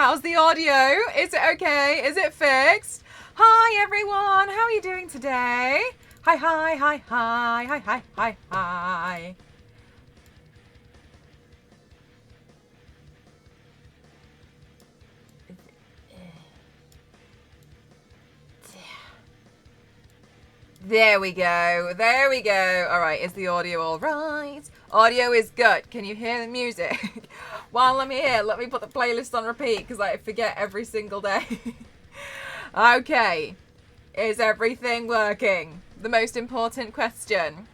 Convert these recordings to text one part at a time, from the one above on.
How's the audio? Is it okay? Is it fixed? Hi everyone, how are you doing today? Hi, hi, hi, hi, hi, hi, hi, hi. There we go. There we go. All right. Is the audio all right? Audio is good. Can you hear the music? While I'm here, let me put the playlist on repeat because I forget every single day. Okay. Is everything working? The most important question.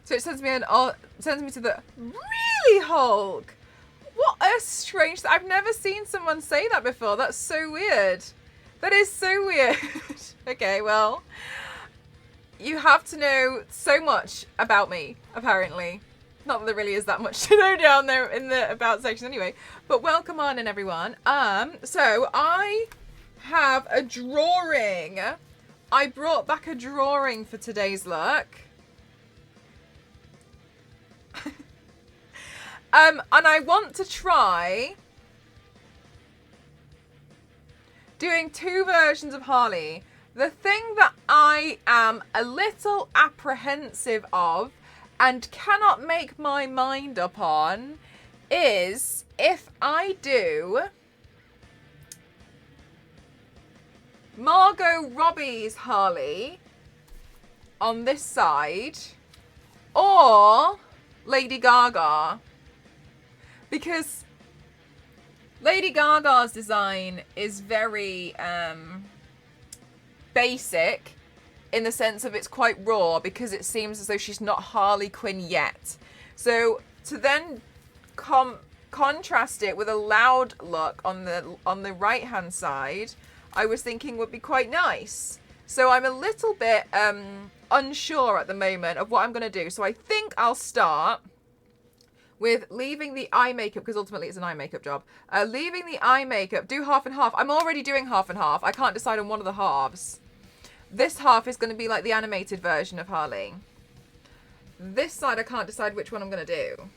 So it sends me to the really Hulk. What a strange. I've never seen someone say that before. That's so weird. That is so weird. Okay, well, you have to know so much about me, apparently. Not that there really is that much to know down there in the about section anyway. But welcome on in, everyone. So I have a drawing. I brought back a drawing for today's look. And I want to try doing two versions of Harley. The thing that I am a little apprehensive of and cannot make my mind up on is if I do Margot Robbie's Harley on this side or Lady Gaga, because Lady Gaga's design is very basic in the sense of it's quite raw because it seems as though she's not Harley Quinn yet. So to then contrast it with a loud look on the right hand side, I was thinking would be quite nice. So I'm a little bit unsure at the moment of what I'm going to do. So I think I'll start with leaving the eye makeup, because ultimately it's an eye makeup job. Leaving the eye makeup, do half and half. I'm already doing half and half. I can't decide on one of the halves. This half is going to be like the animated version of Harley. This side I can't decide which one I'm going to do.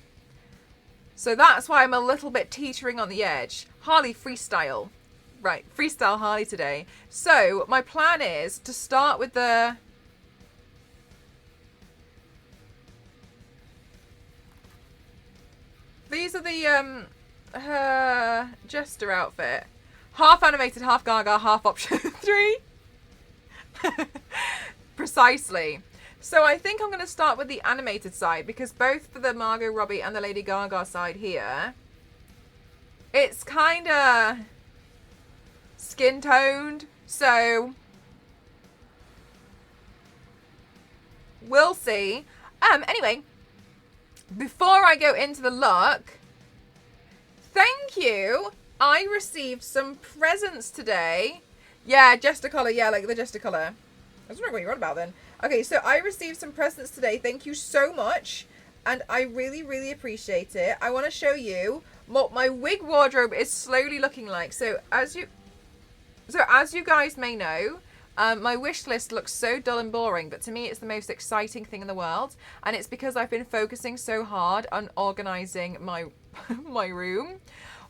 So that's why I'm a little bit teetering on the edge. Harley freestyle. Right, freestyle Harley today. So my plan is to start with the... These are the her jester outfit. Half animated, half Gaga, half option 3. Precisely. So I think I'm going to start with the animated side, because both for the Margot Robbie and the Lady Gaga side here, it's kind of skin toned. So we'll see. Anyway, before I go into the look, thank you. I received some presents today. Yeah, Jester collar. Yeah, like the Jester collar. I was wondering what you're on about then. Okay, so I received some presents today. Thank you so much. And I really, really appreciate it. I want to show you what my wig wardrobe is slowly looking like. So as you guys may know, my wish list looks so dull and boring, but to me it's the most exciting thing in the world, and it's because I've been focusing so hard on organising my my room,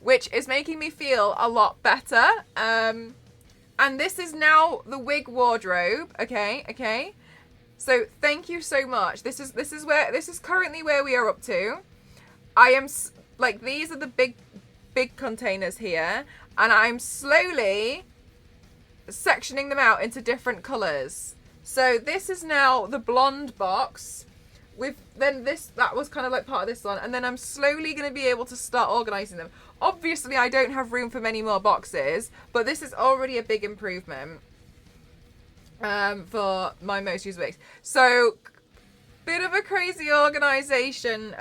which is making me feel a lot better. And this is now the wig wardrobe. Okay. So thank you so much. This is currently where we are up to. I am like, these are the big containers here, and I'm slowly sectioning them out into different colours. So this is now the blonde box with then that was kind of like part of this one, and then I'm slowly going to be able to start organising them. Obviously I don't have room for many more boxes, but this is already a big improvement for my most used wigs. So bit of a crazy organisation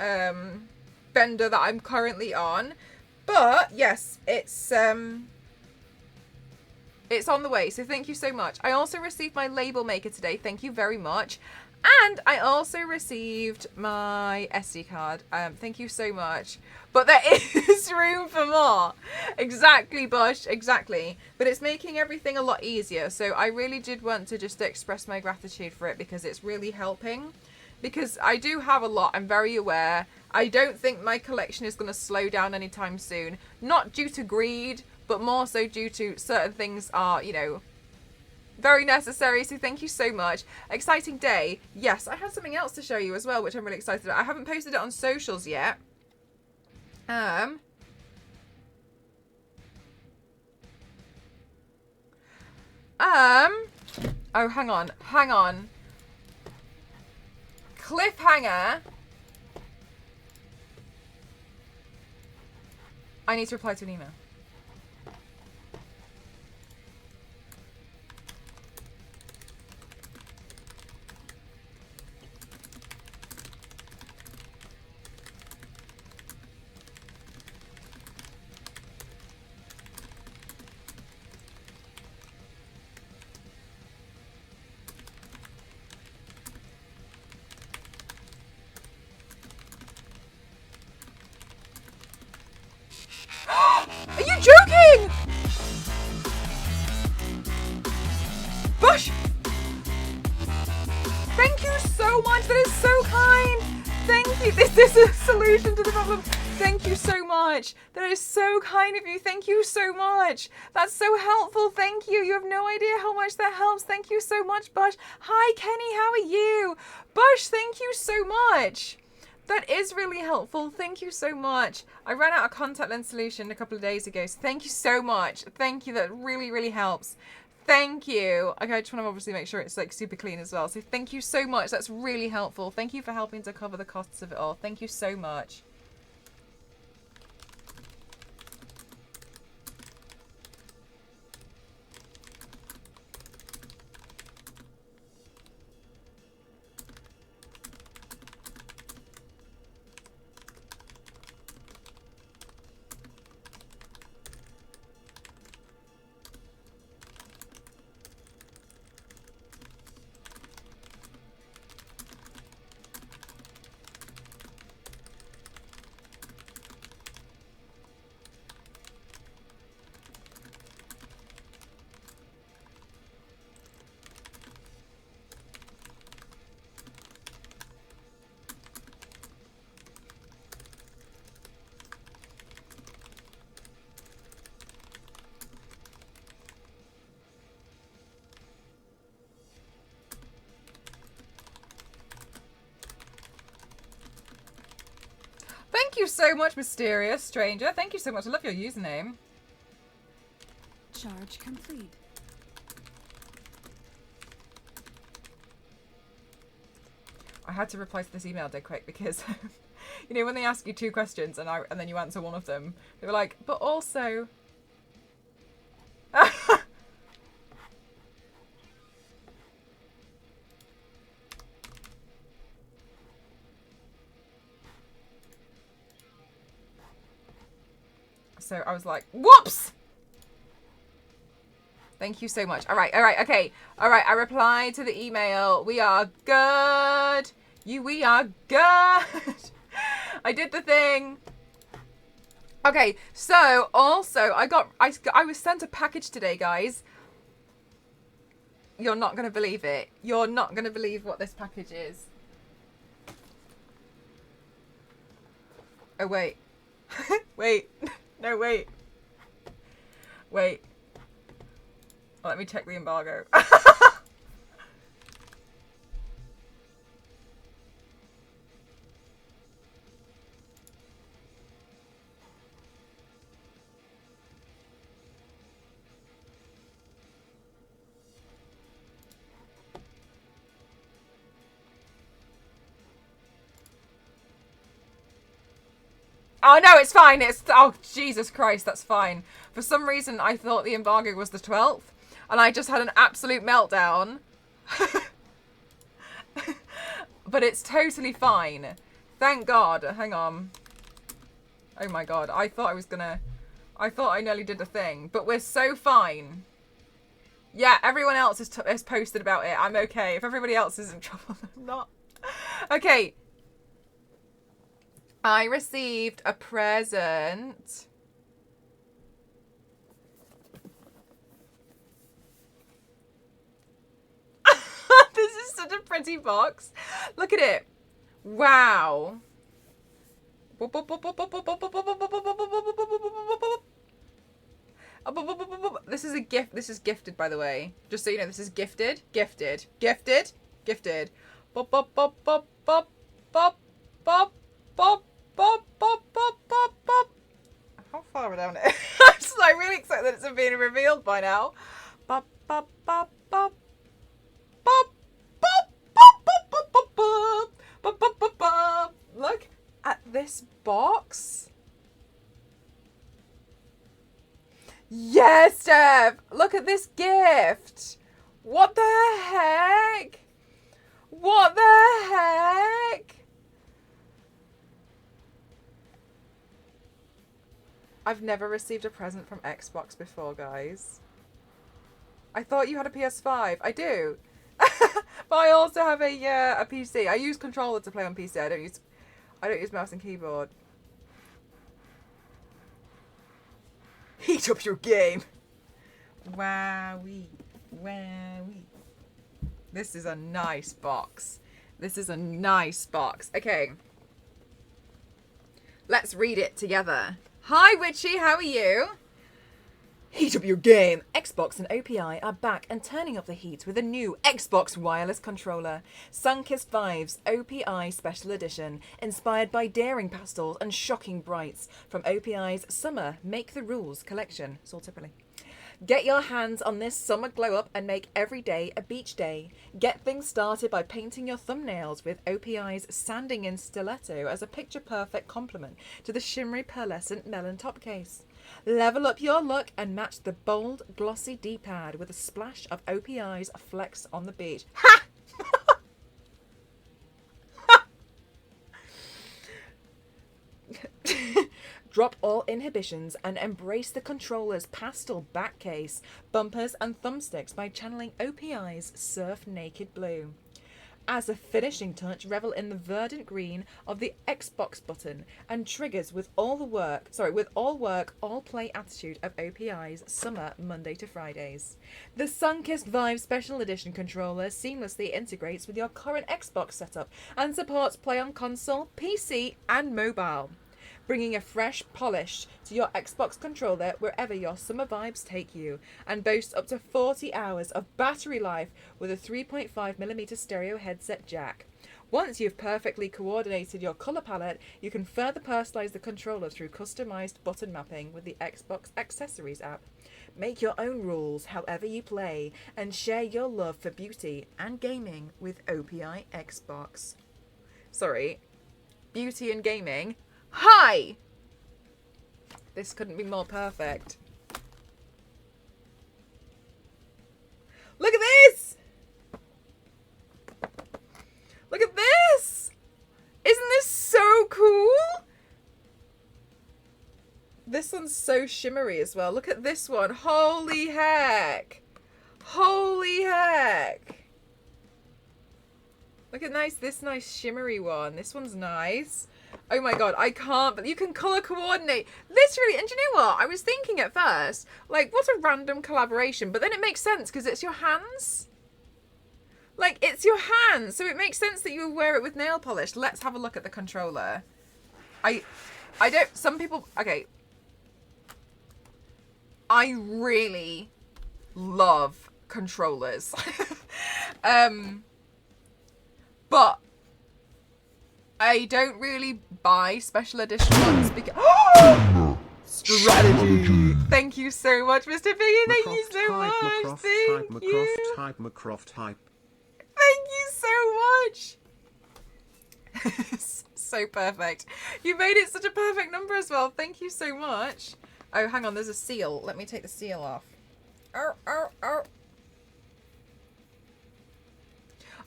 bender that I'm currently on, but yes, it's on the way, so thank you so much. I also received my label maker today. Thank you very much. And I also received my SD card. Thank you so much. But there is room for more. Exactly, Bush. Exactly. But it's making everything a lot easier. So I really did want to just express my gratitude for it, because it's really helping because I do have a lot. I'm very aware. I don't think my collection is going to slow down anytime soon. Not due to greed, but more so due to certain things are, you know, very necessary. So thank you so much. Exciting day. Yes, I have something else to show you as well, which I'm really excited about. I haven't posted it on socials yet. Oh, hang on. Cliffhanger. I need to reply to an email. Are you joking? Bush! Thank you so much. That is so kind. Thank you. This is a solution to the problem. Thank you so much. That is so kind of you. Thank you so much. That's so helpful. Thank you. You have no idea how much that helps. Thank you so much, Bush. Hi, Kenny. How are you? Bush, thank you so much. That is really helpful. Thank you so much. I ran out of contact lens solution a couple of days ago, so thank you so much. Thank you. That really, really helps. Thank you. Okay, I just want to obviously make sure it's like super clean as well. So thank you so much. That's really helpful. Thank you for helping to cover the costs of it all. Thank you so much. Thank you so much, Mysterious Stranger. Thank you so much. I love your username. Charge complete. I had to reply to this email dead quick because, you know, when they ask you 2 questions and then you answer one of them, they were like, but also... So I was like, whoops! Thank you so much. All right, okay. All right, I replied to the email. We are good. We are good. I did the thing. Okay, so also I was sent a package today, guys. You're not going to believe it. You're not going to believe what this package is. Oh, wait. Wait. No, wait. Wait. Let me check the embargo. Oh, no, it's fine. Oh, Jesus Christ, that's fine. For some reason, I thought the embargo was the 12th, and I just had an absolute meltdown. But it's totally fine. Thank God. Hang on. Oh, my God. I thought I nearly did the thing, but we're so fine. Yeah, everyone else has posted about it. I'm okay. If everybody else is in trouble, I'm not. Okay. I received a present. This is Such a pretty box. Look at it. Wow. This is a gift. This is gifted, by the way. Just so you know, this is gifted. Gifted. Gifted. Gifted. Bop, bop, bop, bop, bop, bop, bop, bop, bop, bop, bop, bop, bop. How far down it? I'm really excited that it's being revealed by now. Bop, bop, bop, bop, bop, bop, bop, bop, bop, bop, bop, bop, bop, bop, bop. Look at this box. Yes, Steph! Look at this gift! What the heck? What the heck? I've never received a present from Xbox before, guys. I thought you had a PS5. I do. But I also have a PC. I use controller to play on PC. I don't use mouse and keyboard. Heat up your game. Wowee. Wowee. This is a nice box. This is a nice box. Okay. Let's read it together. Hi, Witchy. How are you? Heat up your game. Xbox and OPI are back and turning up the heat with a new Xbox wireless controller. Sunkissed Vibes OPI Special Edition, inspired by daring pastels and shocking brights from OPI's Summer Make the Rules collection. Saltipoli. Get your hands on this summer glow up and make every day a beach day. Get things started by painting your thumbnails with OPI's Sanding in Stiletto as a picture-perfect complement to the shimmery pearlescent melon top case. Level up your look and match the bold, glossy D-pad with a splash of OPI's Flex on the Beach. Ha! Drop all inhibitions and embrace the controller's pastel back case, bumpers and thumbsticks by channeling OPI's Surf Naked Blue. As a finishing touch, revel in the verdant green of the Xbox button and triggers with all work, all play attitude of OPI's Summer Monday to Fridays. The Sunkissed Vibe Special Edition controller seamlessly integrates with your current Xbox setup and supports play on console, PC and mobile, bringing a fresh polish to your Xbox controller wherever your summer vibes take you, and boasts up to 40 hours of battery life with a 3.5mm stereo headset jack. Once you've perfectly coordinated your colour palette, you can further personalise the controller through customised button mapping with the Xbox Accessories app. Make your own rules however you play, and share your love for beauty and gaming with OPI Xbox. Sorry, beauty and gaming. Hi! This couldn't be more perfect. Look at this! Look at this! Isn't this so cool? This one's so shimmery as well. Look at this one. Holy heck! Holy heck! Look at this nice shimmery one. This one's nice. Oh my god, I can't, but you can colour coordinate. Literally, and do you know what? I was thinking at first, like, what a random collaboration, but then it makes sense because it's your hands. Like, it's your hands, so it makes sense that you would wear it with nail polish. Let's have a look at the controller. Some people, okay. I really love controllers. But I don't really buy special edition ones because strategy. Thank you so much, Mr. Piggy. Thank you so much. Thank you so much. So perfect. You made it such a perfect number as well. Thank you so much. Oh, hang on. There's a seal. Let me take the seal off. Oh.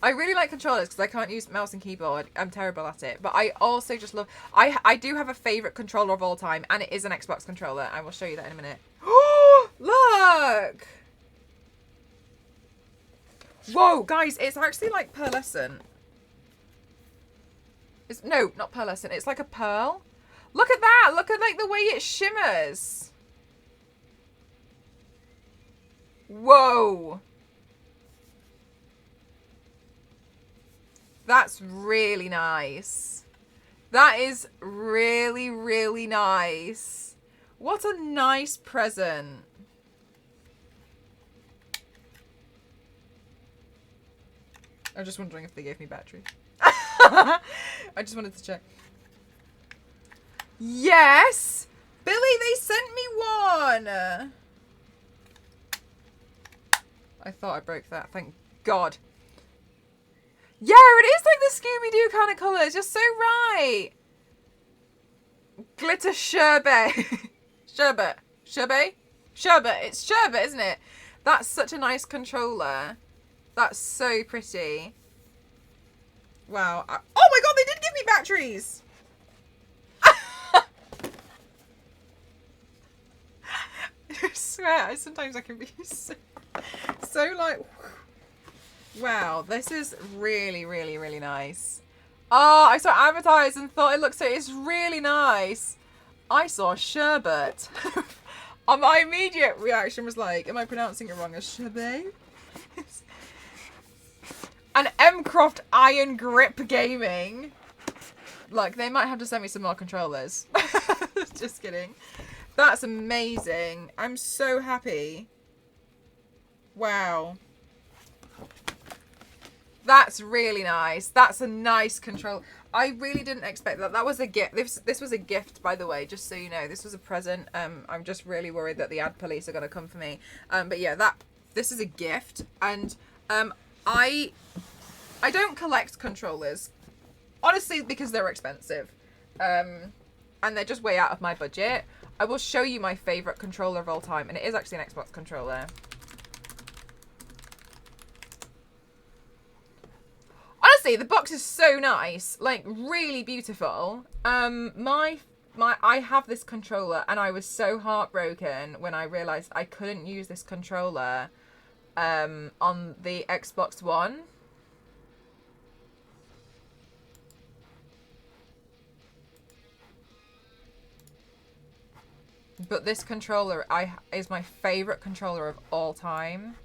I really like controllers because I can't use mouse and keyboard. I'm terrible at it. But I also just love... I do have a favourite controller of all time, and it is an Xbox controller. I will show you that in a minute. Oh, look! Whoa, guys, it's actually like pearlescent. No, not pearlescent. It's like a pearl. Look at that. Look at like the way it shimmers. Whoa. That's really nice. That is really, really nice. What a nice present. I'm just wondering if they gave me battery. I just wanted to check. Yes! Billy, they sent me one! I thought I broke that. Thank God. Yeah, it is like the Scooby-Doo kind of colour. It's just so right. Glitter sherbet. Sherbet. Sherbet? Sherbet. It's sherbet, isn't it? That's such a nice controller. That's so pretty. Wow. Oh my God, they did give me batteries. I swear, sometimes I can be so like... Wow, this is really, really, really nice. Oh, I saw advertised and thought it looked so... It's really nice. I saw sherbet. And my immediate reaction was like, am I pronouncing it wrong as sherbet? And Mcroft Iron Grip Gaming. Like, they might have to send me some more controllers. Just kidding. That's amazing. I'm so happy. Wow. That's really nice. That's a nice control. I really didn't expect that. That was a gift. This was a gift, by the way, just so you know. This was a present. I'm just really worried that the ad police are going to come for me. But yeah, this is a gift. And I don't collect controllers. Honestly, because they're expensive. And they're just way out of my budget. I will show you my favourite controller of all time. And it is actually an Xbox controller. Honestly, the box is so nice. Like, really beautiful. I have this controller and I was so heartbroken when I realised I couldn't use this controller on the Xbox One. But this controller is my favourite controller of all time.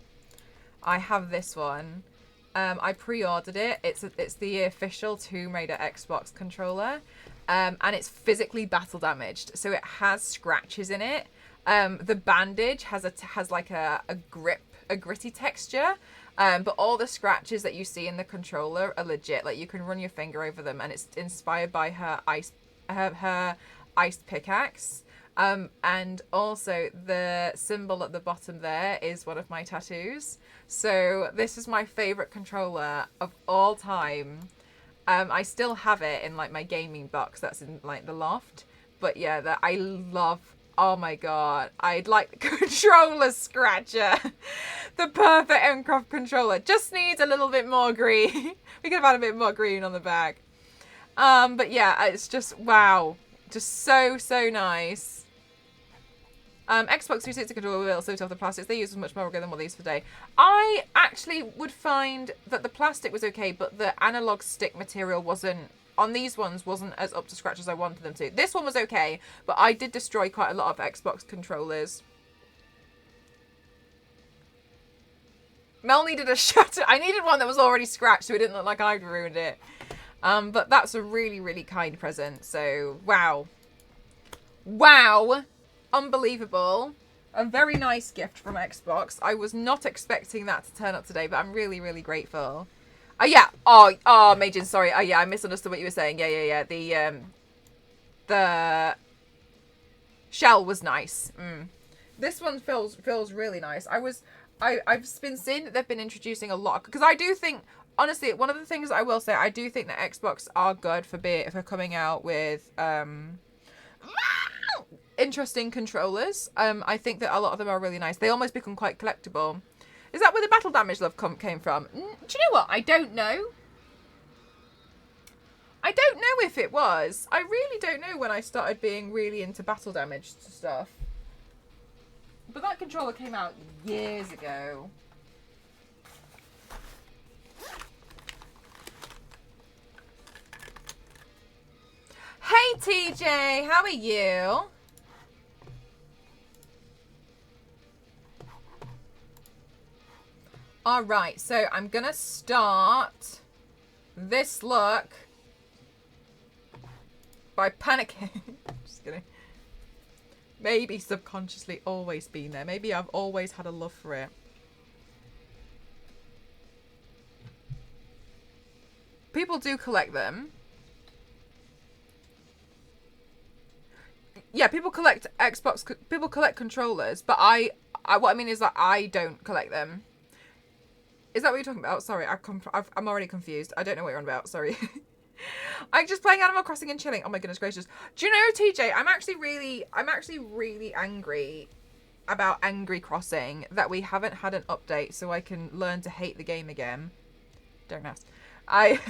I have this one. I pre-ordered it. It's the official Tomb Raider Xbox controller. And it's physically battle damaged. So it has scratches in it. The bandage has like a gritty texture. But all the scratches that you see in the controller are legit. Like, you can run your finger over them, and it's inspired by her iced pickaxe. And also the symbol at the bottom there is one of my tattoos. So this is my favorite controller of all time. I still have it in like my gaming box that's in like the loft. But yeah, that I love. Oh my God, I'd like the controller scratcher. The perfect Mcroft controller. Just needs a little bit more green. We could have had a bit more green on the back. But yeah, it's just, wow. Just so, so nice. Xbox 360 controller will also off the plastics. They use much more rugged than what they use today. I actually would find that the plastic was okay, but the analog stick material wasn't as up to scratch as I wanted them to. This one was okay, but I did destroy quite a lot of Xbox controllers. Mel needed a shutter. I needed one that was already scratched so it didn't look like I'd ruined it. But that's a really, really kind present. So, wow. Wow. Unbelievable. A very nice gift from Xbox. I was not expecting that to turn up today, but I'm really, really grateful. Oh, yeah. Oh, Majin, sorry. Oh, yeah, I misunderstood what you were saying. Yeah. The shell was nice. This one feels really nice. I've been seeing that they've been introducing a lot, because I do think, honestly, one of the things I will say, I do think that Xbox are good for coming out with interesting controllers. I think that a lot of them are really nice. They almost become quite collectible. Is that where the battle damage love came from? Do you know what? I don't know. I don't know if it was. I really don't know when I started being really into battle damage stuff. But that controller came out years ago. Hey TJ, how are you? All right, so I'm gonna start this look by panicking. Just kidding. Maybe subconsciously always been there. Maybe I've always had a love for it. People do collect them. Yeah, people collect Xbox. People collect controllers, but what I mean is that I don't collect them. Is that what you're talking about? Sorry, I'm already confused. I don't know what you're on about. Sorry. I'm just playing Animal Crossing and chilling. Oh my goodness gracious. Do you know, TJ, I'm actually really angry about Angry Crossing that we haven't had an update so I can learn to hate the game again. Don't ask. I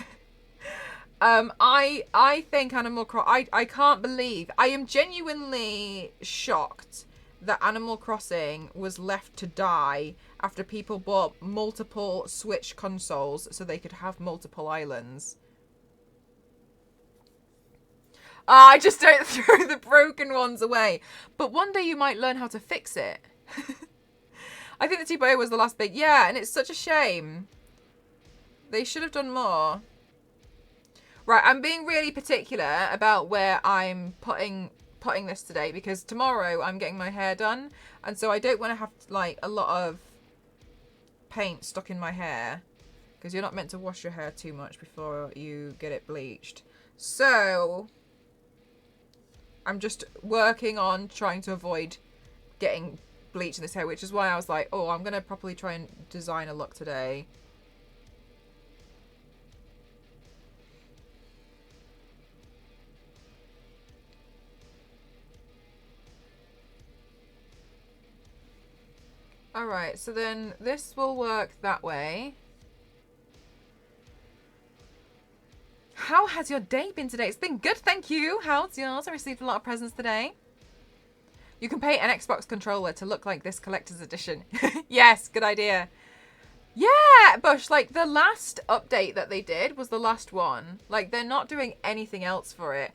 think Animal Crossing, I can't believe, I am genuinely shocked that Animal Crossing was left to die after people bought multiple Switch consoles so they could have multiple islands. I just don't throw the broken ones away. But one day you might learn how to fix it. I think the 2.0 was the last big... Yeah, and it's such a shame. They should have done more. Right, I'm being really particular about where I'm putting this today because tomorrow I'm getting my hair done. And so I don't want to have, like, a lot of paint stuck in my hair because you're not meant to wash your hair too much before you get it bleached. So... I'm just working on trying to avoid getting bleach in this hair, which is why I was like, oh, I'm going to properly try and design a look today. Alright, so then this will work that way. How has your day been today? It's been good, thank you. How's yours? I received a lot of presents today. You can pay an Xbox controller to look like this collector's edition. Yes, good idea. Yeah, Bush, like the last update that they did was the last one. Like they're not doing anything else for it.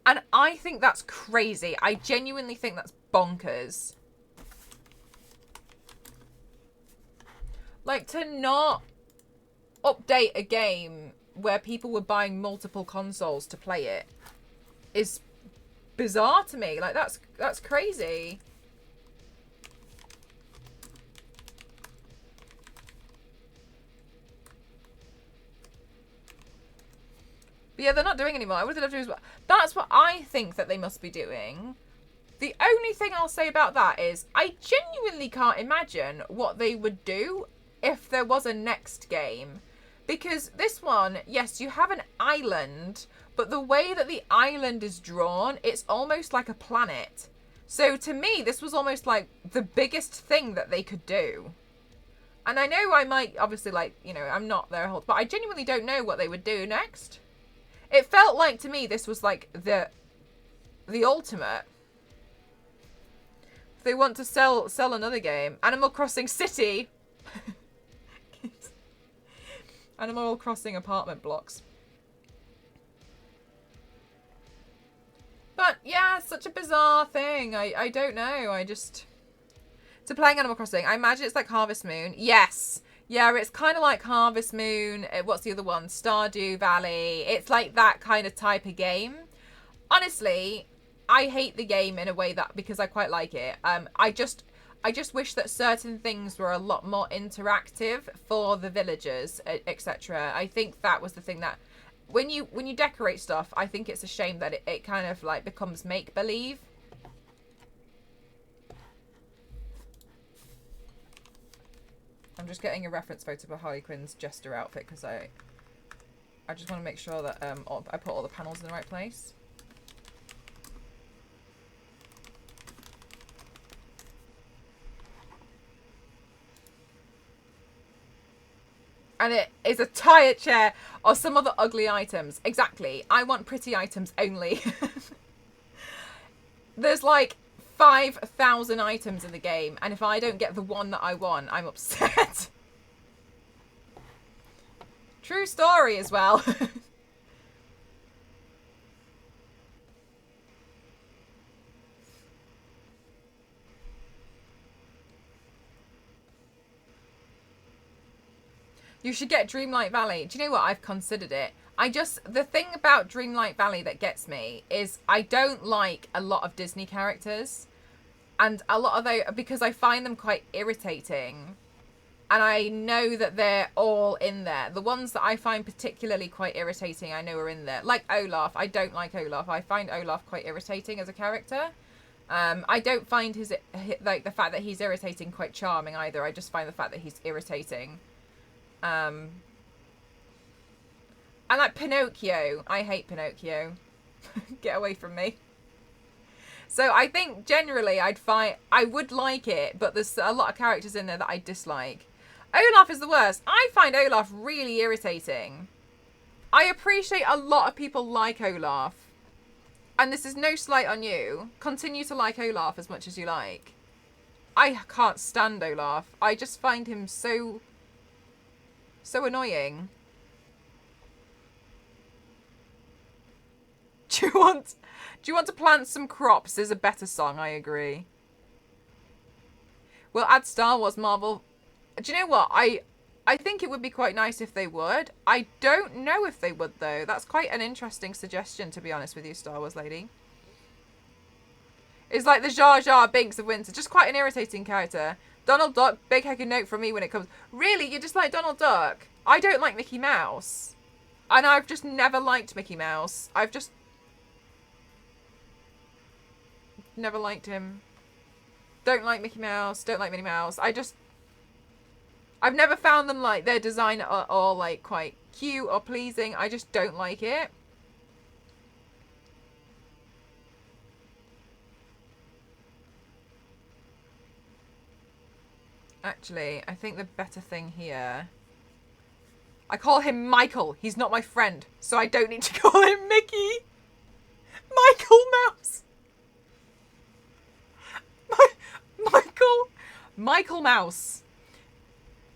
And I think that's crazy. I genuinely think that's bonkers. Like to not update a game where people were buying multiple consoles to play it is bizarre to me. Like that's crazy. But yeah, they're not doing anymore. I would have to do as well. That's what I think that they must be doing. The only thing I'll say about that is I genuinely can't imagine what they would do if there was a next game. Because this one, yes, you have an island, but the way that the island is drawn, it's almost like a planet. So to me, this was almost like the biggest thing that they could do. And I know I might, obviously, like, you know, I'm not their whole, but I genuinely don't know what they would do next. It felt like, to me, this was like the ultimate. If they want to sell another game, Animal Crossing City. Animal Crossing apartment blocks. But yeah, such a bizarre thing. I don't know. I just... To playing Animal Crossing, I imagine it's like Harvest Moon. Yes. Yeah, it's kind of like Harvest Moon. What's the other one? Stardew Valley. It's like that kind of type of game. Honestly, I hate the game in a way that... Because I quite like it. I just wish that certain things were a lot more interactive for the villagers, etc. I think that was the thing that when you decorate stuff, I think it's a shame that it kind of like becomes make-believe. I'm just getting a reference photo for Harley Quinn's jester outfit because I just want to make sure that I put all the panels in the right place. And it is a tire chair or some other ugly items. Exactly. I want pretty items only. There's like 5,000 items in the game. And if I don't get the one that I want, I'm upset. True story as well. You should get Dreamlight Valley. Do you know what? I've considered it. The thing about Dreamlight Valley that gets me is I don't like a lot of Disney characters. And a lot of those, because I find them quite irritating. And I know that they're all in there. The ones that I find particularly quite irritating, I know are in there. Like Olaf. I don't like Olaf. I find Olaf quite irritating as a character. I don't find the fact that he's irritating quite charming either. I just find the fact that he's irritating. And like Pinocchio. I hate Pinocchio. Get away from me. So I think generally I would like it, but there's a lot of characters in there that I dislike. Olaf is the worst. I find Olaf really irritating. I appreciate a lot of people like Olaf. And this is no slight on you. Continue to like Olaf as much as you like. I can't stand Olaf. I just find him so annoying. Do you want to plant some crops is a better song, I agree. We'll add Star Wars Marvel. Do you know what? I think it would be quite nice if they would. I don't know if they would, though. That's quite an interesting suggestion, to be honest with you, Star Wars lady. It's like the Jar Jar Binks of Winter. Just quite an irritating character. Donald Duck, big-headed note from me when it comes... Really? You just like Donald Duck? I don't like Mickey Mouse. And I've just never liked Mickey Mouse. I've just... never liked him. Don't like Mickey Mouse. Don't like Minnie Mouse. I've never found them like their design or like quite cute or pleasing. I just don't like it. Actually, I think the better thing here... I call him Michael. He's not my friend, so I don't need to call him Mickey. Michael Mouse. Michael Mouse.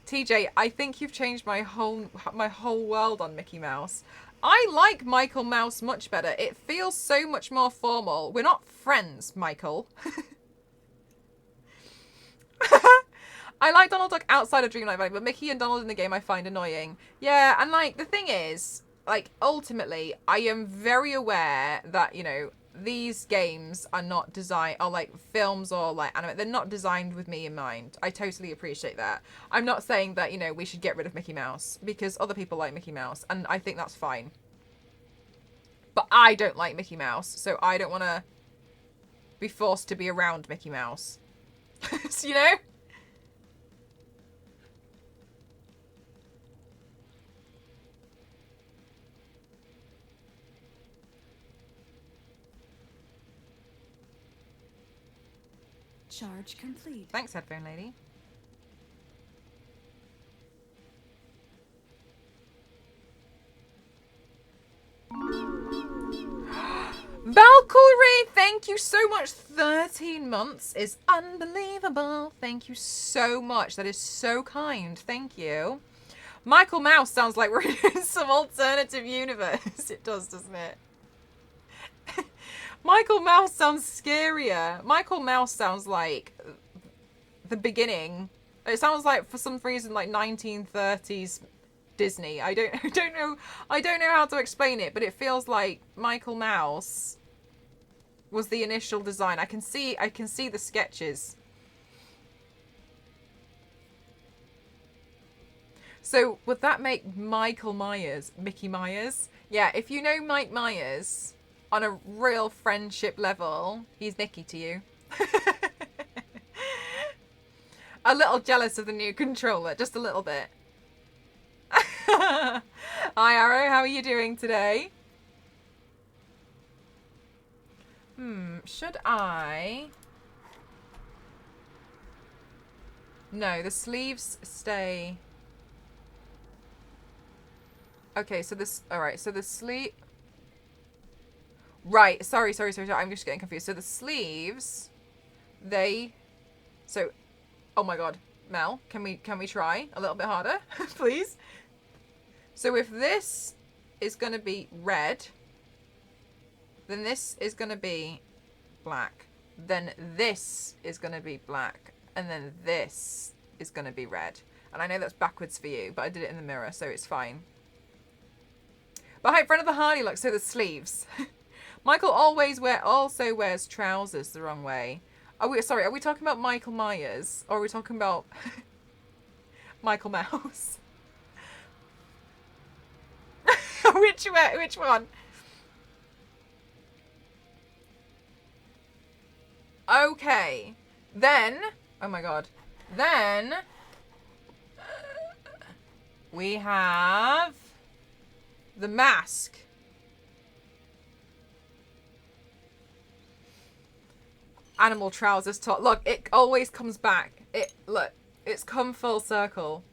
TJ, I think you've changed my whole world on Mickey Mouse. I like Michael Mouse much better. It feels so much more formal. We're not friends, Michael. I like Donald Duck outside of Dreamlight Valley, but Mickey and Donald in the game I find annoying. Yeah, and like the thing is, like ultimately, I am very aware that, you know, these games are not designed, or like films or like anime, they're not designed with me in mind. I totally appreciate that. I'm not saying that, you know, we should get rid of Mickey Mouse because other people like Mickey Mouse, and I think that's fine. But I don't like Mickey Mouse, so I don't want to be forced to be around Mickey Mouse. You know? Charge complete. Thanks, headphone lady. Valkyrie, thank you so much. 13 months is unbelievable. Thank you so much. That is so kind. Thank you. Michael Mouse sounds like we're in some alternative universe. It does, doesn't it? Michael Mouse sounds scarier. Michael Mouse sounds like the beginning. It sounds like, for some reason, like 1930s Disney. I don't know how to explain it, but it feels like Michael Mouse was the initial design. I can see the sketches. So would that make Michael Myers Mickey Myers? Yeah, if you know Mike Myers on a real friendship level, he's Mickey to you. A little jealous of the new controller, just a little bit. Hi Arrow, how are you doing today? Should I? No, the sleeves stay. Okay, so this, alright, so the sleeve. Right, sorry, I'm just getting confused. So the sleeves, so, oh my god, Mel, can we try a little bit harder, please? So if this is going to be red, then this is going to be black. Then this is going to be black. And then this is going to be red. And I know that's backwards for you, but I did it in the mirror, so it's fine. But hi, friend of the Harley look, so the sleeves. Michael also wears trousers the wrong way. Are we talking about Michael Myers? Or are we talking about Michael Mouse? Which one? Okay. Then, oh my god. Then we have the mask. Animal trousers top. Look, it always comes back. Look, it's come full circle.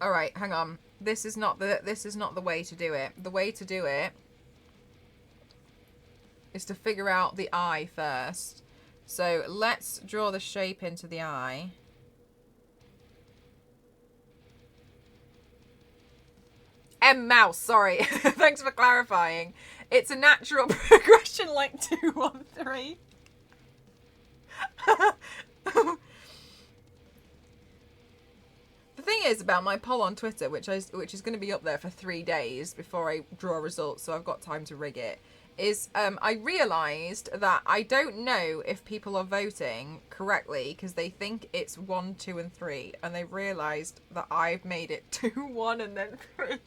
All right, hang on. This is not the way to do it. The way to do it is to figure out the eye first. So let's draw the shape into the eye. Mouse, sorry. Thanks for clarifying. It's a natural progression like 2, 1, 3. The thing is about my poll on Twitter, which is going to be up there for 3 days before I draw results, so I've got time to rig it, is I realised that I don't know if people are voting correctly because they think it's 1, 2, and 3, and they've realised that I've made it 2, 1, and then 3.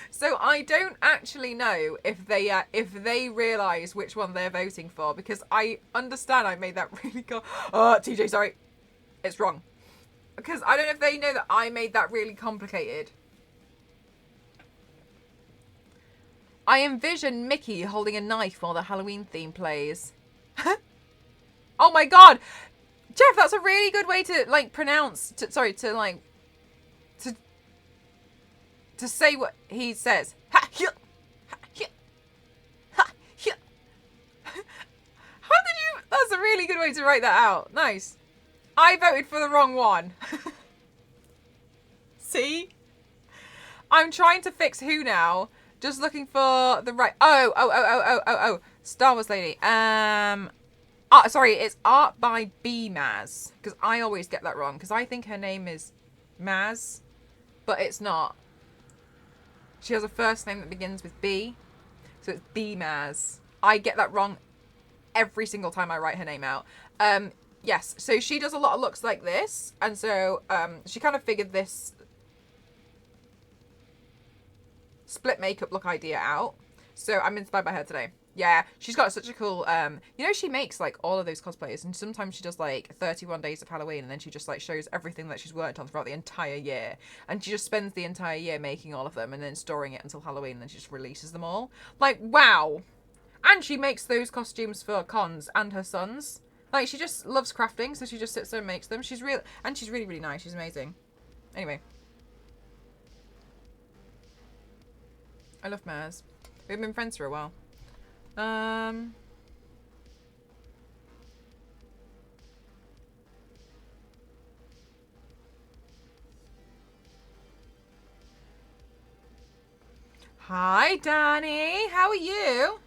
So I don't actually know if they realise which one they're voting for, because I understand I made that really TJ, sorry, it's wrong. Because I don't know if they know that I made that really complicated. I envision Mickey holding a knife while the Halloween theme plays. Oh my god! Jeff, that's a really good way to, like, pronounce... To say what he says. Ha, yeah, ha, yeah, ha, yeah. How did you... That's a really good way to write that out. Nice. I voted for the wrong one. See? I'm trying to fix who now. Just looking for the right... Oh. Star Wars lady. Sorry, it's artbymazz. Because I always get that wrong. Because I think her name is Maz. But it's not. She has a first name that begins with B. So it's B-Maz. I get that wrong every single time I write her name out. Yes, so she does a lot of looks like this. And so she kind of figured this split makeup look idea out. So I'm inspired by her today. Yeah, she's got such a cool... you know, she makes, like, all of those cosplays. And sometimes she does, like, 31 days of Halloween. And then she just, like, shows everything that she's worked on throughout the entire year. And she just spends the entire year making all of them. And then storing it until Halloween. And then she just releases them all. Like, wow. And she makes those costumes for cons and her sons. Like, she just loves crafting. So she just sits there and makes them. She's really, really nice. She's amazing. Anyway. I love Maz. We've been friends for a while. Hi, Danny. How are you?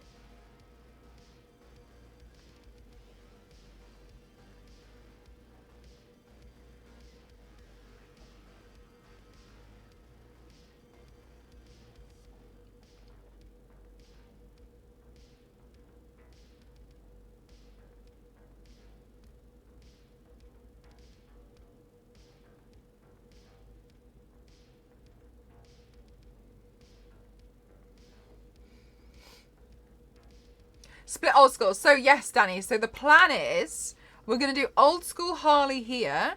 Split old school. So yes, Danny. So the plan is we're going to do old school Harley here.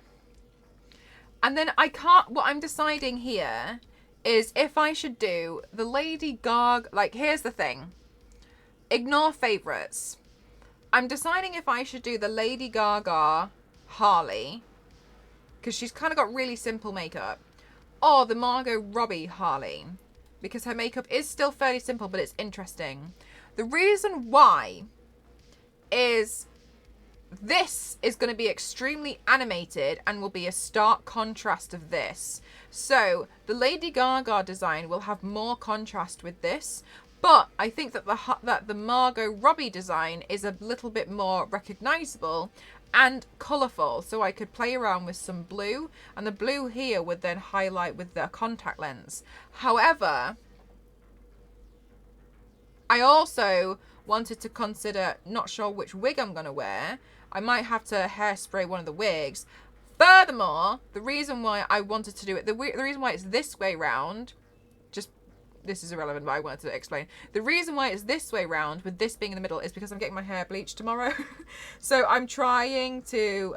And then what I'm deciding here is if I should do the Lady Gaga. Like, here's the thing. Ignore favorites. I'm deciding if I should do the Lady Gaga Harley, because she's kind of got really simple makeup, or the Margot Robbie Harley, because her makeup is still fairly simple, but it's interesting. The reason why is this is going to be extremely animated and will be a stark contrast of this. So the Lady Gaga design will have more contrast with this, But I think that the Margot Robbie design is a little bit more recognizable and colourful, so I could play around with some blue, and the blue here would then highlight with the contact lens. However, I also wanted to consider, not sure which wig I'm going to wear. I might have to hairspray one of the wigs. Furthermore, the reason why I wanted to do it, the reason why it's this way round, just, this is irrelevant, but I wanted to explain. The reason why it's this way round, with this being in the middle, is because I'm getting my hair bleached tomorrow. So I'm trying to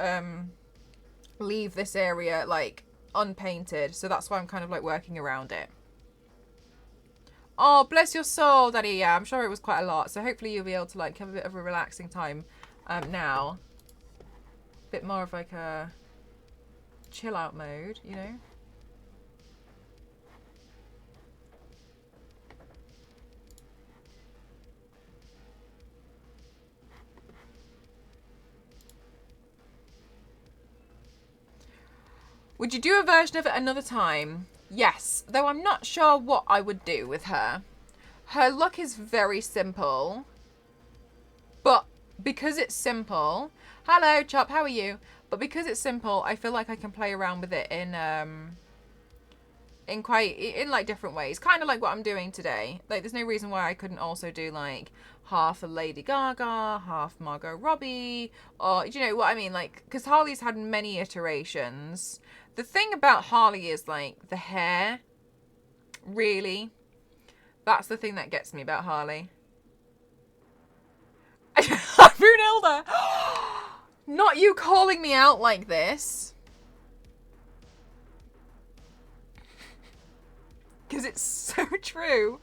leave this area, like, unpainted. So that's why I'm kind of, like, working around it. Oh, bless your soul, Daddy. Yeah, I'm sure it was quite a lot. So hopefully you'll be able to, like, have a bit of a relaxing time now. Bit more of, like, a chill out mode, you know? Would you do a version of it another time? Yes, though I'm not sure what I would do with her. Her look is very simple, but because it's simple... Hello, Chop, how are you? But because it's simple, I feel like I can play around with it in like different ways. Kind of like what I'm doing today. Like, there's no reason why I couldn't also do like half a Lady Gaga, half Margot Robbie, or do you know what I mean? Like, because Harley's had many iterations. The thing about Harley is like the hair. Really, that's the thing that gets me about Harley. Brunilda, not you calling me out like this. Because it's so true.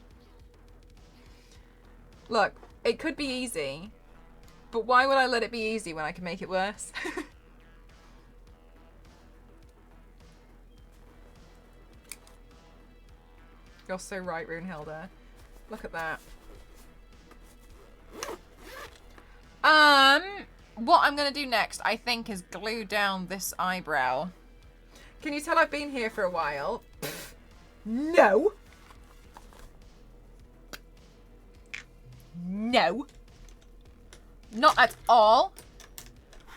Look, it could be easy, but why would I let it be easy when I can make it worse? You're so right, Runehilda. Look at that. What I'm gonna do next, I think, is glue down this eyebrow. Can you tell I've been here for a while? No. No. Not at all.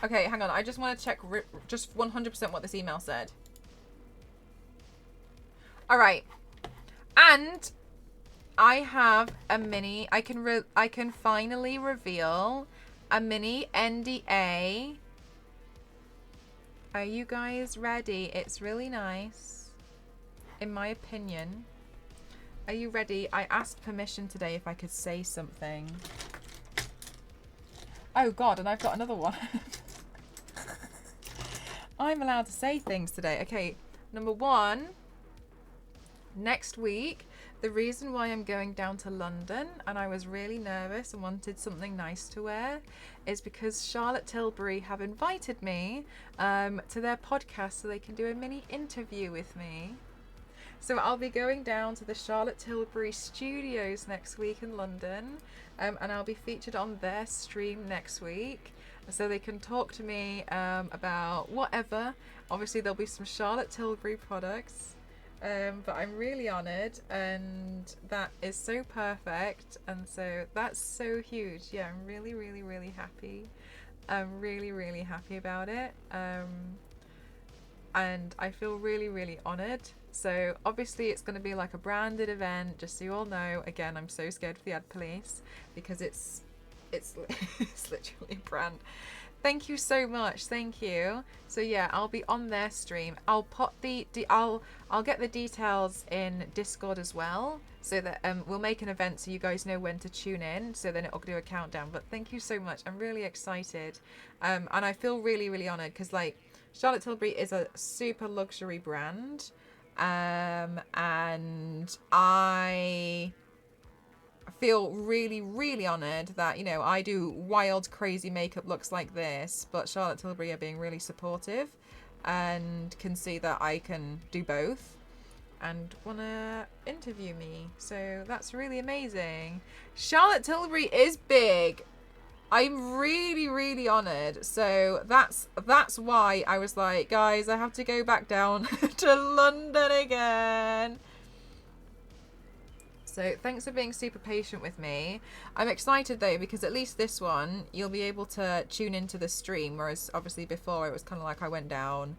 Okay, hang on. I just want to check just 100% what this email said. All right. And I have a mini, I can finally reveal a mini NDA. Are you guys ready? It's really nice, in my opinion. Are you ready? I asked permission today if I could say something. Oh God, and I've got another one. I'm allowed to say things today. Okay, number one. Next week, the reason why I'm going down to London and I was really nervous and wanted something nice to wear is because Charlotte Tilbury have invited me to their podcast so they can do a mini interview with me. So I'll be going down to the Charlotte Tilbury studios next week in London, and I'll be featured on their stream next week so they can talk to me about whatever. Obviously there'll be some Charlotte Tilbury products. But I'm really honoured, and that is so perfect, and so that's so huge. Yeah, I'm really, really, really happy. I'm really, really happy about it. And I feel really, really honoured. So obviously it's going to be like a branded event, just so you all know. Again, I'm so scared for the ad police because it's literally a brand. Thank you so much. Thank you. So yeah, I'll be on their stream. I'll put I'll get the details in Discord as well, so that we'll make an event so you guys know when to tune in. So then it'll do a countdown. But thank you so much. I'm really excited, and I feel really, really honoured because like Charlotte Tilbury is a super luxury brand, and I feel really, really honoured that, you know, I do wild, crazy makeup looks like this, but Charlotte Tilbury are being really supportive and can see that I can do both and want to interview me. So that's really amazing. Charlotte Tilbury is big. I'm really, really honoured. So that's why I was like, guys, I have to go back down to London again. So thanks for being super patient with me. I'm excited though, because at least this one you'll be able to tune into the stream, whereas obviously before it was kind of like I went down,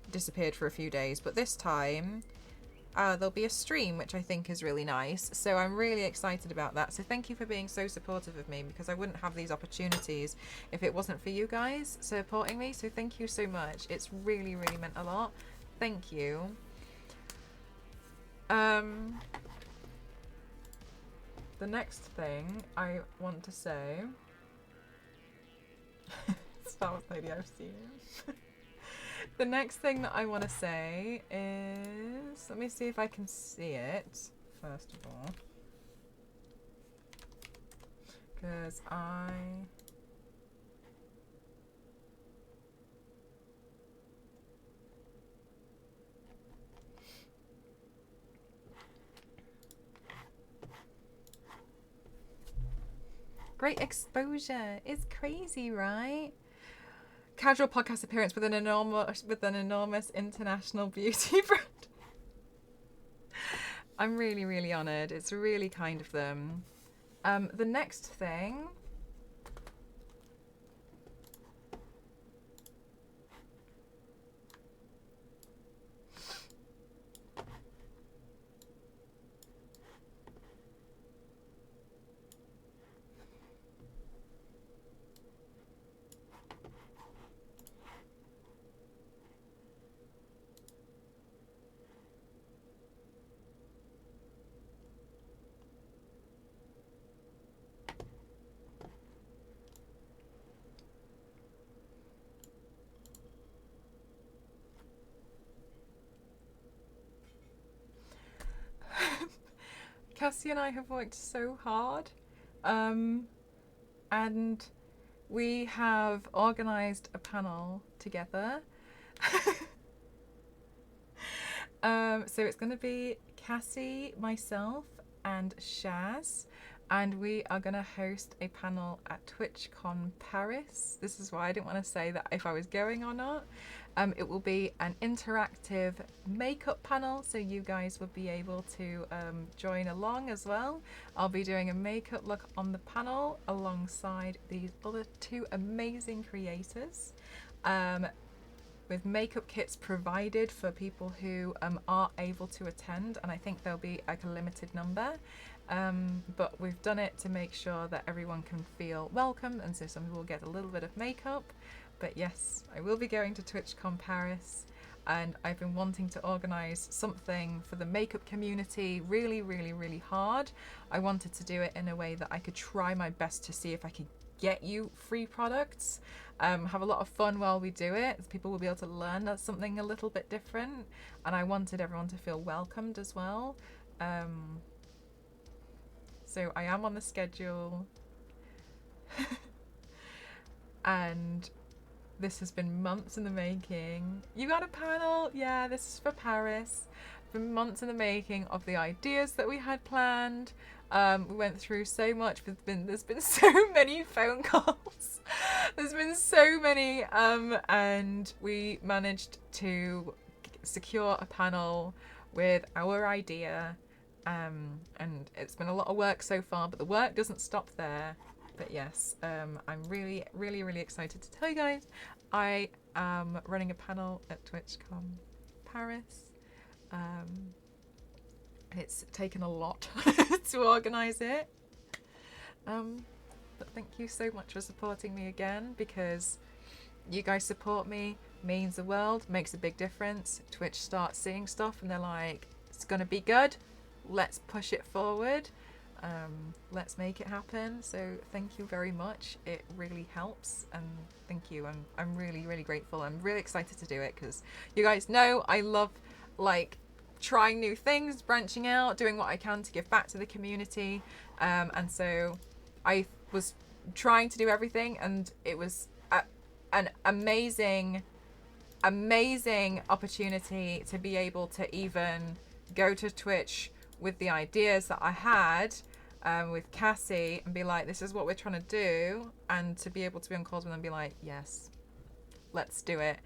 disappeared for a few days, but this time there'll be a stream, which I think is really nice. So I'm really excited about that. So thank you for being so supportive of me, because I wouldn't have these opportunities if it wasn't for you guys supporting me. So thank you so much. It's really, really meant a lot. Thank you. The next thing I want to say, Star Wars Lady, I've seen him. The next thing that I want to say is, let me see if I can see it first of all, because great exposure is crazy, right? Casual podcast appearance with an enormous international beauty brand. I'm really, really honoured. It's really kind of them. The next thing. Cassie and I have worked so hard, and we have organised a panel together. So it's going to be Cassie, myself, and Shaz, and we are going to host a panel at TwitchCon Paris. This is why I didn't want to say that if I was going or not. It will be an interactive makeup panel, so you guys will be able to join along as well. I'll be doing a makeup look on the panel alongside these other two amazing creators, with makeup kits provided for people who are able to attend, and I think there'll be like a limited number. But we've done it to make sure that everyone can feel welcome, and so some people will get a little bit of makeup. But yes, I will be going to TwitchCon Paris, and I've been wanting to organise something for the makeup community really, really, really hard. I wanted to do it in a way that I could try my best to see if I could get you free products, have a lot of fun while we do it. People will be able to learn that's something a little bit different, and I wanted everyone to feel welcomed as well. So I am on the schedule. And this has been months in the making. You got a panel? Yeah, this is for Paris. Been months in the making of the ideas that we had planned. We went through so much. There's been so many phone calls. There's been so many, and we managed to secure a panel with our idea. And it's been a lot of work so far, but the work doesn't stop there. But yes, I'm really, really, really excited to tell you guys I am running a panel at TwitchCon Paris. It's taken a lot to organise it. But thank you so much for supporting me again, because you guys support me means the world, makes a big difference. Twitch starts seeing stuff and they're like, it's gonna be good, let's push it forward. Let's make it happen. So thank you very much. It really helps, and thank you. I'm really, really grateful. I'm really excited to do it, because you guys know I love like trying new things, branching out, doing what I can to give back to the community. And so I was trying to do everything, and it was an amazing opportunity to be able to even go to Twitch with the ideas that I had with Cassie and be like, this is what we're trying to do, and to be able to be on calls with them and be like, yes, let's do it.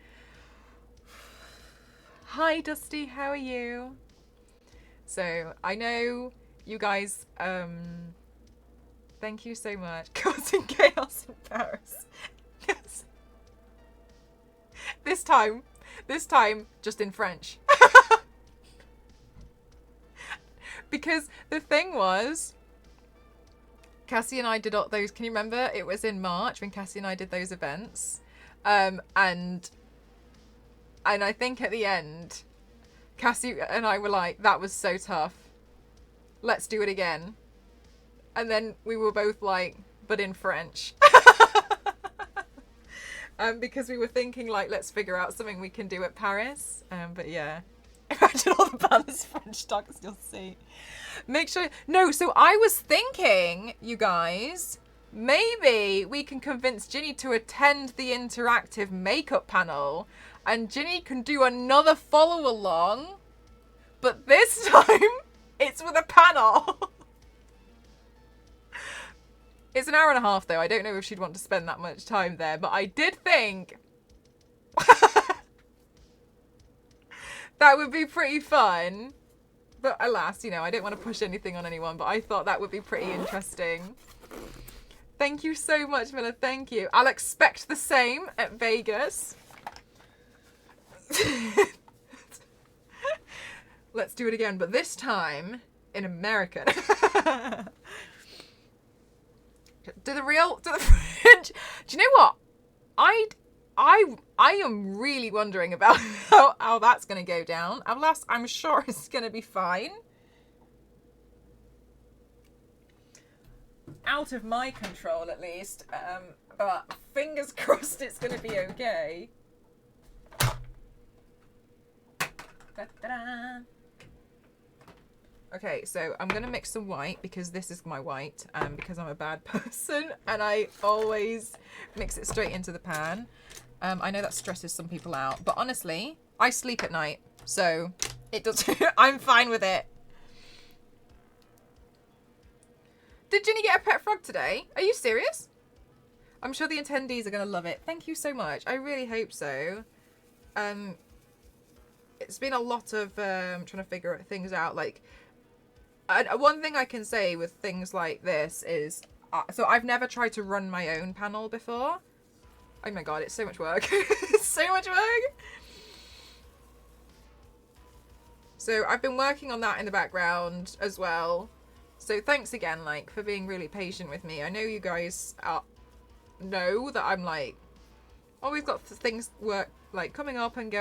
Hi Dusty, how are you? So I know you guys, thank you so much. Causing chaos in Paris. Yes. This time, just in French. Because the thing was, Cassie and I did all those, can you remember? It was in March when Cassie and I did those events. And I think at the end, Cassie and I were like, that was so tough. Let's do it again. And then we were both like, but in French. Because we were thinking like, let's figure out something we can do at Paris. But yeah. Imagine all the banners French talkers you'll see. Make sure... No, so I was thinking, you guys, maybe we can convince Ginny to attend the interactive makeup panel and Ginny can do another follow along, but this time it's with a panel. It's an hour and a half though. I don't know if she'd want to spend that much time there, but I did think that would be pretty fun. But alas, you know, I don't want to push anything on anyone, but I thought that would be pretty interesting. Thank you so much, Miller. Thank you. I'll expect the same at Vegas. Let's do it again, but this time in American. Do the French... Do you know what? I am really wondering about how that's going to go down. Alas, I'm sure it's going to be fine. Out of my control, at least. But fingers crossed it's going to be okay. Da-da-da. Okay, so I'm going to mix some white because this is my white, because I'm a bad person and I always mix it straight into the pan. I know that stresses some people out, but honestly, I sleep at night, so it does. I'm fine with it. Did Ginny get a pet frog today? Are you serious? I'm sure the attendees are going to love it. Thank you so much. I really hope so. It's been a lot of trying to figure things out. Like, one thing I can say with things like this is, so I've never tried to run my own panel before. Oh my god, it's so much work. It's so much work. So I've been working on that in the background as well. So thanks again, like, for being really patient with me. I know you guys know that I'm like always got things coming up and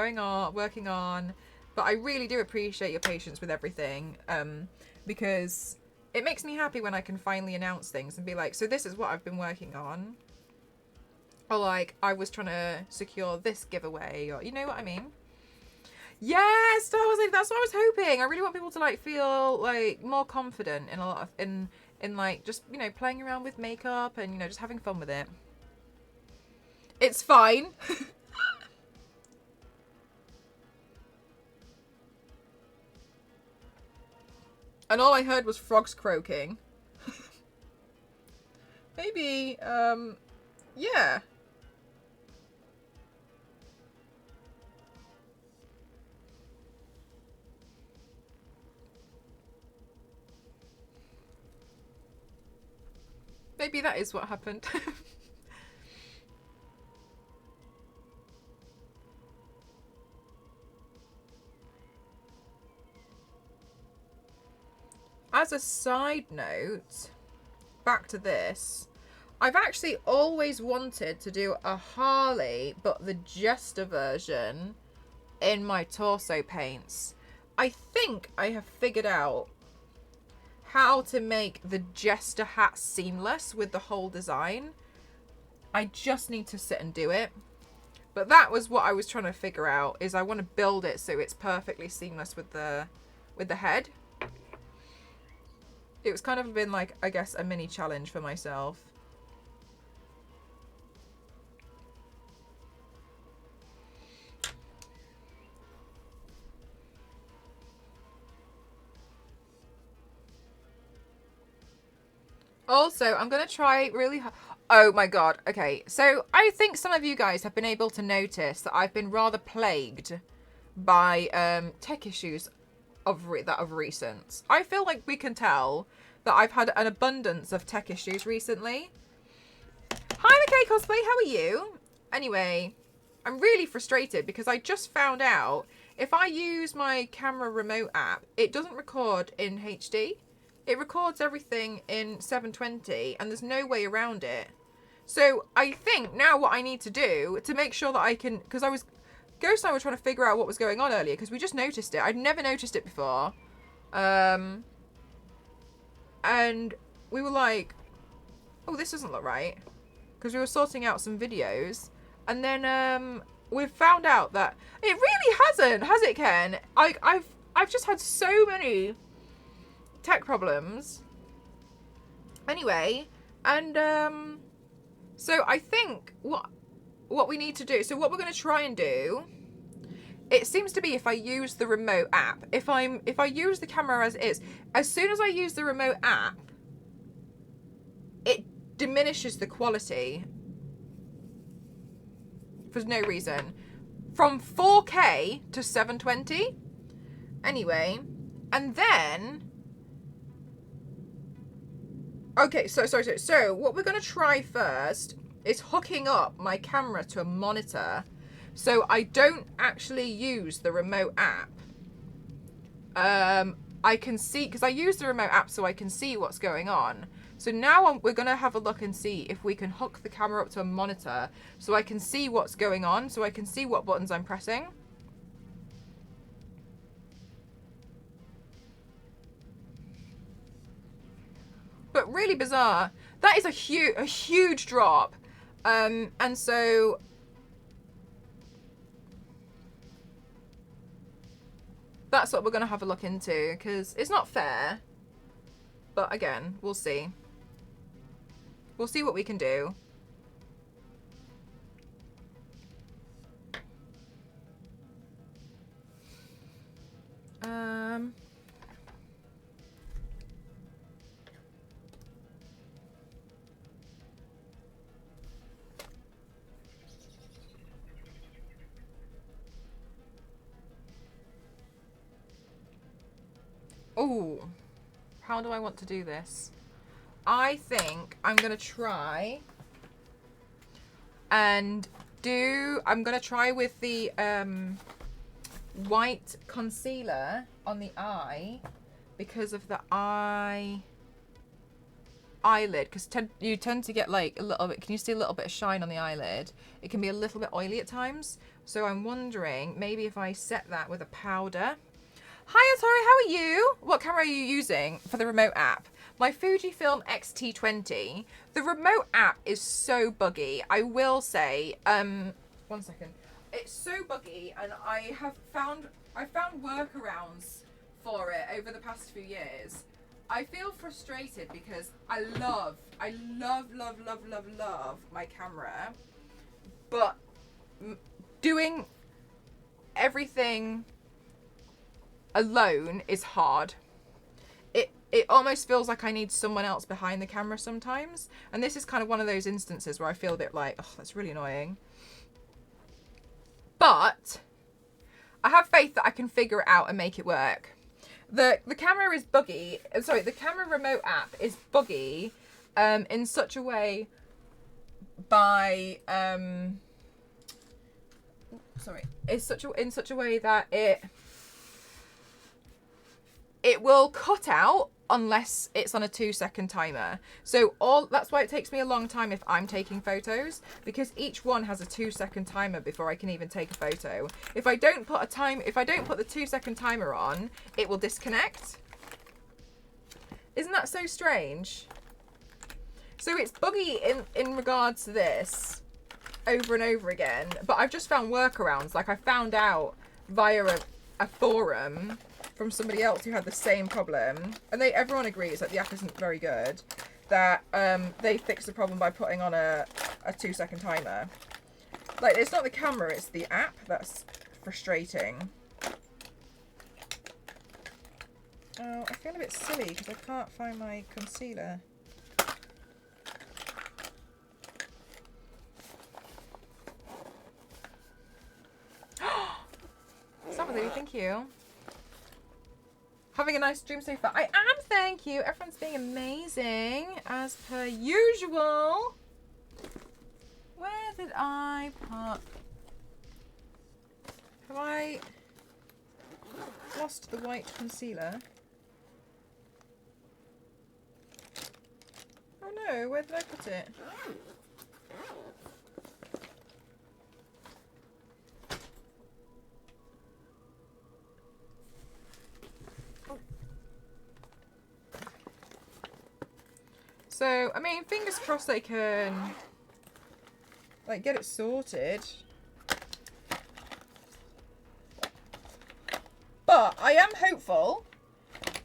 working on, but I really do appreciate your patience with everything, because it makes me happy when I can finally announce things and be like, so this is what I've been working on. Or like, I was trying to secure this giveaway, or you know what I mean? Yes, that's what I was hoping. I really want people to like feel like more confident in a lot of in like just, you know, playing around with makeup and, you know, just having fun with it. It's fine. And all I heard was frogs croaking. Maybe, yeah. Maybe that is what happened. As a side note, back to this, I've actually always wanted to do a Harley, but the Jester version in my torso paints. I think I have figured out how to make the Jester hat seamless with the whole design. I just need to sit and do it. But that was what I was trying to figure out, is I want to build it so it's perfectly seamless with the head. It was kind of been like, I guess, a mini challenge for myself. Also, I'm going to try really hard. Oh my god. Okay, so I think some of you guys have been able to notice that I've been rather plagued by tech issues of recent. I feel like we can tell that I've had an abundance of tech issues recently. Hi, McKay Cosplay, how are you? Anyway, I'm really frustrated because I just found out if I use my camera remote app, it doesn't record in HD. It records everything in 720 and there's no way around it. So I think now what I need to do to make sure that I can, because Ghost and I were trying to figure out what was going on earlier because we just noticed it. I'd never noticed it before. And we were like, oh, this doesn't look right. Because we were sorting out some videos. And then we've found out that it really hasn't, has it, Ken? I've just had so many tech problems. Anyway, and so I think what we need to do, so what we're going to try and do, it seems to be if I use the remote app, if I use the camera as is, as soon as I use the remote app, it diminishes the quality for no reason. From 4K to 720. Anyway, and then okay, so what we're going to try first is hooking up my camera to a monitor so I don't actually use the remote app. I can see, because I use the remote app so I can see what's going on. So now we're going to have a look and see if we can hook the camera up to a monitor so I can see what's going on, so I can see what buttons I'm pressing. But really bizarre. That is a huge drop. And so that's what we're going to have a look into, because it's not fair. But again, we'll see. We'll see what we can do. Oh, how do I want to do this? I think I'm going to try and I'm going to try with the white concealer on the eye because of the eyelid, because you tend to get like a little bit, can you see a little bit of shine on the eyelid? It can be a little bit oily at times. So I'm wondering maybe if I set that with a powder. Hi, Atari, how are you? What camera are you using for the remote app? My Fujifilm X-T20. The remote app is so buggy. I will say, 1 second. It's so buggy, and I found workarounds for it over the past few years. I feel frustrated because I love my camera, but doing everything alone is hard. It almost feels like I need someone else behind the camera sometimes, and this is kind of one of those instances where I feel a bit like, oh, that's really annoying. But I have faith that I can figure it out and make it work. The camera is buggy. Sorry, the camera remote app is buggy in such a way by in such a way that it will cut out unless it's on a 2-second timer. So that's why it takes me a long time if I'm taking photos, because each one has a 2-second timer before I can even take a photo. If I don't put the 2-second timer on, it will disconnect. Isn't that so strange? So it's buggy in regards to this over and over again, but I've just found workarounds. Like, I found out via a forum from somebody else who had the same problem, and everyone agrees that the app isn't very good, that they fixed the problem by putting on a 2-second timer. Like, it's not the camera, it's the app that's frustrating. Oh, I feel a bit silly because I can't find my concealer. Somebody, thank you. Having a nice stream so far. I am, thank you. Everyone's being amazing, as per usual. Where did I put... Have I lost the white concealer? Oh no, where did I put it? So, I mean, fingers crossed they can, like, get it sorted. But I am hopeful.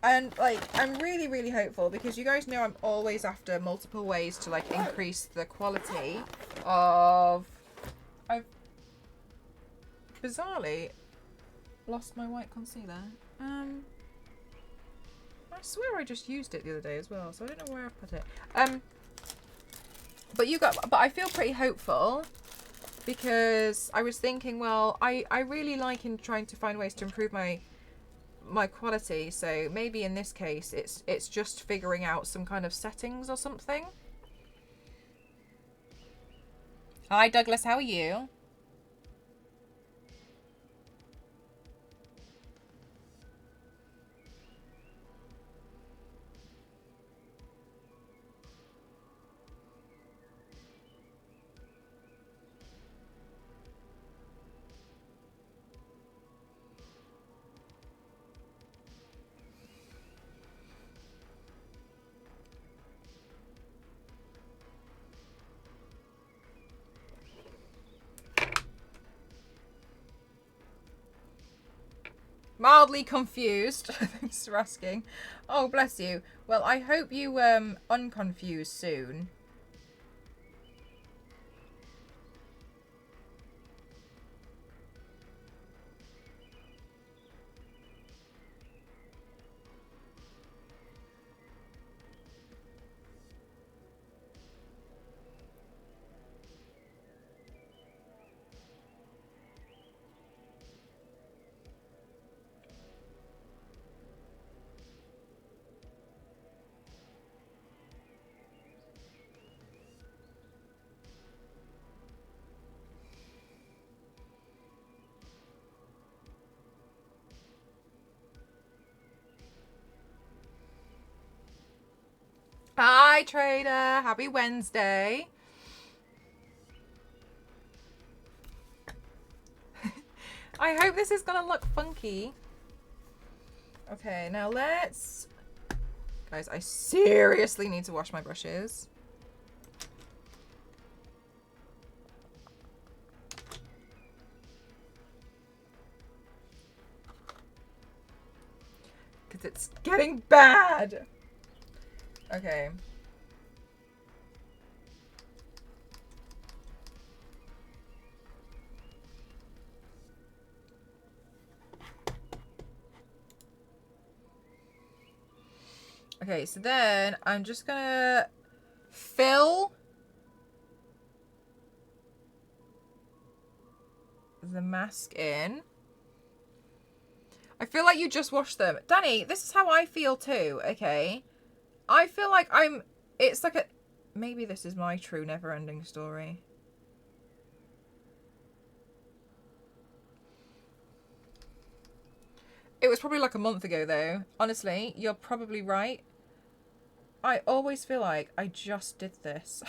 And, like, I'm really, really hopeful because you guys know I'm always after multiple ways to, like, increase the quality of... I've bizarrely lost my white concealer. I swear I just used it the other day as well, so I don't know where I put it. But I feel pretty hopeful because I was thinking, well, I really like in trying to find ways to improve my quality, so maybe in this case it's just figuring out some kind of settings or something. Hi Douglas, how are you? Mildly confused. Thanks for asking. Oh, bless you. Well, I hope you unconfuse soon. Hi, Trader. Happy Wednesday. I hope this is gonna look funky. Okay, now let's... Guys, I seriously need to wash my brushes. Because it's getting bad. Okay. Okay, so then I'm just gonna fill the mask in. I feel like you just washed them. Danny, this is how I feel too, okay? I feel like it's like a... Maybe this is my true never-ending story. It was probably like a month ago though. Honestly, you're probably right. I always feel like I just did this.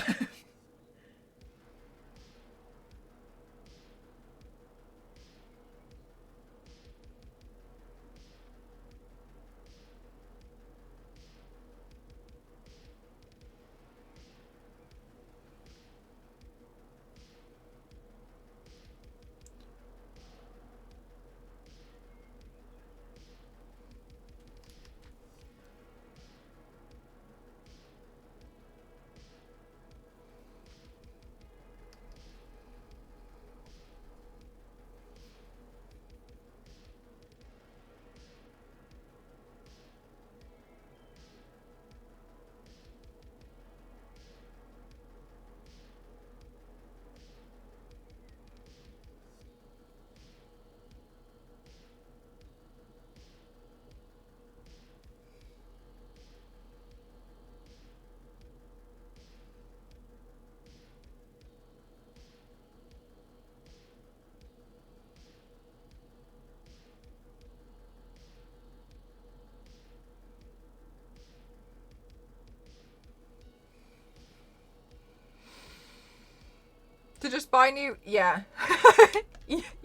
Spy New, yeah.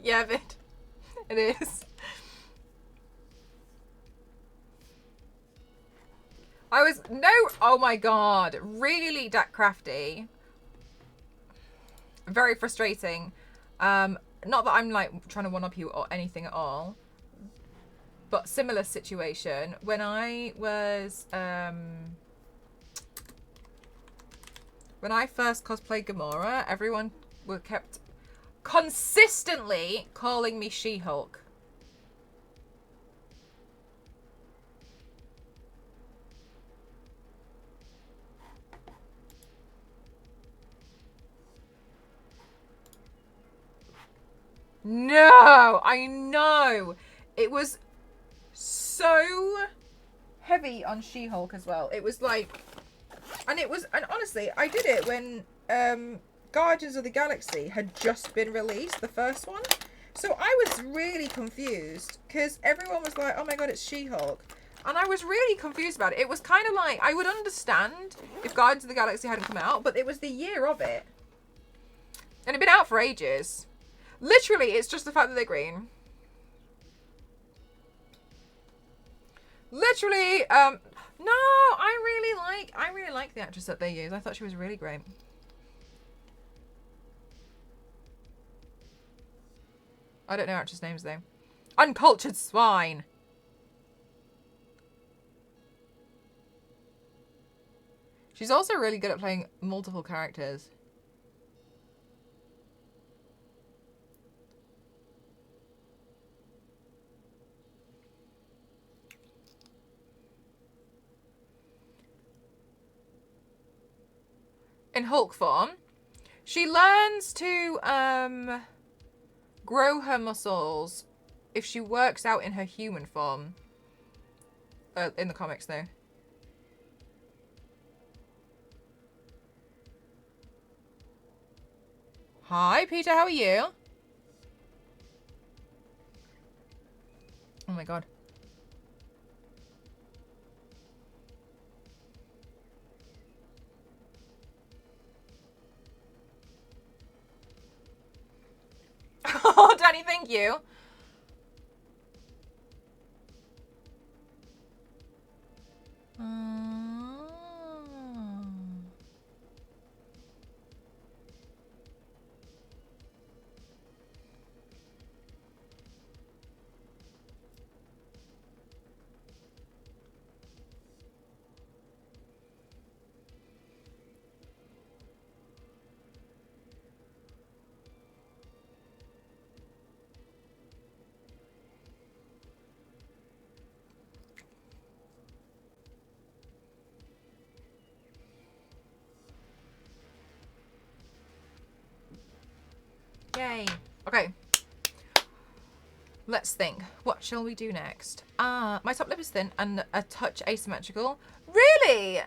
Yeah, Vid. It is. Oh my god. Really that crafty. Very frustrating. Not that I'm like trying to one-up you or anything at all. But similar situation. When I was, when I first cosplayed Gamora, everyone kept consistently calling me She-Hulk. No, I know. It was so heavy on She-Hulk as well. It was like, and honestly, I did it when Guardians of the Galaxy had just been released, the first one. So I was really confused because everyone was like, oh my god, it's She-Hulk. And I was really confused about it. It was kind of like, I would understand if Guardians of the Galaxy hadn't come out, but it was the year of it. And it'd been out for ages. Literally, it's just the fact that they're green. Literally, no, I really like the actress that they use. I thought she was really great. I don't know actress names though. Uncultured swine. She's also really good at playing multiple characters. In Hulk form, she learns to grow her muscles if she works out in her human form. In the comics, though. Hi, Peter. How are you? Oh my god. Oh, Danny, thank you. Yay. Okay. Let's think. What shall we do next? My top lip is thin and a touch asymmetrical. Really?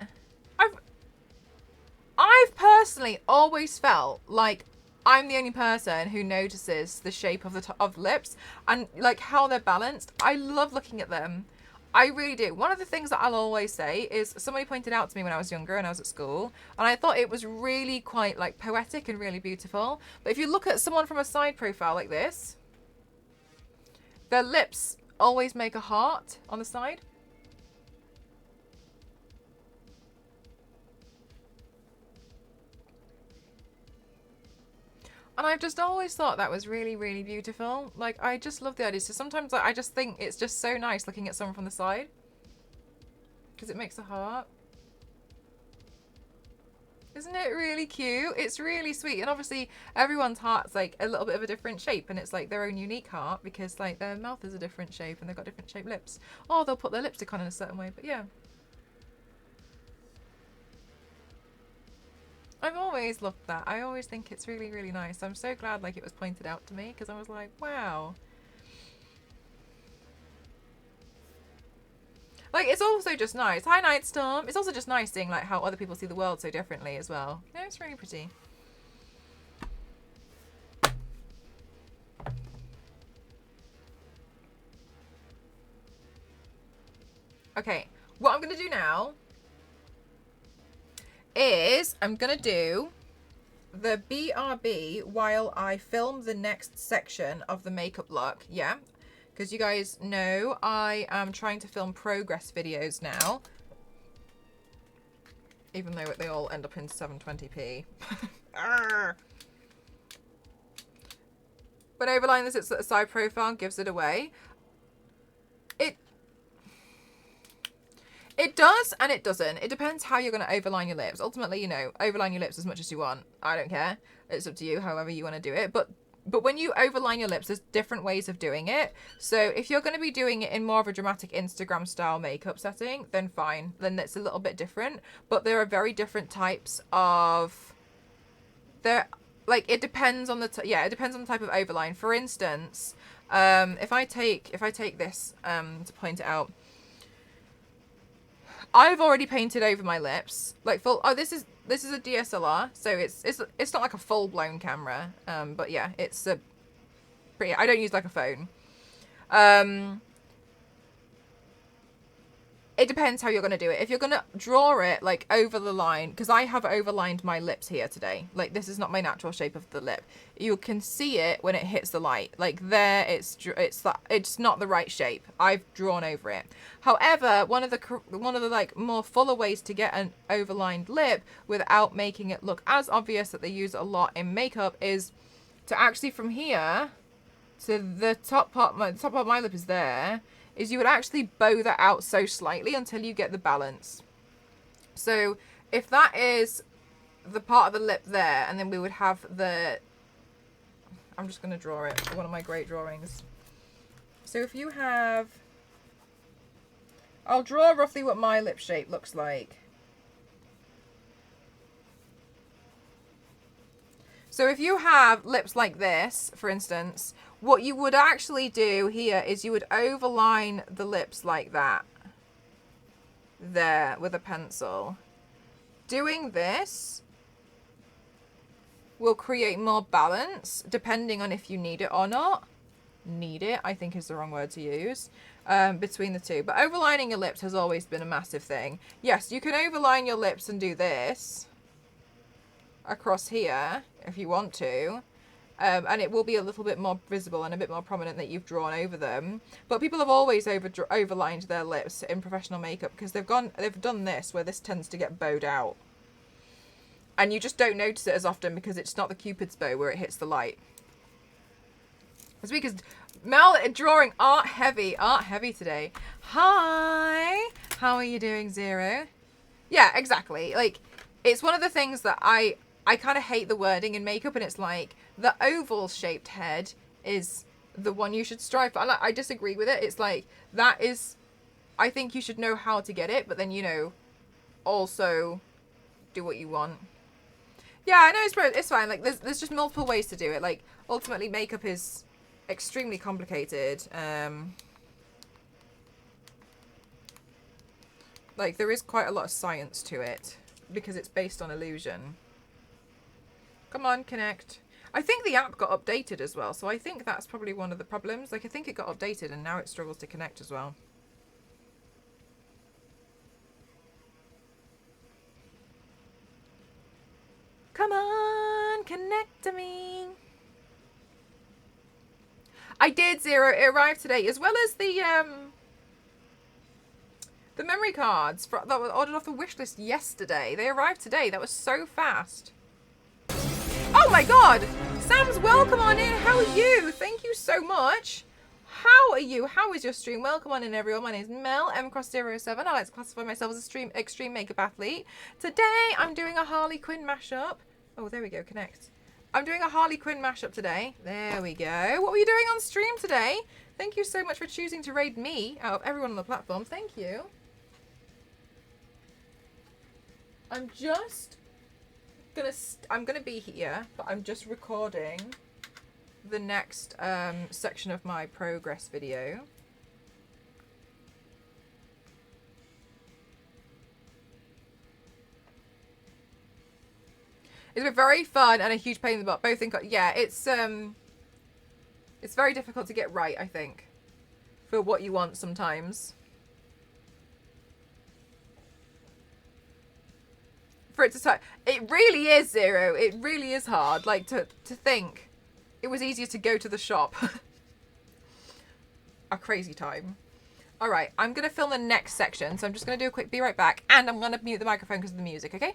I've personally always felt like I'm the only person who notices the shape of of lips and like how they're balanced. I love looking at them. I really do. One of the things that I'll always say is somebody pointed out to me when I was younger and I was at school, and I thought it was really quite like poetic and really beautiful. But if you look at someone from a side profile like this, their lips always make a heart on the side. And I've just always thought that was really, really beautiful. Like, I just love the idea. So sometimes I just think it's just so nice looking at someone from the side. Because it makes a heart. Isn't it really cute? It's really sweet. And obviously, everyone's heart's like a little bit of a different shape. And it's like their own unique heart. Because like their mouth is a different shape. And they've got different shaped lips. Or they'll put their lipstick on in a certain way. But yeah. I've always loved that. I always think it's really, really nice. I'm so glad like it was pointed out to me because I was like, wow. Like, it's also just nice. Hi, Nightstorm. It's also just nice seeing like how other people see the world so differently as well. You know, it's really pretty. Okay, what I'm going to do now is I'm going to do the BRB while I film the next section of the makeup look. Yeah, because you guys know I am trying to film progress videos now, even though they all end up in 720p. When overline this, it's a side profile, gives it away. It does and it doesn't. It depends how you're going to overline your lips. Ultimately, you know, overline your lips as much as you want. I don't care. It's up to you, however you want to do it. But when you overline your lips, there's different ways of doing it. So if you're going to be doing it in more of a dramatic Instagram style makeup setting, then fine. Then it's a little bit different. But there are very different types of... Like, it depends on the... it depends on the type of overline. For instance, if I take this to point it out, I've already painted over my lips, like full. Oh, this is a DSLR, so it's not like a full blown camera. But yeah, it's a pretty. I don't use like a phone. It depends how you're going to do it. If you're going to draw it like over the line, because I have overlined my lips here today. Like, this is not my natural shape of the lip. You can see it when it hits the light. Like there, it's not the right shape. I've drawn over it. However, one of the like more fuller ways to get an overlined lip without making it look as obvious that they use a lot in makeup is to actually from here to the top part. The top part of my lip is there. Is you would actually bow that out so slightly until you get the balance. So if that is the part of the lip there, and then we would have the... I'm just going to draw it, one of my great drawings. So if you have... I'll draw roughly what my lip shape looks like. So if you have lips like this, for instance, what you would actually do here is you would overline the lips like that. There, with a pencil. Doing this will create more balance, depending on if you need it or not. Need it, I think is the wrong word to use, between the two. But overlining your lips has always been a massive thing. Yes, you can overline your lips and do this across here if you want to, and it will be a little bit more visible and a bit more prominent that you've drawn over them. But people have always overlined their lips in professional makeup because they've done this where this tends to get bowed out, and you just don't notice it as often because it's not the Cupid's bow where it hits the light. It's because Mel drawing art heavy today. Hi, how are you doing, Zero? Yeah, exactly. Like, it's one of the things that I kind of hate the wording in makeup, and it's like the oval shaped head is the one you should strive for. I disagree with it. It's like that is, I think you should know how to get it, but then, you know, also do what you want. Yeah, I know it's fine. Like there's just multiple ways to do it. Like ultimately makeup is extremely complicated. Like there is quite a lot of science to it because it's based on illusion. Come on, connect. I think the app got updated as well, so I think that's probably one of the problems. Like, I think it got updated and now it struggles to connect as well. Come on, connect to me. I did, Zero. It arrived today, as well as the memory cards that were ordered off the wish list yesterday. They arrived today. That was so fast. Oh my god! Sam's welcome on in. How are you? Thank you so much. How are you? How is your stream? Welcome on in, everyone. My name is Mel, mcross07. I like to classify myself as a extreme makeup athlete. Today, I'm doing a Harley Quinn mashup. Oh, there we go. Connect. I'm doing a Harley Quinn mashup today. There we go. What were you doing on stream today? Thank you so much for choosing to raid me out of everyone on the platform. Thank you. I'm gonna be here, but I'm just recording the next section of my progress video. It's been very fun and a huge pain in the butt. Both in yeah, it's very difficult to get right, I think, for what you want sometimes. for it to type. It really is, Zero. It really is hard. Like, to think. It was easier to go to the shop. A crazy time. All right, I'm going to film the next section. So I'm just going to do a quick be right back. And I'm going to mute the microphone because of the music, okay?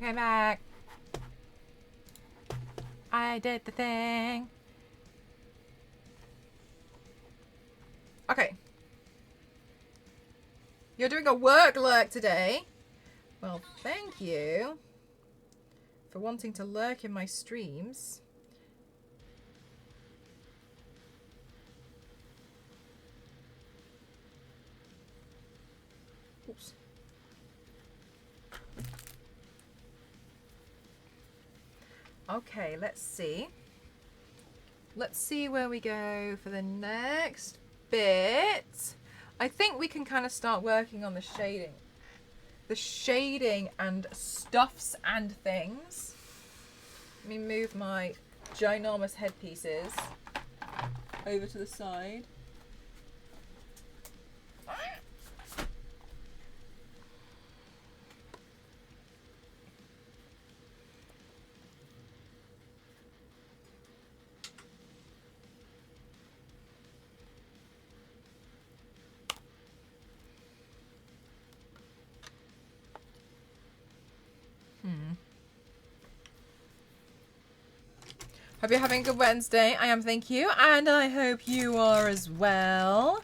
Okay, back. I did the thing. Okay. You're doing a work lurk today. Well, thank you for wanting to lurk in my streams. Oops. Okay, let's see. Let's see where we go for the next bit. I think we can kind of start working on the shading. The shading and stuffs and things. Let me move my ginormous headpieces over to the side. Hope you're having a good Wednesday. I am, thank you. And I hope you are as well.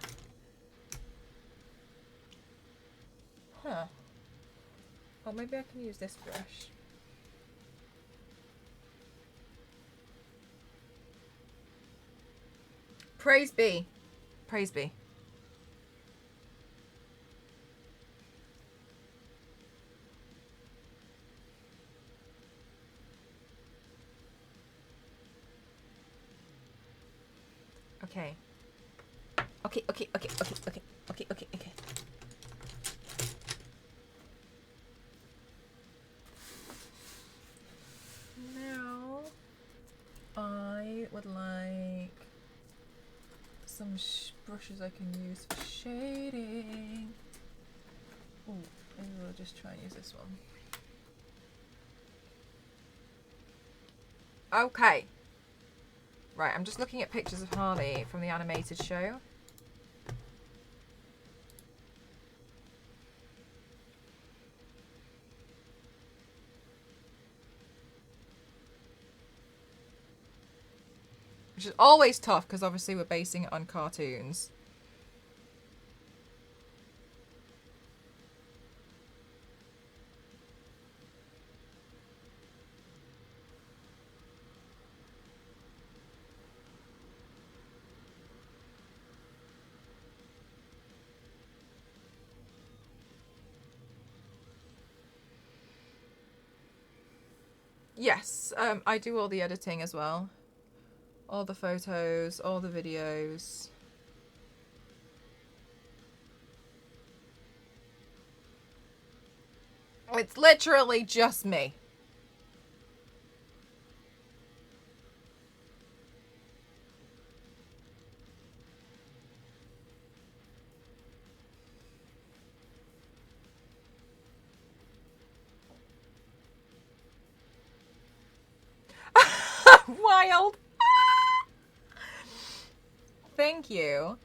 Huh. Oh, maybe I can use this brush. Praise be. Praise be. Okay. Okay. Now, I would like some brushes I can use for shading. Oh, maybe we'll just try and use this one. Okay. Right, I'm just looking at pictures of Harley from the animated show. Which is always tough because obviously we're basing it on cartoons. Yes, I do all the editing as well. All the photos, all the videos. It's literally just me. Wild. Thank you.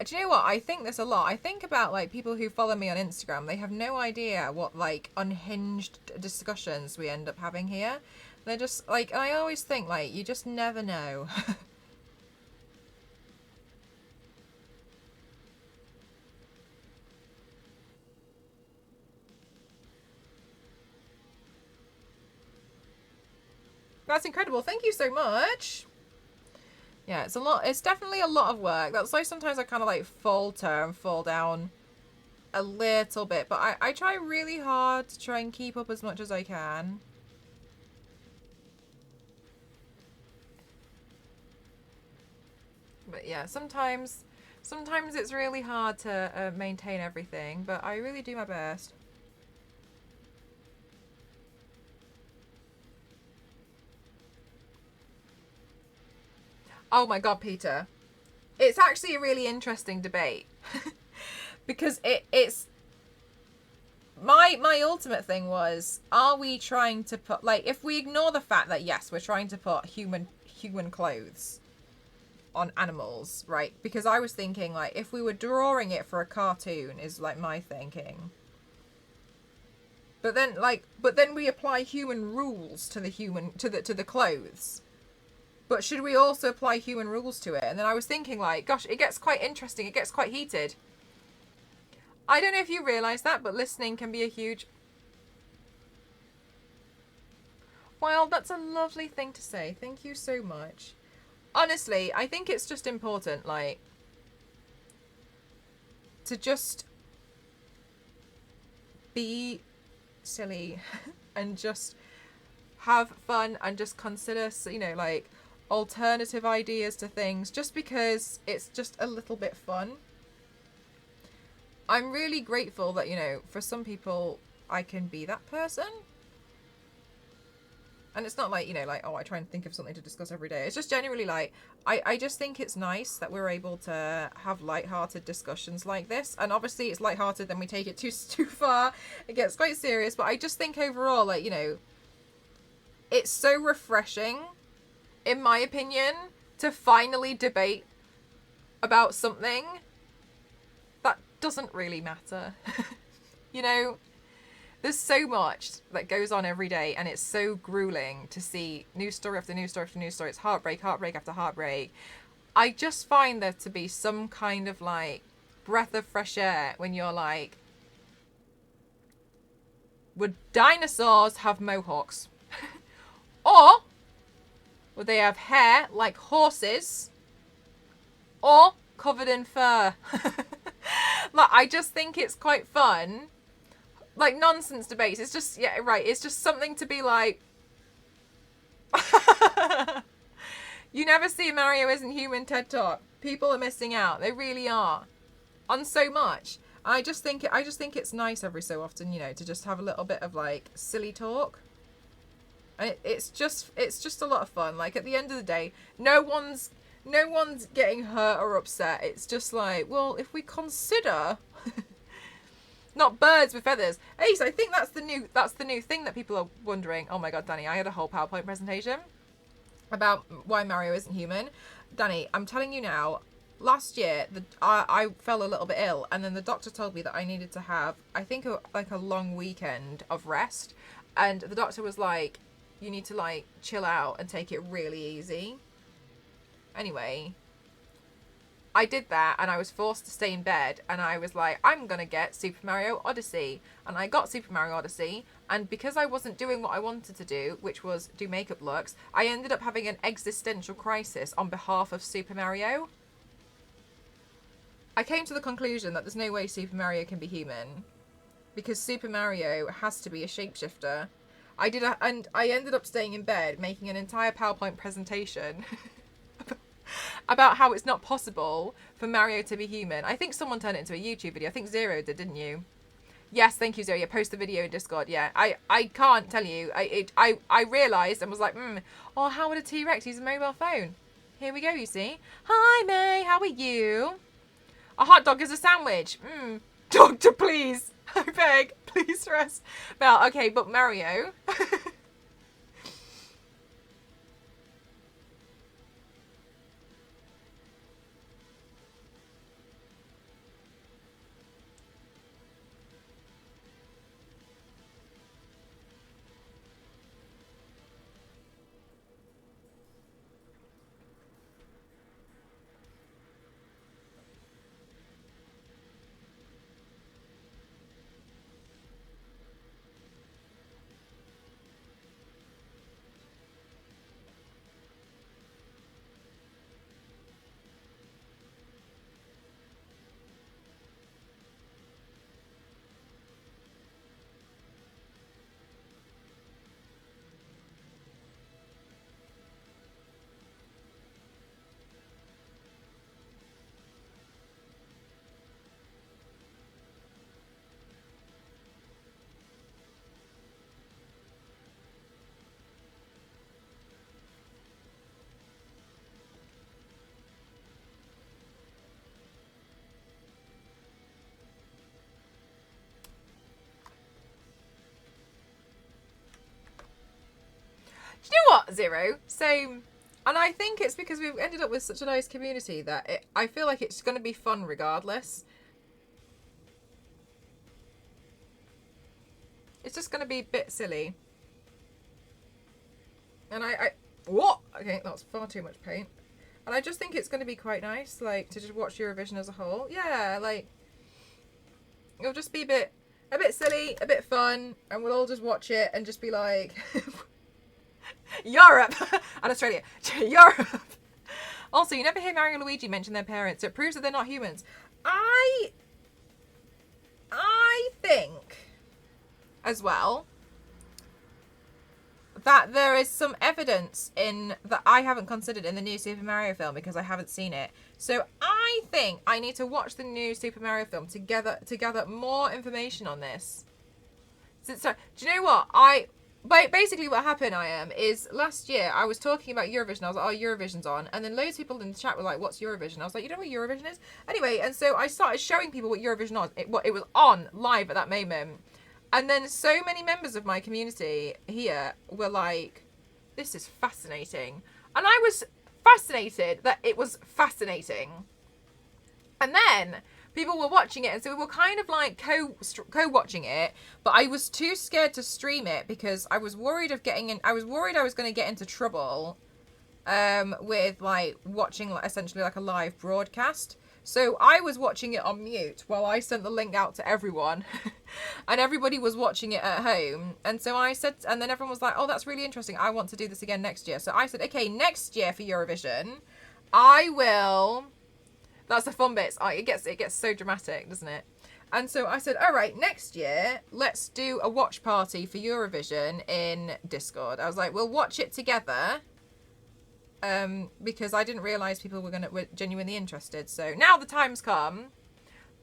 Do you know what? I think there's a lot. I think about like people who follow me on Instagram. They have no idea what like unhinged discussions we end up having here. They're just like, I always think like you just never know. That's incredible. Thank you so much. Yeah, it's a lot. It's definitely a lot of work. That's why sometimes I kind of like falter and fall down a little bit. But I try really hard to try and keep up as much as I can. But yeah, sometimes it's really hard to maintain everything. But I really do my best. Oh my god, Peter. It's actually a really interesting debate. Because it's my ultimate thing was, are we trying to put, like, if we ignore the fact that yes, we're trying to put human clothes on animals, right? Because I was thinking like if we were drawing it for a cartoon is like my thinking. But then we apply human rules to the clothes. But should we also apply human rules to it? And then I was thinking like, gosh, it gets quite interesting. It gets quite heated. I don't know if you realise that, but listening can be a huge... Well, that's a lovely thing to say. Thank you so much. Honestly, I think it's just important, like, to just be silly and just have fun and just consider, you know, like, alternative ideas to things just because it's just a little bit fun. I'm really grateful that, you know, for some people I can be that person. And it's not like, you know, like, oh, I try and think of something to discuss every day. It's just genuinely like, I just think it's nice that we're able to have lighthearted discussions like this. And obviously it's lighthearted, then we take it too far. It gets quite serious. But I just think overall, like, you know, it's so refreshing, in my opinion, to finally debate about something that doesn't really matter. You know? There's so much that goes on every day, and it's so grueling to see news story after news story after news story. It's heartbreak after heartbreak. I just find there to be some kind of like breath of fresh air when you're like, would dinosaurs have mohawks? Or would they have hair like horses? Or covered in fur? Like, I just think it's quite fun. Like, nonsense debates. It's just, yeah, right. It's just something to be like... You never see Mario Isn't Human TED Talk. People are missing out. They really are. On so much. I just think it's nice every so often, you know, to just have a little bit of, like, silly talk. And it's just a lot of fun. Like, at the end of the day, no one's getting hurt or upset. It's just like, well, if we consider... Not birds with feathers. Ace, I think that's the new thing that people are wondering. Oh my god, Danny, I had a whole PowerPoint presentation about why Mario isn't human. Danny, I'm telling you now, last year I fell a little bit ill, and then the doctor told me that I needed to have, I think, a long weekend of rest. And the doctor was like, you need to like chill out and take it really easy. Anyway, I did that, and I was forced to stay in bed, and I was like, I'm gonna get Super Mario Odyssey. And I got Super Mario Odyssey, and because I wasn't doing what I wanted to do, which was do makeup looks, I ended up having an existential crisis on behalf of Super Mario. I came to the conclusion that there's no way Super Mario can be human, because Super Mario has to be a shapeshifter. And I ended up staying in bed making an entire PowerPoint presentation about how it's not possible for Mario to be human. I think someone turned it into a YouTube video. I think Zero did, didn't you? Yes, thank you, Zero. Yeah, post the video in Discord. Yeah, I can't tell you. I realised and was like, oh, how would a T-Rex use a mobile phone? Here we go, you see. Hi, May. How are you? A hot dog is a sandwich. Doctor, please. I beg. Please rest. Well, okay, but Mario. Do you know what, Zero? So, and I think it's because we've ended up with such a nice community that I feel like it's going to be fun regardless. It's just going to be a bit silly. And what? Okay, that's far too much paint. And I just think it's going to be quite nice, like, to just watch Eurovision as a whole. Yeah, like, it'll just be a bit silly, a bit fun, and we'll all just watch it and just be like... Europe and Australia. Europe. Also, you never hear Mario and Luigi mention their parents, so it proves that they're not humans. I think as well that there is some evidence in that I haven't considered in the new Super Mario film because I haven't seen it. So I think I need to watch the new Super Mario film to gather more information on this. So do you know what? Basically what happened, is last year I was talking about Eurovision. I was like, oh, Eurovision's on. And then loads of people in the chat were like, what's Eurovision? I was like, you know what Eurovision is? Anyway, and so I started showing people what Eurovision was. It was on live at that moment. And then so many members of my community here were like, this is fascinating. And I was fascinated that it was fascinating. And then... people were watching it, and so we were kind of like co-watching it, but I was too scared to stream it because I was worried of I was worried I was going to get into trouble with like watching essentially like a live broadcast. So I was watching it on mute while I sent the link out to everyone and everybody was watching it at home. And so I said, and then everyone was like, oh, that's really interesting. I want to do this again next year. So I said, okay, next year for Eurovision, I will... That's the fun bits. It gets so dramatic, doesn't it? And so I said, all right, next year, let's do a watch party for Eurovision in Discord. I was like, we'll watch it together. Because I didn't realise people were genuinely interested. So now the time's come.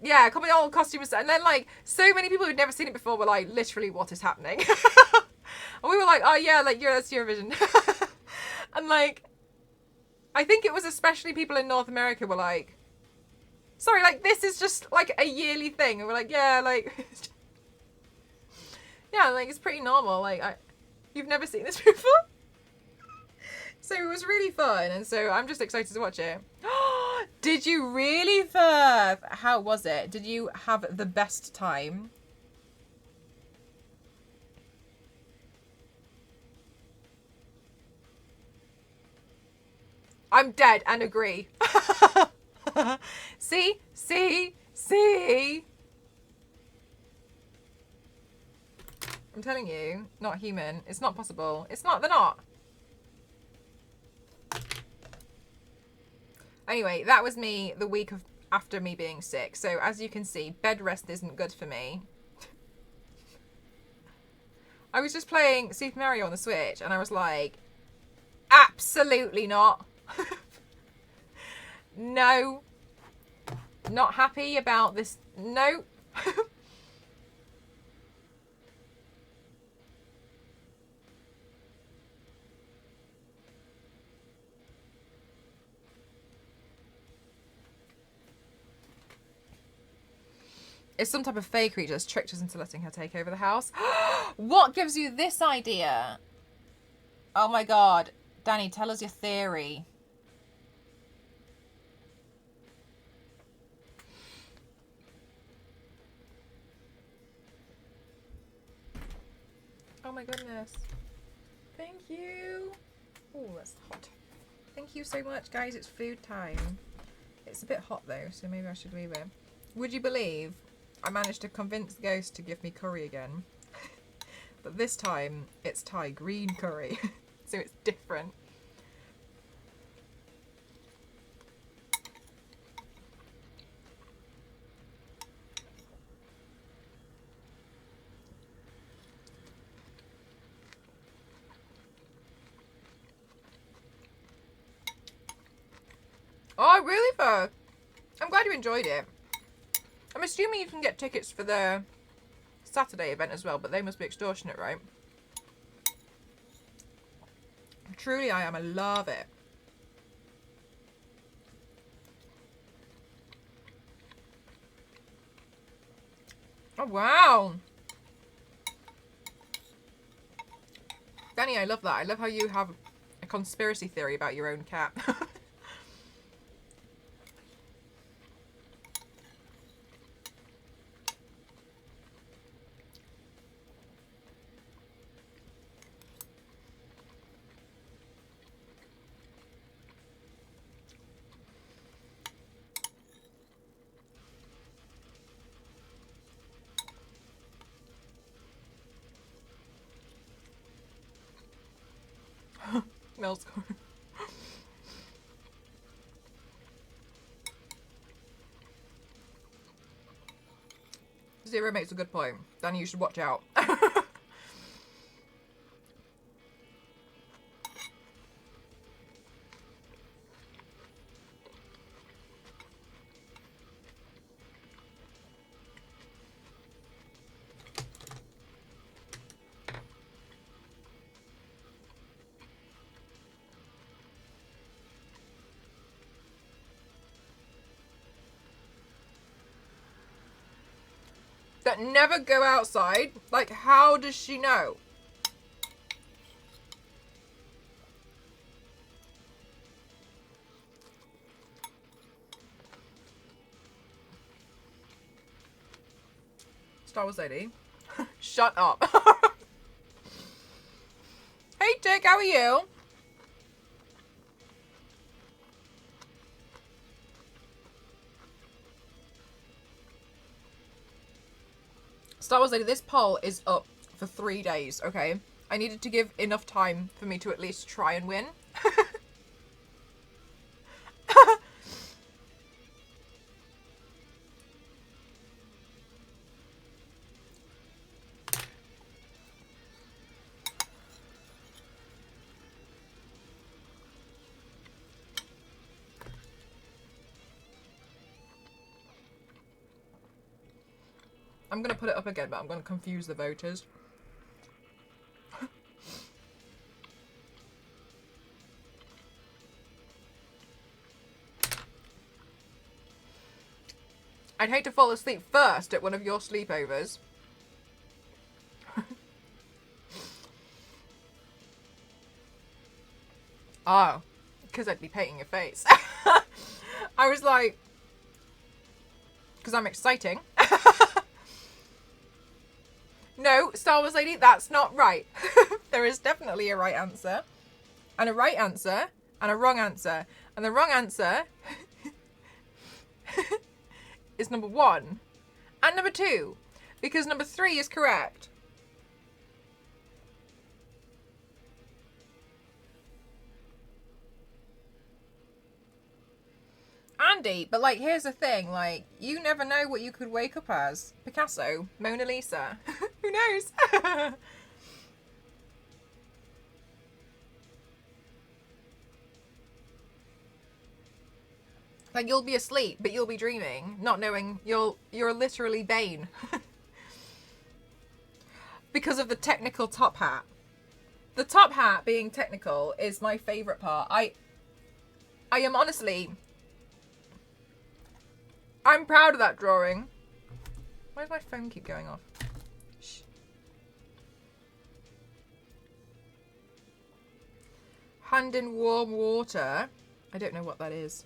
Yeah, coming all costumes. And then, like, so many people who'd never seen it before were like, literally, what is happening? And we were like, oh, yeah, like, yeah, that's Eurovision. And, like, I think it was especially people in North America were like, sorry, like, this is just, like, a yearly thing. And we're like, yeah, like... yeah, like, it's pretty normal. Like, you've never seen this before? So it was really fun. And so I'm just excited to watch it. Did you really, Verve? How was it? Did you have the best time? I'm dead and agree. See? I'm telling you, not human. It's not possible. It's not, they're not. Anyway, that was me the week after me being sick. So as you can see, bed rest isn't good for me. I was just playing Super Mario on the Switch and I was like, absolutely not. No. Not happy about this. No. It's some type of fey creature that's tricked us into letting her take over the house. What gives you this idea? Oh my god. Danny, tell us your theory. Oh my goodness. Thank you. Oh, that's hot. Thank you so much, guys. It's food time. It's a bit hot though, so maybe I should leave it. Would you believe I managed to convince the ghost to give me curry again? But this time it's Thai green curry. So it's different. Oh, really, though? I'm glad you enjoyed it. I'm assuming you can get tickets for the Saturday event as well, but they must be extortionate, right? Truly, I am. I love it. Oh, wow. Danny, I love that. I love how you have a conspiracy theory about your own cat. Mel's going. Zero makes a good point. Danny, you should watch out. That never go outside? Like, how does she know? Star Wars lady. Shut up. Hey, Dick, how are you? Star Wars lady, this poll is up for 3 days, okay? I needed to give enough time for me to at least try and win. I'm going to put it up again, but I'm going to confuse the voters. I'd hate to fall asleep first at one of your sleepovers. Oh, because I'd be painting your face. I was like, because I'm exciting. No, Star Wars lady, that's not right. There is definitely a right answer, and a right answer, and a wrong answer. And the wrong answer is number 1 and number 2, because number 3 is correct. Andy, but like, here's the thing, like, you never know what you could wake up as. Picasso, Mona Lisa, who knows? Like, you'll be asleep, but you'll be dreaming, not knowing you're literally Bane. Because of the technical top hat. The top hat being technical is my favourite part. I am honestly... I'm proud of that drawing. Why does my phone keep going off? Shh. Hand in warm water. I don't know what that is.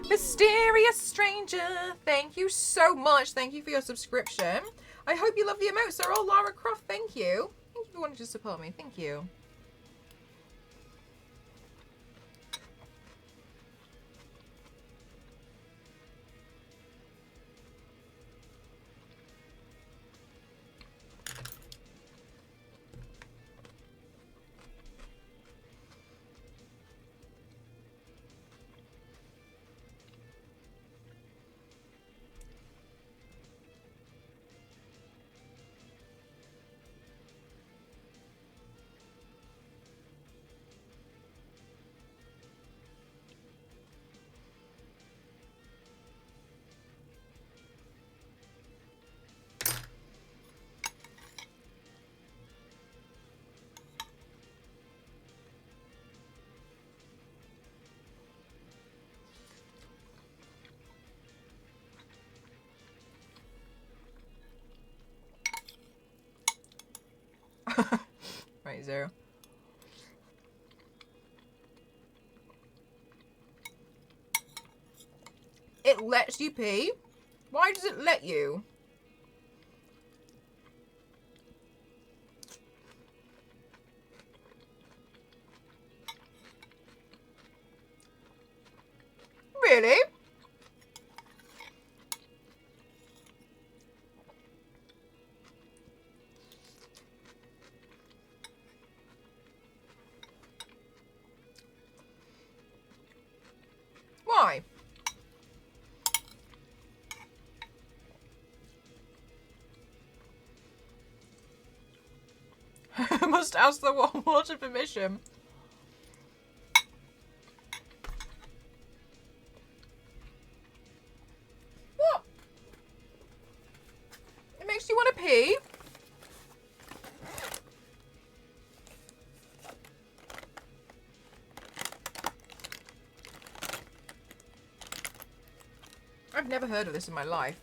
Mysterious stranger, thank you so much. Thank you for your subscription. I hope you love the emotes. They're all Lara Croft. Thank you. Thank you for wanting to support me. Thank you. Right, Zero. It lets you pee? Why does it let you? Really? Why? Must ask the water permission. What? It makes you want to pee? I've never heard of this in my life.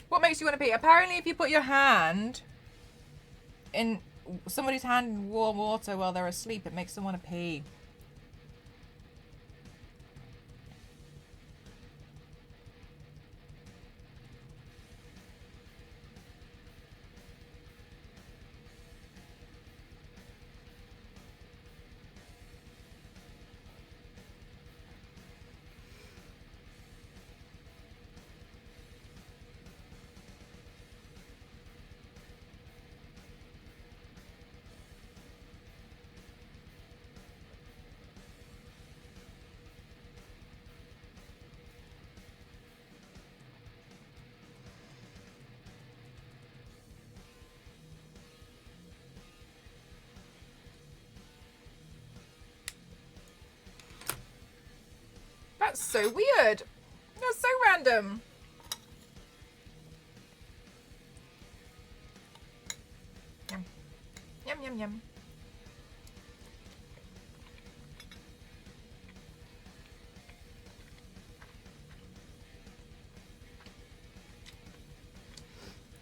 What makes you want to pee? Apparently, if you put your hand in somebody's hand in warm water while they're asleep, it makes them want to pee. That's so weird. That's so random. Yum. Yum, yum, yum.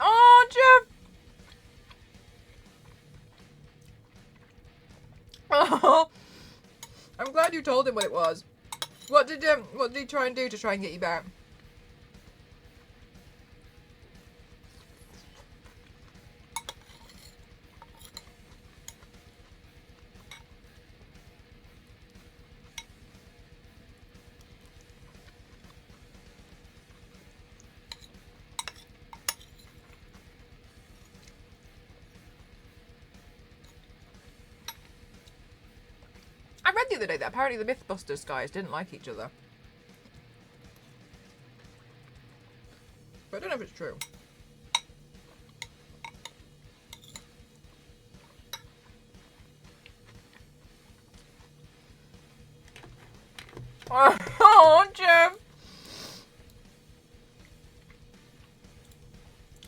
Oh, Jeff. Oh. I'm glad you told him what it was. What did he try and do to try and get you back? the other day that apparently the Mythbusters guys didn't like each other. But I don't know if it's true. Oh, Jeff!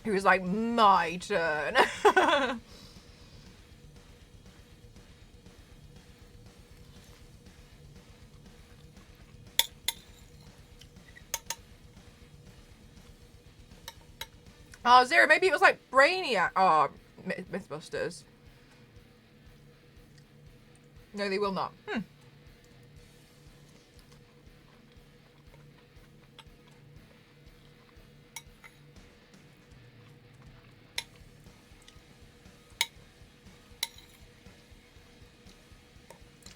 He was like, my turn. Oh, Zero, maybe it was like Brainiac. Oh, Mythbusters. No, they will not.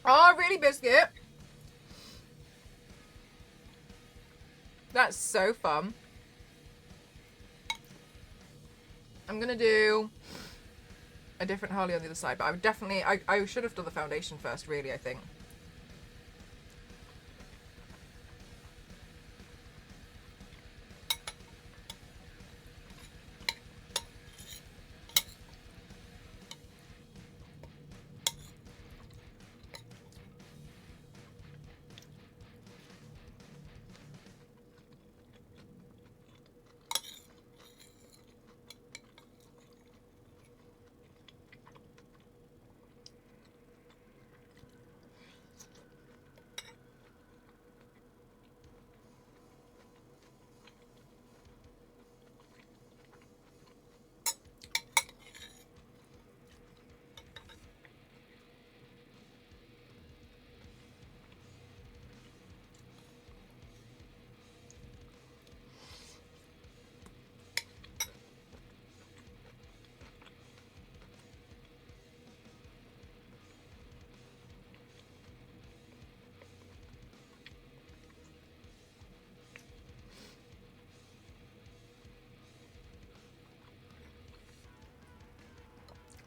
Oh, really, Biscuit? That's so fun. I'm gonna do a different Harley on the other side, but I would definitely, I should have done the foundation first, really, I think.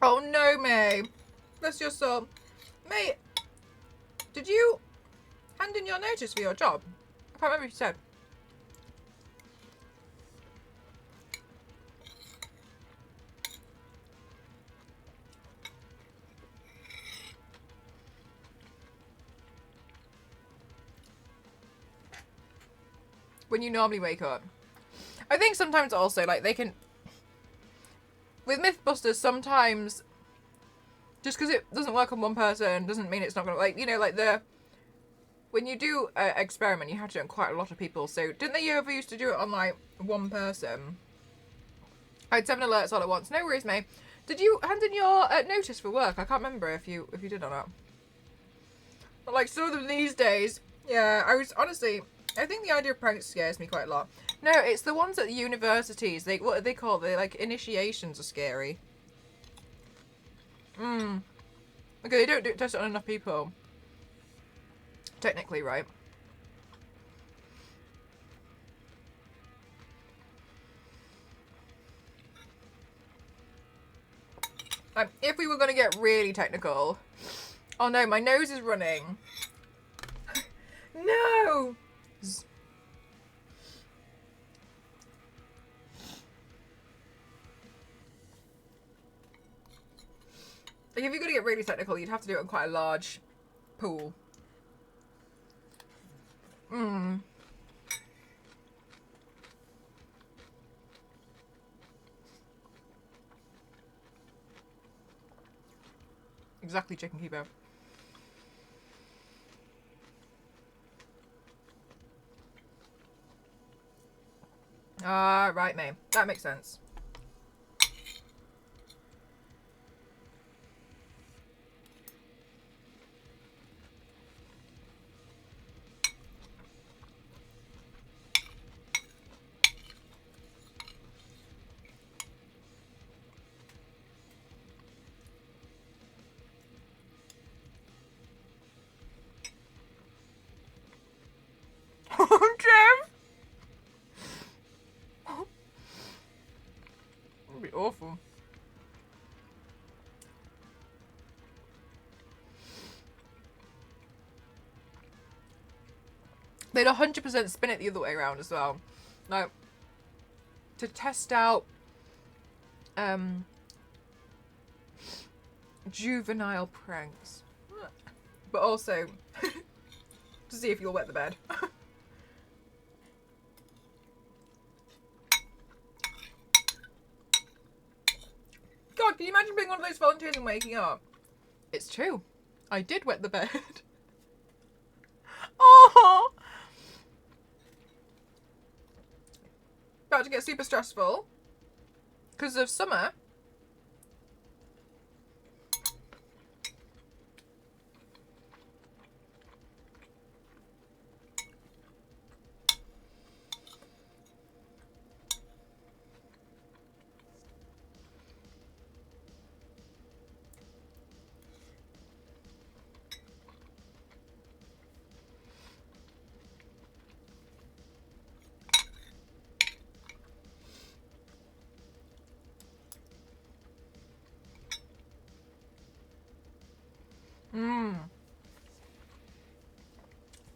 Oh no, May. Bless your soul. May, did you hand in your notice for your job? I can't remember if you said. When you normally wake up. I think sometimes also, like, they can... With Mythbusters, sometimes... Just because it doesn't work on one person doesn't mean it's not going to... Like, you know, like the... When you do an experiment, you have to do it on quite a lot of people. So, didn't they ever used to do it on, like, one person? I had 7 alerts all at once. No worries, May. Did you hand in your notice for work? I can't remember if you did or not. But, like, some of them these days... Yeah, I was... Honestly, I think the idea of pranks scares me quite a lot. No, it's the ones at the universities. They, what are they called? They, like, initiations are scary. Okay, they don't test it on enough people. Technically, right? If we were going to get really technical... Oh no, my nose is running. No! Like, if you're going to get really technical, you'd have to do it on quite a large pool. Exactly, chicken kebab. Right, May. That makes sense. Oh, Jeff! they'd 100% spin it the other way around as well. Like, to test out juvenile pranks. But also to see if you'll wet the bed. God, can you imagine being one of those volunteers and waking up? It's true. I did wet the bed. Oh! About to get super stressful because of summer.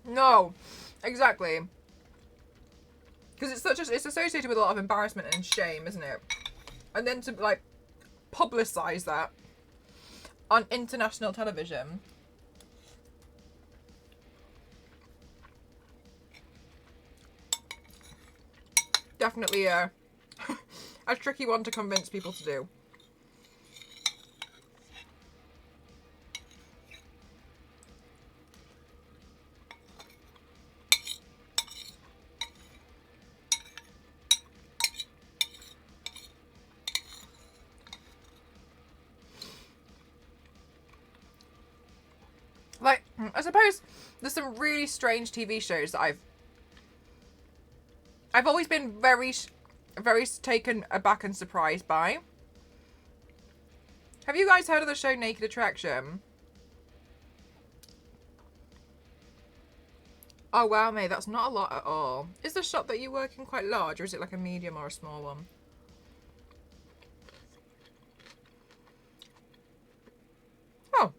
No, exactly. Because it's associated with a lot of embarrassment and shame, isn't it? And then to like publicize that on international television. Definitely a tricky one to convince people to do. Like, I suppose there's some really strange TV shows that I've always been very taken aback and surprised by. Have you guys heard of the show Naked Attraction? Oh wow, mate, that's not a lot at all. Is the shop that you work in quite large, or is it like a medium or a small one? Oh.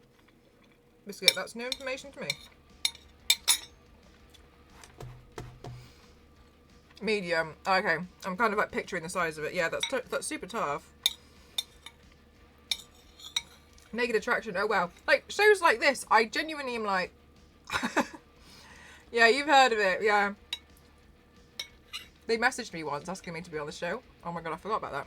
Biscuit, that's new information to me. Medium. Okay, I'm kind of like picturing the size of it. Yeah, that's super tough. Naked Attraction. Oh wow. Like shows like this, I genuinely am like, yeah, you've heard of it. Yeah. They messaged me once asking me to be on the show. Oh my god, I forgot about that.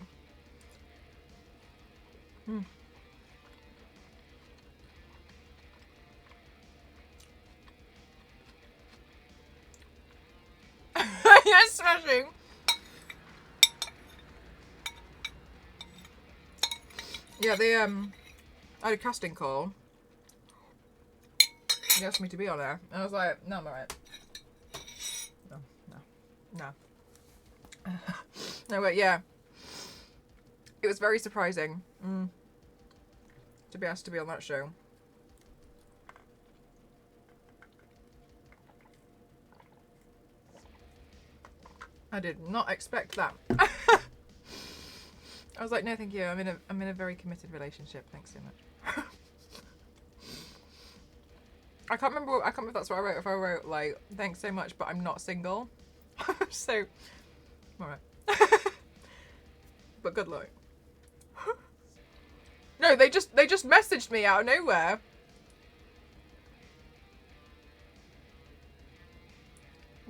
Yes, smashing. Yeah, they I had a casting call. He asked me to be on there, and I was like, no, I'm alright. No. No, but yeah, it was very surprising to be asked to be on that show. I did not expect that. I was like, no, thank you. I'm in a very committed relationship. Thanks so much. I can't remember if that's what I wrote. If I wrote like, thanks so much, but I'm not single. So, all right. But good luck. No, they just messaged me out of nowhere.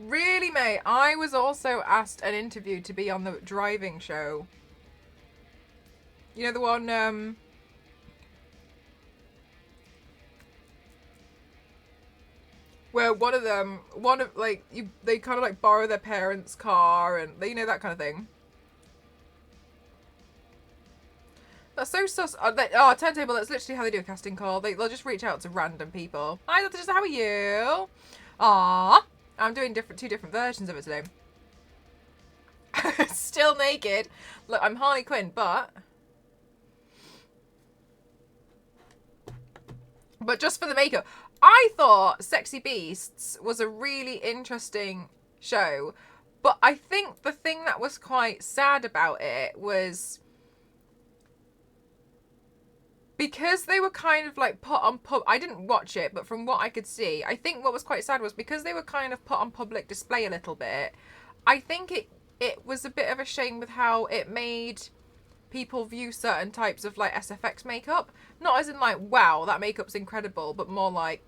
Really, mate? I was also asked an interview to be on the driving show. You know the one, where they kind of like borrow their parents' car and you know, that kind of thing. That's so sus. Turntable, that's literally how they do a casting call. They'll just reach out to random people. Hi, Dr. How are you? Aww. I'm doing two different versions of it today. Still naked. Look, I'm Harley Quinn, but just for the makeup. I thought Sexy Beasts was a really interesting show, but I think the thing that was quite sad about it was because they were kind of like put on I didn't watch it, but from what I could see, I think what was quite sad was because they were kind of put on public display a little bit. I think it was a bit of a shame with how it made people view certain types of like SFX makeup, not as in like, wow, that makeup's incredible, but more like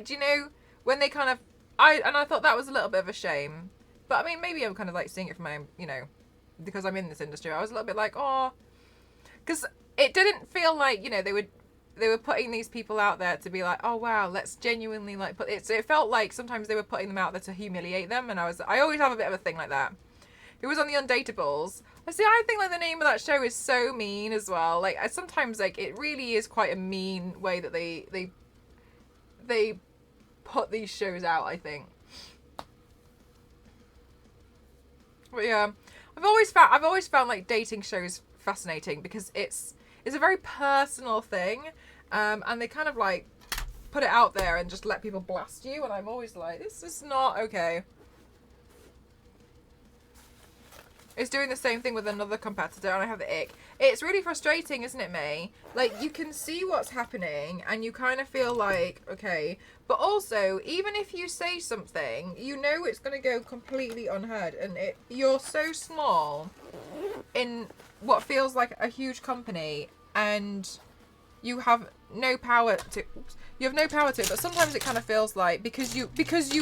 do you know when they kind of I thought that was a little bit of a shame. But I mean, maybe I'm kind of like seeing it from my, you know, because I'm in this industry. I was a little bit like, oh, because it didn't feel like, you know, they were putting these people out there to be like, oh wow, let's genuinely like put it. So it felt like sometimes they were putting them out there to humiliate them, and I always have a bit of a thing like that. It was on the Undateables. I think like the name of that show is so mean as well. Like sometimes like it really is quite a mean way that they put these shows out, I think. But yeah, I've always found like dating shows fascinating because it's a very personal thing, and they kind of like put it out there and just let people blast you, and I'm always like, this is not okay. It's doing the same thing with another competitor, and I have the ick. It's really frustrating, isn't it, May? Like, you can see what's happening, and you kind of feel like, okay. But also, even if you say something, you know it's going to go completely unheard, and you're so small in what feels like a huge company, and you have no power to. You have no power to it, but sometimes it kind of feels like because you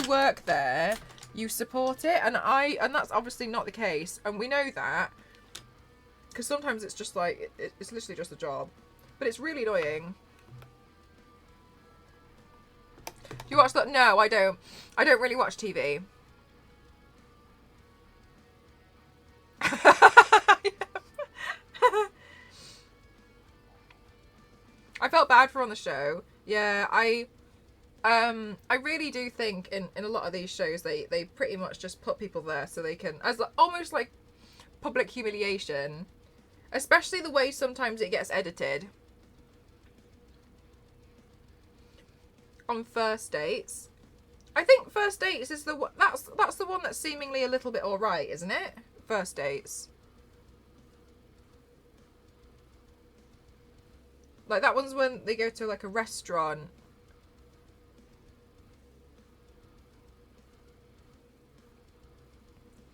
work there, you support it, and that's obviously not the case, and we know that because sometimes it's just like it's literally just a job, but it's really annoying. Do you watch that? No, I don't really watch TV. I felt bad for her on the show. Yeah, I really do think in a lot of these shows they pretty much just put people there so they can, as almost like public humiliation, especially the way sometimes it gets edited on First Dates. I think First Dates is that's the one that's seemingly a little bit alright, isn't it? First Dates. Like that one's when they go to like a restaurant.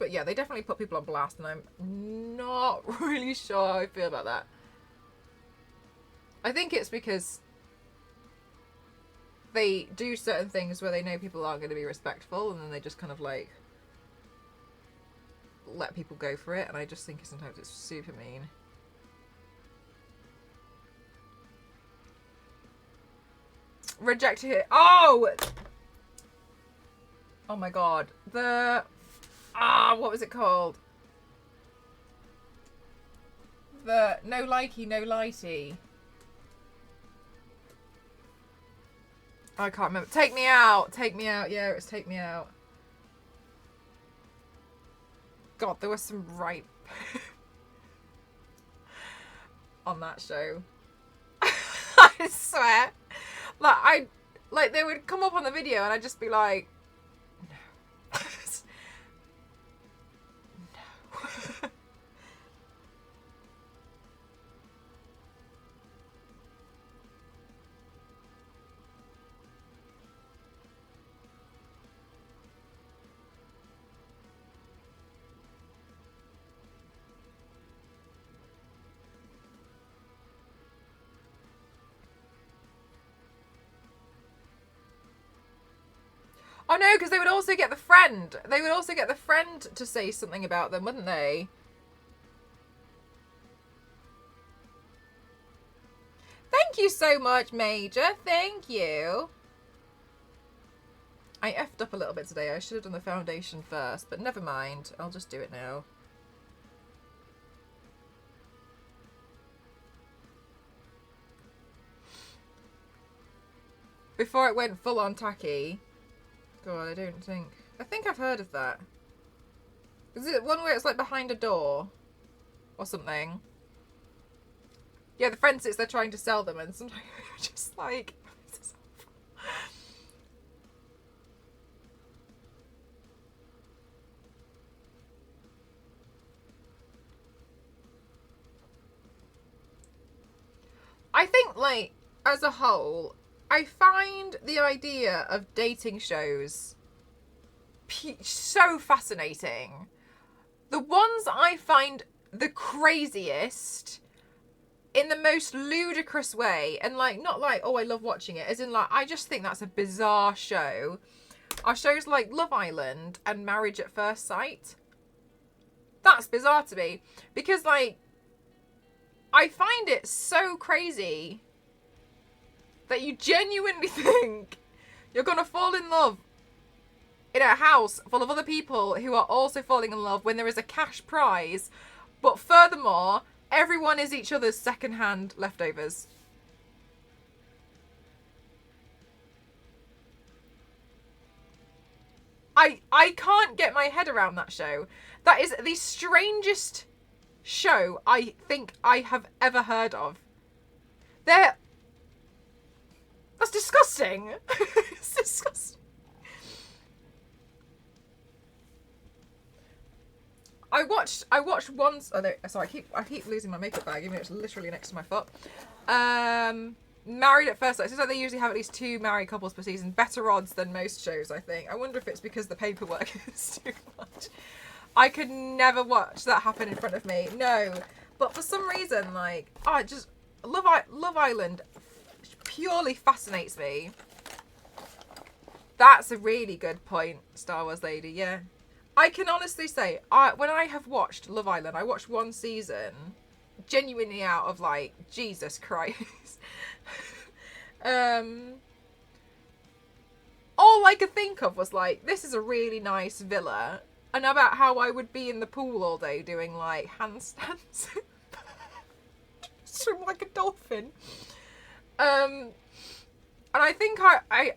But yeah, they definitely put people on blast, and I'm not really sure how I feel about that. I think it's because they do certain things where they know people aren't going to be respectful, and then they just kind of like let people go for it, and I just think sometimes it's super mean. Rejected it. Oh my god. What was it called? The No Likey, No Lighty. I can't remember. Take Me Out. Take Me Out. Yeah, it was Take Me Out. God, there was some rape on that show. I swear. Like they would come up on the video and I'd just be like, no. No. Oh no, because they would also get the friend. They would also get the friend to say something about them, wouldn't they? Thank you so much, Major. Thank you. I effed up a little bit today. I should have done the foundation first, but never mind. I'll just do it now. Before it went full on tacky. God, I don't think... I think I've heard of that. Is it one where it's like behind a door? Or something? Yeah, the friend sits there trying to sell them and sometimes you're just like... I think, like, as a whole, I find the idea of dating shows so fascinating. The ones I find the craziest in the most ludicrous way, and like, not like, oh, I love watching it, as in like, I just think that's a bizarre show, are shows like Love Island and Marriage at First Sight. That's bizarre to me, because like, I find it so crazy that you genuinely think you're gonna fall in love in a house full of other people who are also falling in love when there is a cash prize, but furthermore, everyone is each other's second-hand leftovers. I can't get my head around that show. That is the strangest show I think I have ever heard of. That's disgusting. It's disgusting. I watched once. Oh no, sorry. I keep losing my makeup bag, even though it's literally next to my foot. Married at First Sight. Seems like they usually have at least 2 married couples per season. Better odds than most shows, I think. I wonder if it's because the paperwork is too much. I could never watch that happen in front of me. No, but for some reason, like, just Love Island purely fascinates me. That's a really good point, Star Wars lady. Yeah. I can honestly say, when I have watched Love Island, I watched one season, genuinely out of like, Jesus Christ. All I could think of was like, this is a really nice villa, and about how I would be in the pool all day doing like handstands. Swim like a dolphin. And I think I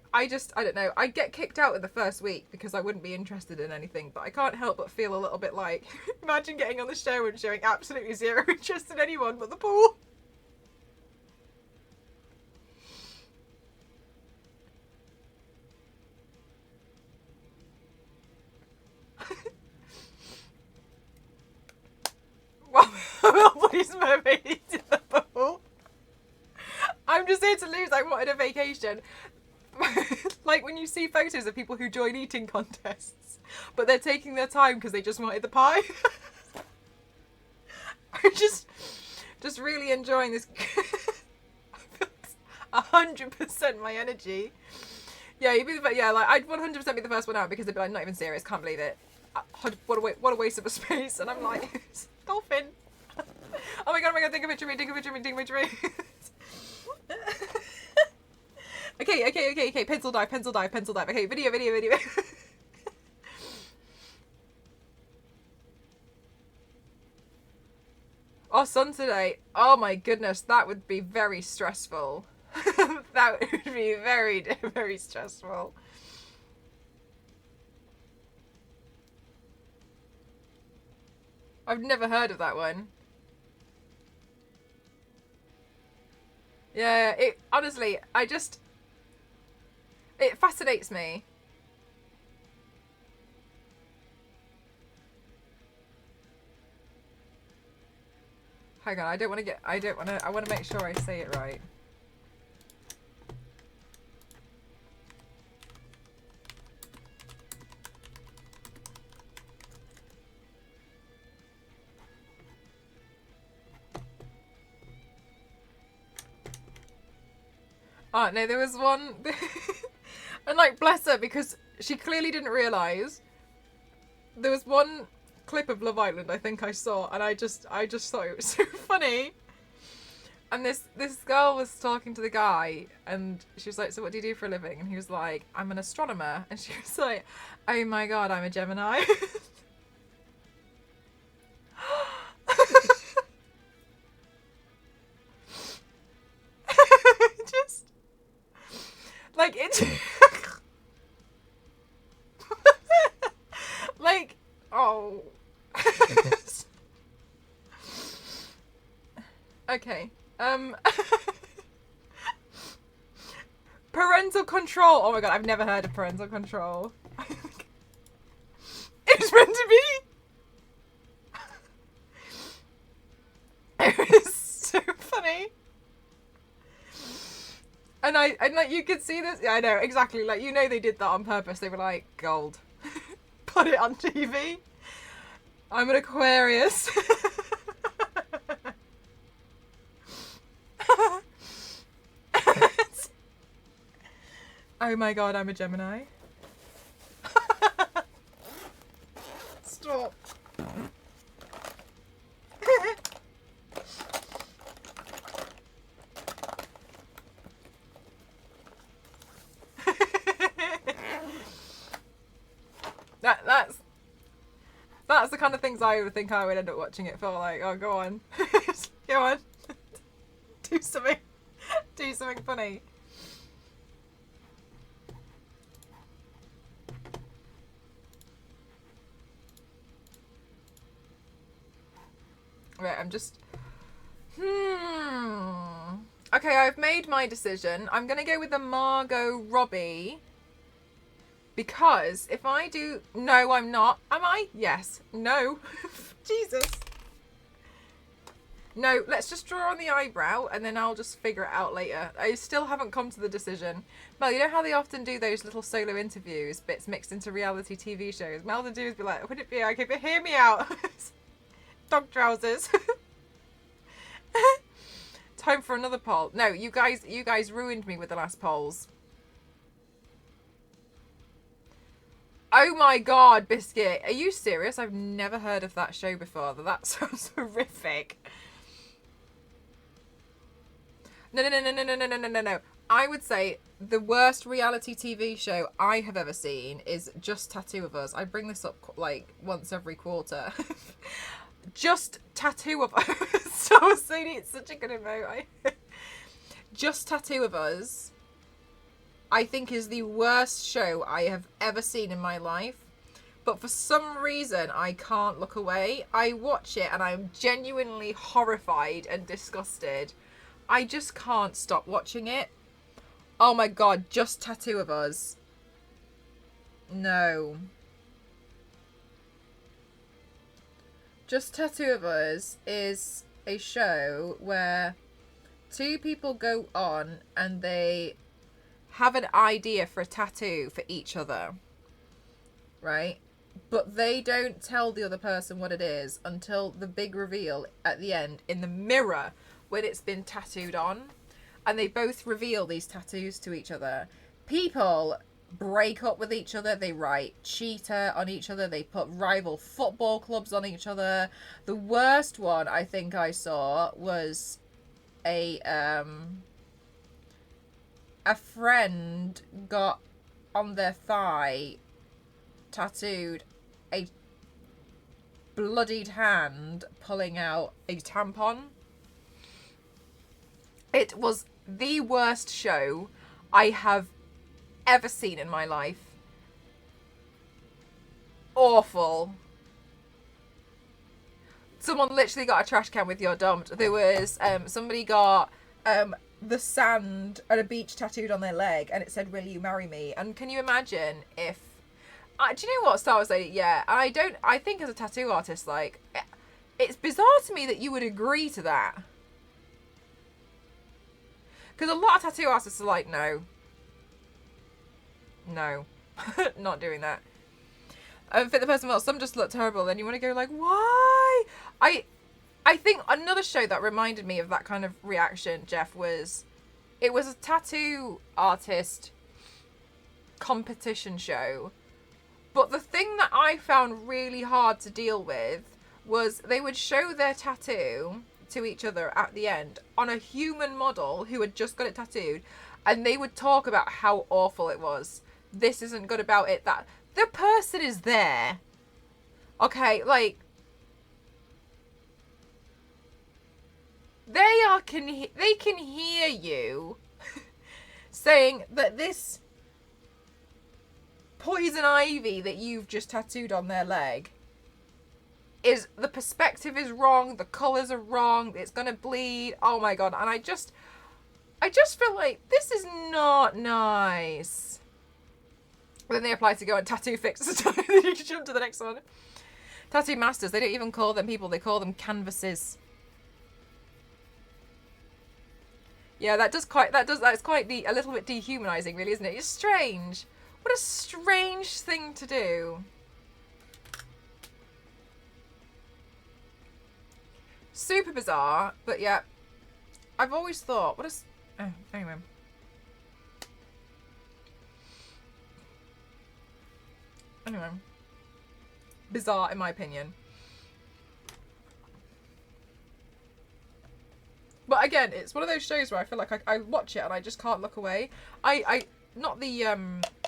don't know, I get kicked out in the first week because I wouldn't be interested in anything, but I can't help but feel a little bit like, imagine getting on the show and showing absolutely zero interest in anyone but the pool. Well, please, mermaids in the pool. I'm just here to lose. I wanted a vacation. Like when you see photos of people who join eating contests, but they're taking their time because they just wanted the pie. I'm just really enjoying this. 100% my energy. Yeah, like I'd 100% be the first one out because they'd be like, not even serious, can't believe it. What a waste of a space. And I'm like, dolphin. Oh my god, take a picture of me. Okay, pencil dive. Okay, video. Oh, sun today. Oh my goodness, that would be very stressful. That would be very, very stressful. I've never heard of that one. Yeah, honestly, it fascinates me. Hang on, I want to make sure I say it right. Oh, no, there was one... And, like, bless her, because she clearly didn't realise. There was one clip of Love Island I think I saw, and I just thought it was so funny. And this girl was talking to the guy, and she was like, so what do you do for a living? And he was like, I'm an astronomer. And she was like, oh my god, I'm a Gemini. Like, it's... like, oh. Okay. Parental control. Oh my god, I've never heard of parental control. It's meant to be. It is so funny. and like you could see this. Yeah, I know exactly. Like you know they did that on purpose. They were like gold, put it on TV. I'm an Aquarius. Oh my god, I'm a Gemini. Stop. That's the kind of things I would think I would end up watching it for. Like, oh, go on. Go on. Do something funny. Right, I'm just... Okay, I've made my decision. I'm going to go with the Margot Robbie. Because if I do... No, I'm not. Am I? Yes. No. Jesus. No, let's just draw on the eyebrow and then I'll just figure it out later. I still haven't come to the decision. Mel, you know how they often do those little solo interviews, bits mixed into reality TV shows? Mel the dudes be like, would it be okay, but hear me out. Dog trousers. Time for another poll. No, you guys ruined me with the last polls. Oh my god, Biscuit. Are you serious? I've never heard of that show before. That sounds horrific. No. I would say the worst reality TV show I have ever seen is Just Tattoo of Us. I bring this up like once every quarter. Just Tattoo of Us. I was saying it's such a good emote. Just Tattoo of Us, I think, is the worst show I have ever seen in my life. But for some reason, I can't look away. I watch it and I'm genuinely horrified and disgusted. I just can't stop watching it. Oh my god, Just Tattoo of Us. No. Just Tattoo of Us is a show where two people go on and they have an idea for a tattoo for each other, right? But they don't tell the other person what it is until the big reveal at the end in the mirror when it's been tattooed on. And they both reveal these tattoos to each other. People break up with each other. They write cheater on each other. They put rival football clubs on each other. The worst one I think I saw was a friend got on their thigh tattooed a bloodied hand pulling out a tampon. It was the worst show I have ever seen in my life. Awful. Someone literally got a trash can with your dumped. There was somebody got the sand at a beach tattooed on their leg and it said, "Will you marry me?" And can you imagine if do you know what, Star Wars Lady? Yeah, and I think as a tattoo artist, like, it's bizarre to me that you would agree to that. Because a lot of tattoo artists are like, no, not doing that. Fit the person well, some just look terrible. Then you want to go like, why? I think another show that reminded me of that kind of reaction, Jeff, it was a tattoo artist competition show. But the thing that I found really hard to deal with was they would show their tattoo to each other at the end on a human model who had just got it tattooed, and they would talk about how awful it was. This isn't good about it. That the person is there. Okay, like, they can hear you saying that this poison ivy that you've just tattooed on their leg is, the perspective is wrong, the colours are wrong, it's gonna bleed. Oh my god. And I just feel like this is not nice. Then they apply to go on Tattoo Fix. You jump to the next one. Tattoo masters, they don't even call them people, they call them canvases. Yeah, that's quite a little bit dehumanizing, really, isn't it? It's strange. What a strange thing to do. Super bizarre, but yeah. I've always thought, oh, anyway. Anyway. Bizarre, in my opinion. But again, it's one of those shows where I feel like I watch it and I just can't look away. Not the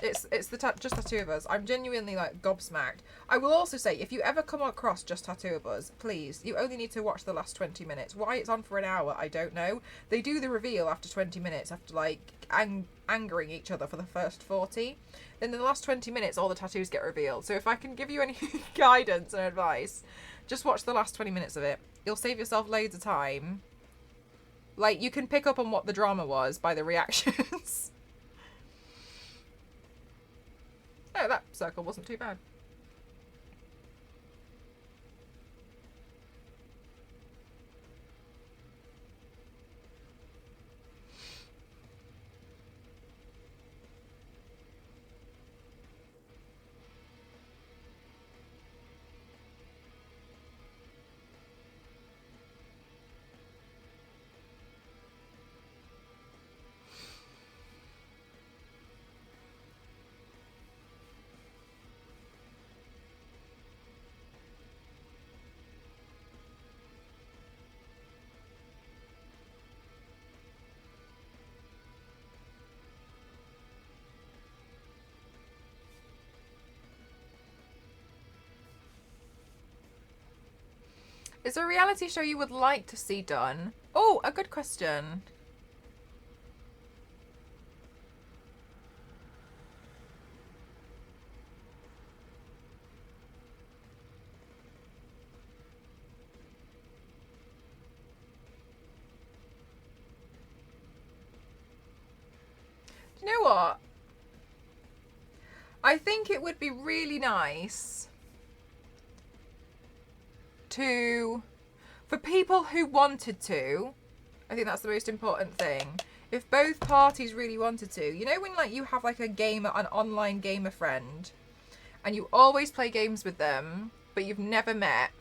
it's just the two of us. I'm genuinely like gobsmacked. I will also say, if you ever come across Just Tattoo of Us, please, you only need to watch the last 20 minutes. Why it's on for an hour, I don't know. They do the reveal after 20 minutes, after like angering each other for the first 40. Then in the last 20 minutes, all the tattoos get revealed. So if I can give you any guidance and advice, just watch the last 20 minutes of it. You'll save yourself loads of time. Like, you can pick up on what the drama was by the reactions. Oh, that circle wasn't too bad. Is there a reality show you would like to see done? Oh, a good question. Do you know what? I think it would be really nice for people who wanted to, I think that's the most important thing. If both parties really wanted to, you know when like you have like an online gamer friend and you always play games with them, but you've never met.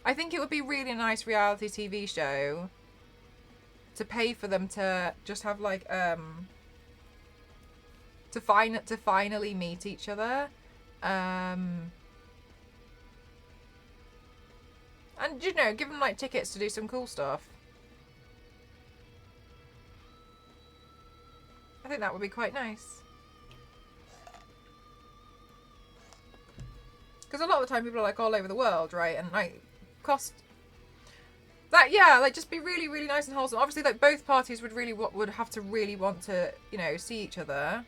I think it would be really a nice reality TV show to pay for them to just have like to finally meet each other. And, you know, give them, like, tickets to do some cool stuff. I think that would be quite nice. Because a lot of the time people are, like, all over the world, right? And, like, cost... That, yeah, like, just be really, really nice and wholesome. Obviously, like, both parties would have to really want to, you know, see each other.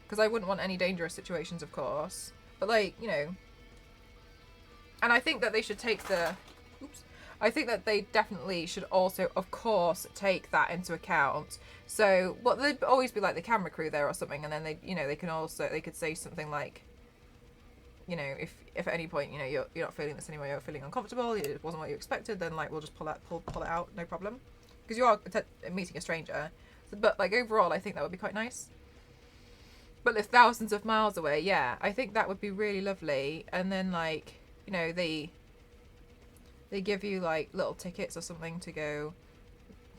Because I wouldn't want any dangerous situations, of course. But, like, you know... And I think that they should take I think that they definitely should also, of course, take that into account. So, there'd always be like the camera crew there or something, and then they could say something like, you know, if at any point, you know, you're not feeling this anymore, you're feeling uncomfortable, it wasn't what you expected, then like we'll just pull it out, no problem, because you are meeting a stranger. But like overall, I think that would be quite nice. But if thousands of miles away, yeah, I think that would be really lovely. And then like, you know, they give you like little tickets or something to go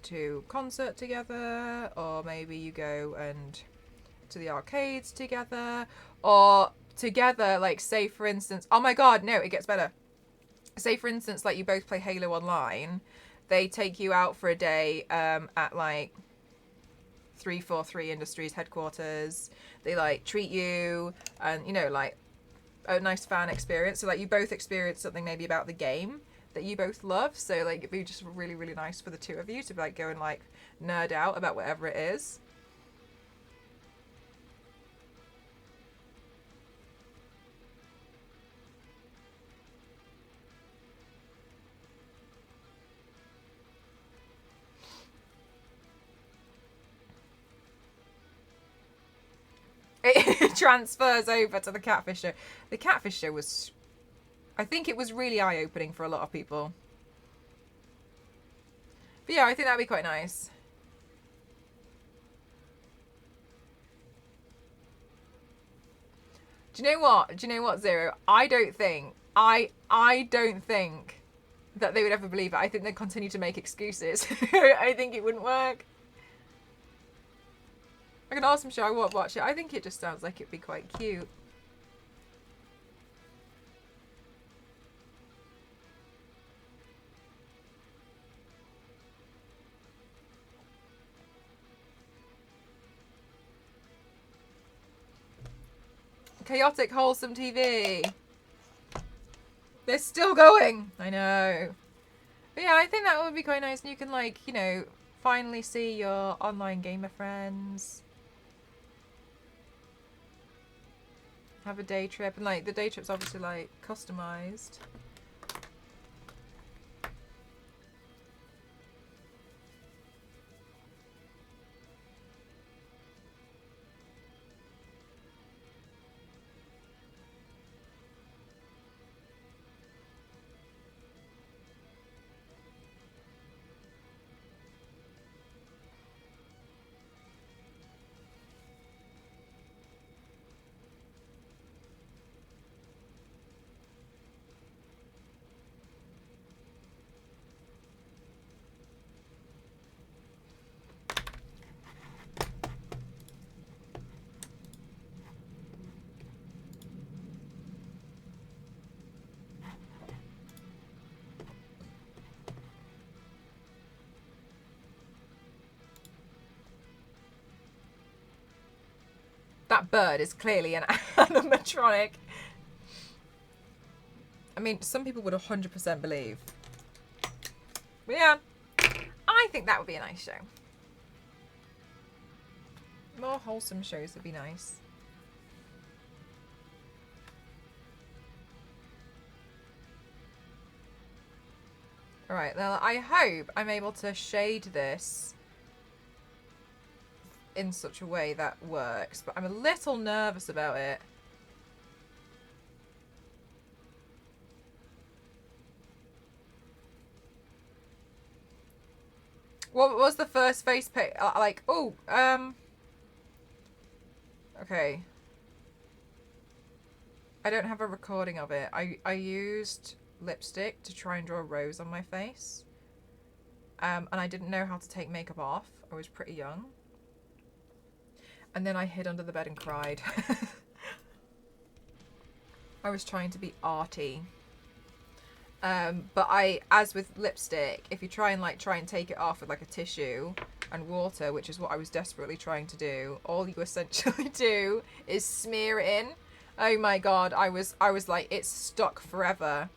to concert together, or maybe you go and to the arcades together, or together, like say for instance, oh my god, no, it gets better. Say for instance, like you both play Halo Online, they take you out for a day at like 343 Industries headquarters. They like treat you, and you know, like a nice fan experience. So like you both experience something maybe about the game that you both love. So like it'd be just really, really nice for the two of you to like go and like nerd out about whatever it is. It transfers over to the Catfish show. The Catfish show was, I think it was really eye-opening for a lot of people. But yeah, I think that'd be quite nice. Do you know what? Do you know what, Zero? I don't think that they would ever believe it. I think they'd continue to make excuses. I think it wouldn't work. I can ask them, should I watch it? I think it just sounds like it'd be quite cute. Chaotic, wholesome TV. They're still going. I know. But yeah, I think that would be quite nice. And you can, like, you know, finally see your online gamer friends. Have a day trip. And, like, the day trip's obviously, like, customized. That bird is clearly an animatronic. I mean, some people would 100% believe. But yeah, I think that would be a nice show. More wholesome shows would be nice. Alright, well, I hope I'm able to shade this in such a way that works, but I'm a little nervous about it. What was the first face paint? Like, oh, okay. I don't have a recording of it. I used lipstick to try and draw a rose on my face. And I didn't know how to take makeup off. I was pretty young. And then I hid under the bed and cried. I was trying to be arty. But as with lipstick, if you try and take it off with like a tissue and water, which is what I was desperately trying to do, all you essentially do is smear it in. Oh my god, I was like, it's stuck forever.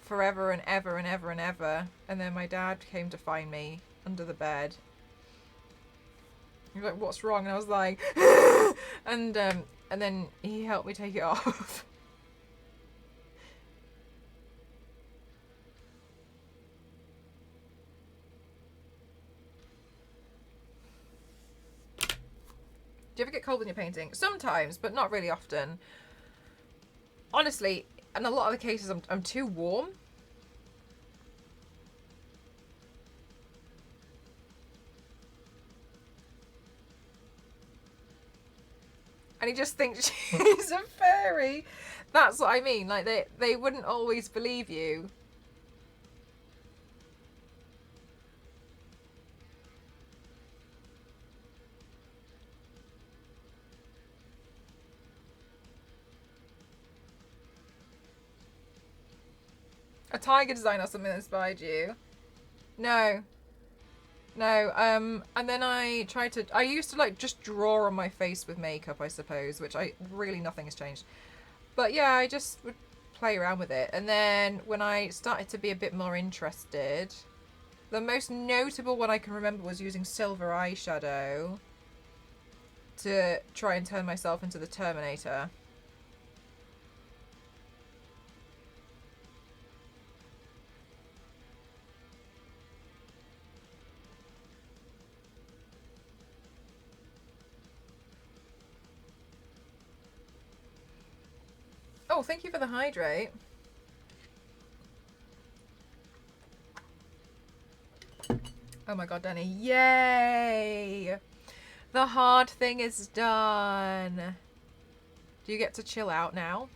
Forever and ever and ever and ever. And then my dad came to find me under the bed. He was like, what's wrong? And I was like, and then he helped me take it off. Do you ever get cold when you're painting? Sometimes, but not really often. Honestly, in a lot of the cases, I'm too warm. And he just thinks she's a fairy. That's what I mean. Like, they wouldn't always believe you. A tiger design or something that inspired you? No. No, and then I used to like just draw on my face with makeup, I suppose, which nothing has changed. But yeah, I just would play around with it. And then when I started to be a bit more interested, the most notable one I can remember was using silver eyeshadow to try and turn myself into the Terminator. Oh, thank you for the hydrate. Oh my god, Danny. Yay! The hard thing is done. Do you get to chill out now?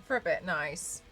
For a bit, nice.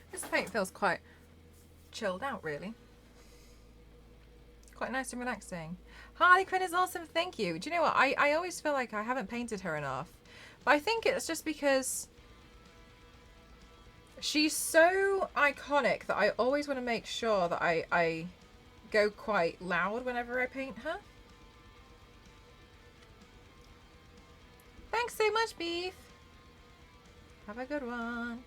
This paint feels quite chilled out, really. Quite nice and relaxing. Harley Quinn is awesome, thank you. Do you know what? I always feel like I haven't painted her enough. But I think it's just because she's so iconic that I always want to make sure that I go quite loud whenever I paint her. Thanks so much, Beef. Have a good one.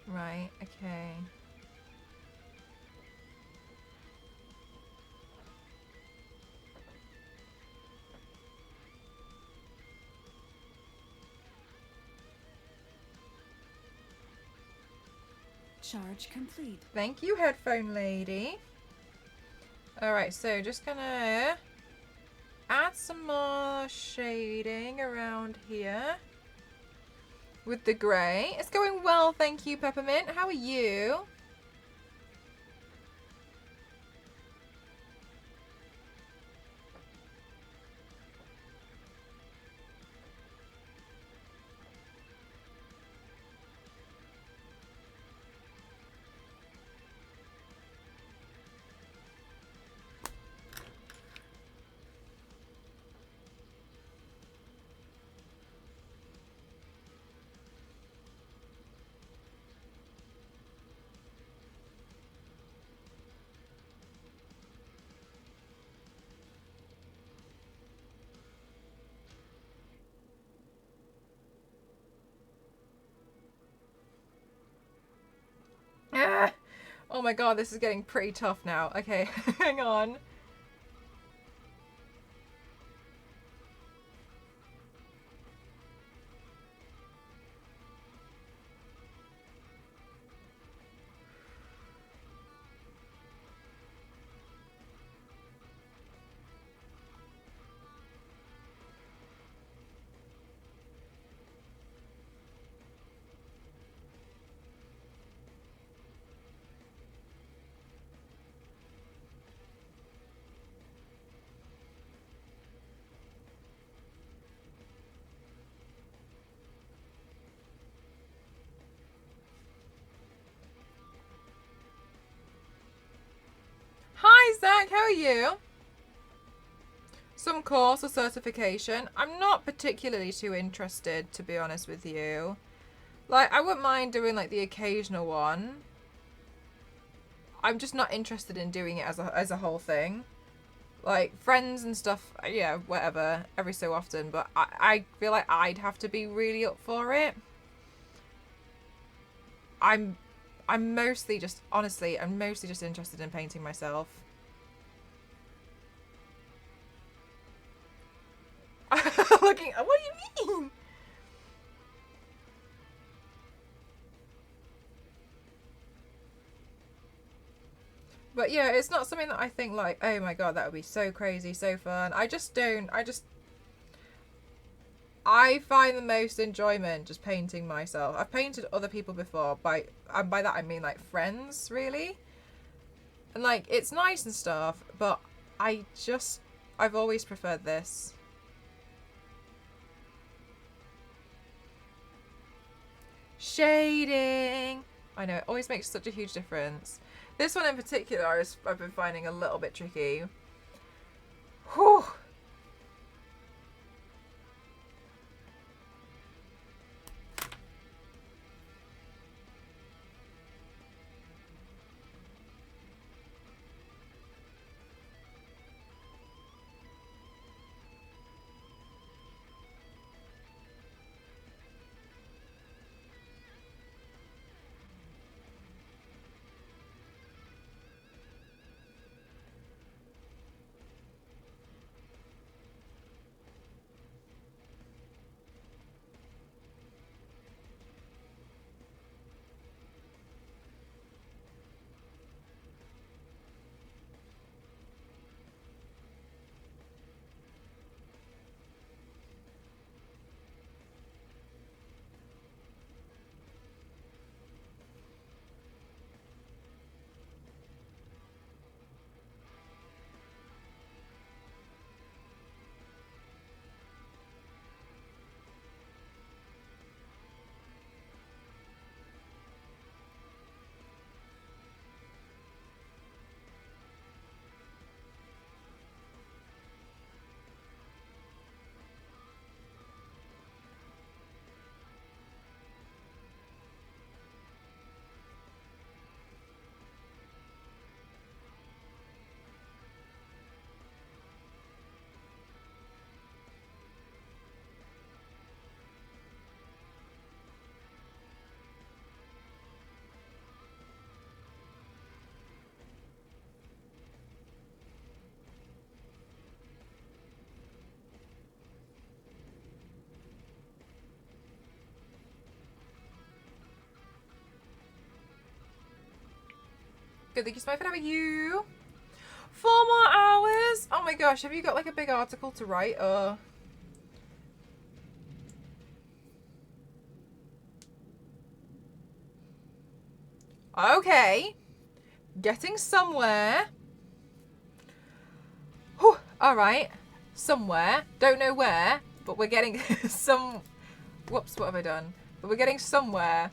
Right, okay. Charge complete. Thank you, headphone lady. Alright, so just gonna add some more shading around here with the grey. It's going well, thank you, Peppermint. How are you? Ah! Oh my god, this is getting pretty tough now. Okay, hang on. Hi, Zach, how are you? Some course or certification. I'm not particularly too interested, to be honest with you. Like, I wouldn't mind doing, like, the occasional one. I'm just not interested in doing it as a whole thing. Like, friends and stuff, yeah, whatever, every so often. But I feel like I'd have to be really up for it. I'm mostly just, honestly, I'm mostly just interested in painting myself. Looking, what do you mean? But yeah, it's not something that I think like, oh my god, that would be so crazy, so fun. I find the most enjoyment just painting myself. I've painted other people before, and by that I mean like friends, really. And like, it's nice and stuff, but I've always preferred this. Shading! I know, it always makes such a huge difference. This one in particular I've been finding a little bit tricky. Whew! Good, thank you, Smurfett. How are you? 4 more hours? Oh my gosh, have you got like a big article to write or? Okay. Getting somewhere. Whew. Alright. Somewhere. Don't know where, but we're getting some... Whoops, what have I done? But we're getting somewhere.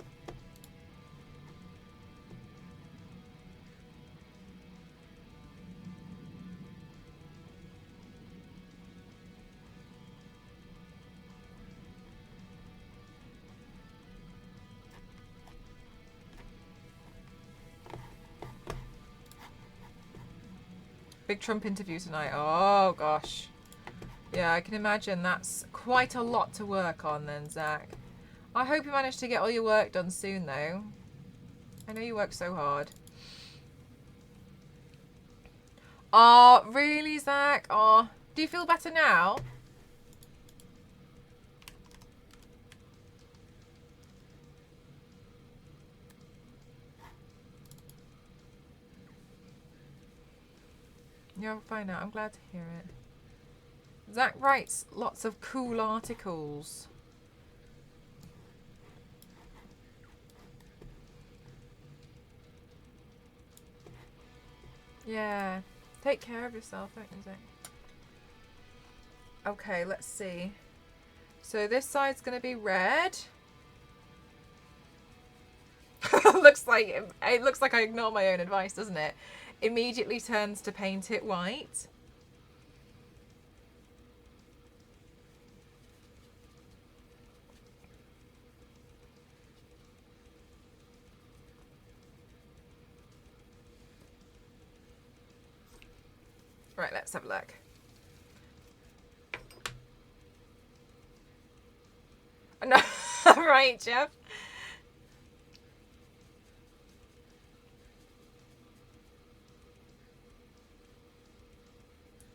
Big Trump interview tonight. Oh, gosh. Yeah, I can imagine that's quite a lot to work on then, Zach. I hope you manage to get all your work done soon, though. I know you work so hard. Oh, really, Zach? Oh, do you feel better now? Yeah, I'll find out. I'm glad to hear it. Zach writes lots of cool articles. Yeah. Take care of yourself, don't you, Zach? Okay, let's see. So this side's going to be red. looks like it looks like I ignore my own advice, doesn't it? Immediately turns to paint it white. Right, let's have a look. No, right, Jeff.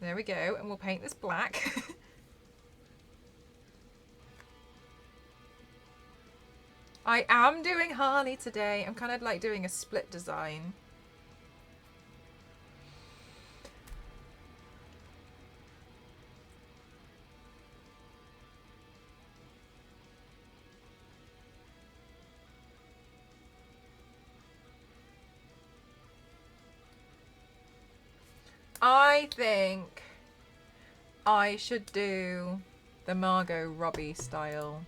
There we go, and we'll paint this black. I am doing Harley today. I'm kind of like doing a split design. I think I should do the Margot Robbie style.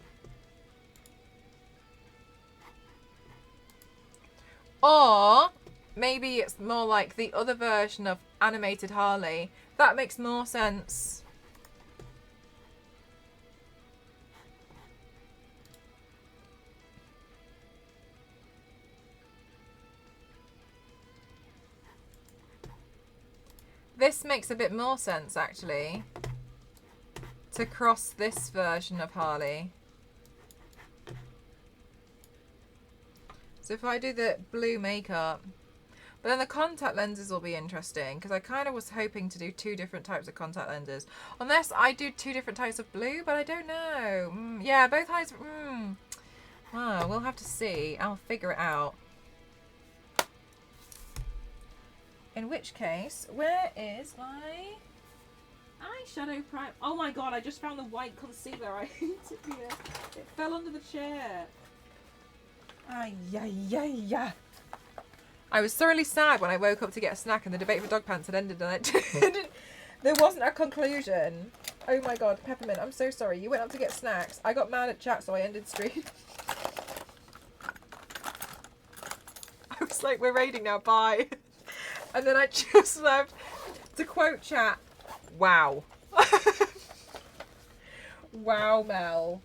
Or maybe it's more like the other version of animated Harley. That makes more sense. This makes a bit more sense, actually, to cross this version of Harley. So if I do the blue makeup, but then the contact lenses will be interesting, because I kind of was hoping to do 2 different types of contact lenses. Unless I do 2 different types of blue, but I don't know. Yeah, both eyes. Oh, we'll have to see. I'll figure it out. In which case, where is my eyeshadow prime? Oh my god, I just found the white concealer I hinted here. It fell under the chair. Ay, ay, ay, ay. I was thoroughly sad when I woke up to get a snack and the debate for dog pants had ended and there wasn't a conclusion. Oh my god, Peppermint, I'm so sorry. You went up to get snacks. I got mad at chat, so I ended stream. I was like, we're raiding now, bye. And then I just left to quote chat, wow. Wow, Mel.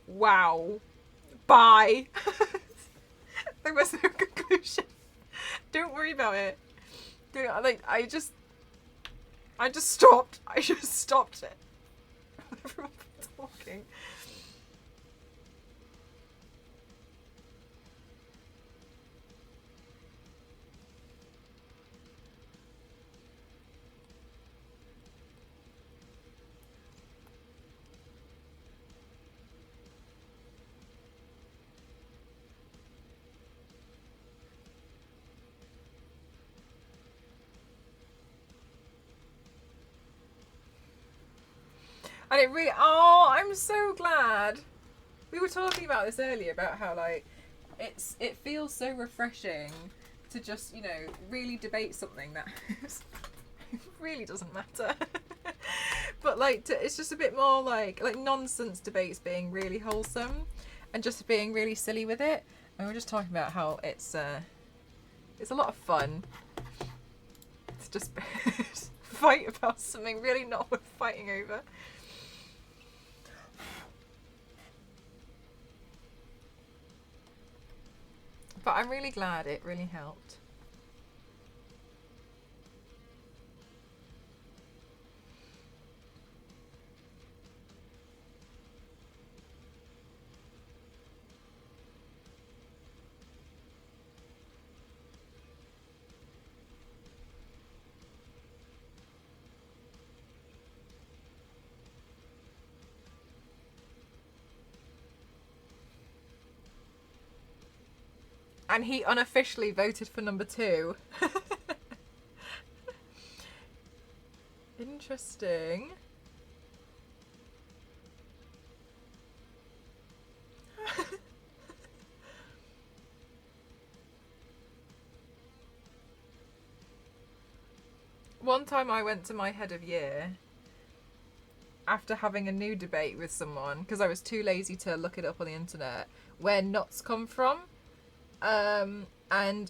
Wow. Bye. There was no conclusion. Don't worry about it. I just stopped. I just stopped it. Everyone talking. And it really, oh, I'm so glad. We were talking about this earlier, about how like it feels so refreshing to just, you know, really debate something that really doesn't matter. But like it's just a bit more like nonsense debates being really wholesome and just being really silly with it. And we're just talking about how it's a lot of fun to just fight about something really not worth fighting over. But I'm really glad it really helped. And he unofficially voted for number 2. Interesting. One time I went to my head of year after having a new debate with someone because I was too lazy to look it up on the internet where nuts come from. And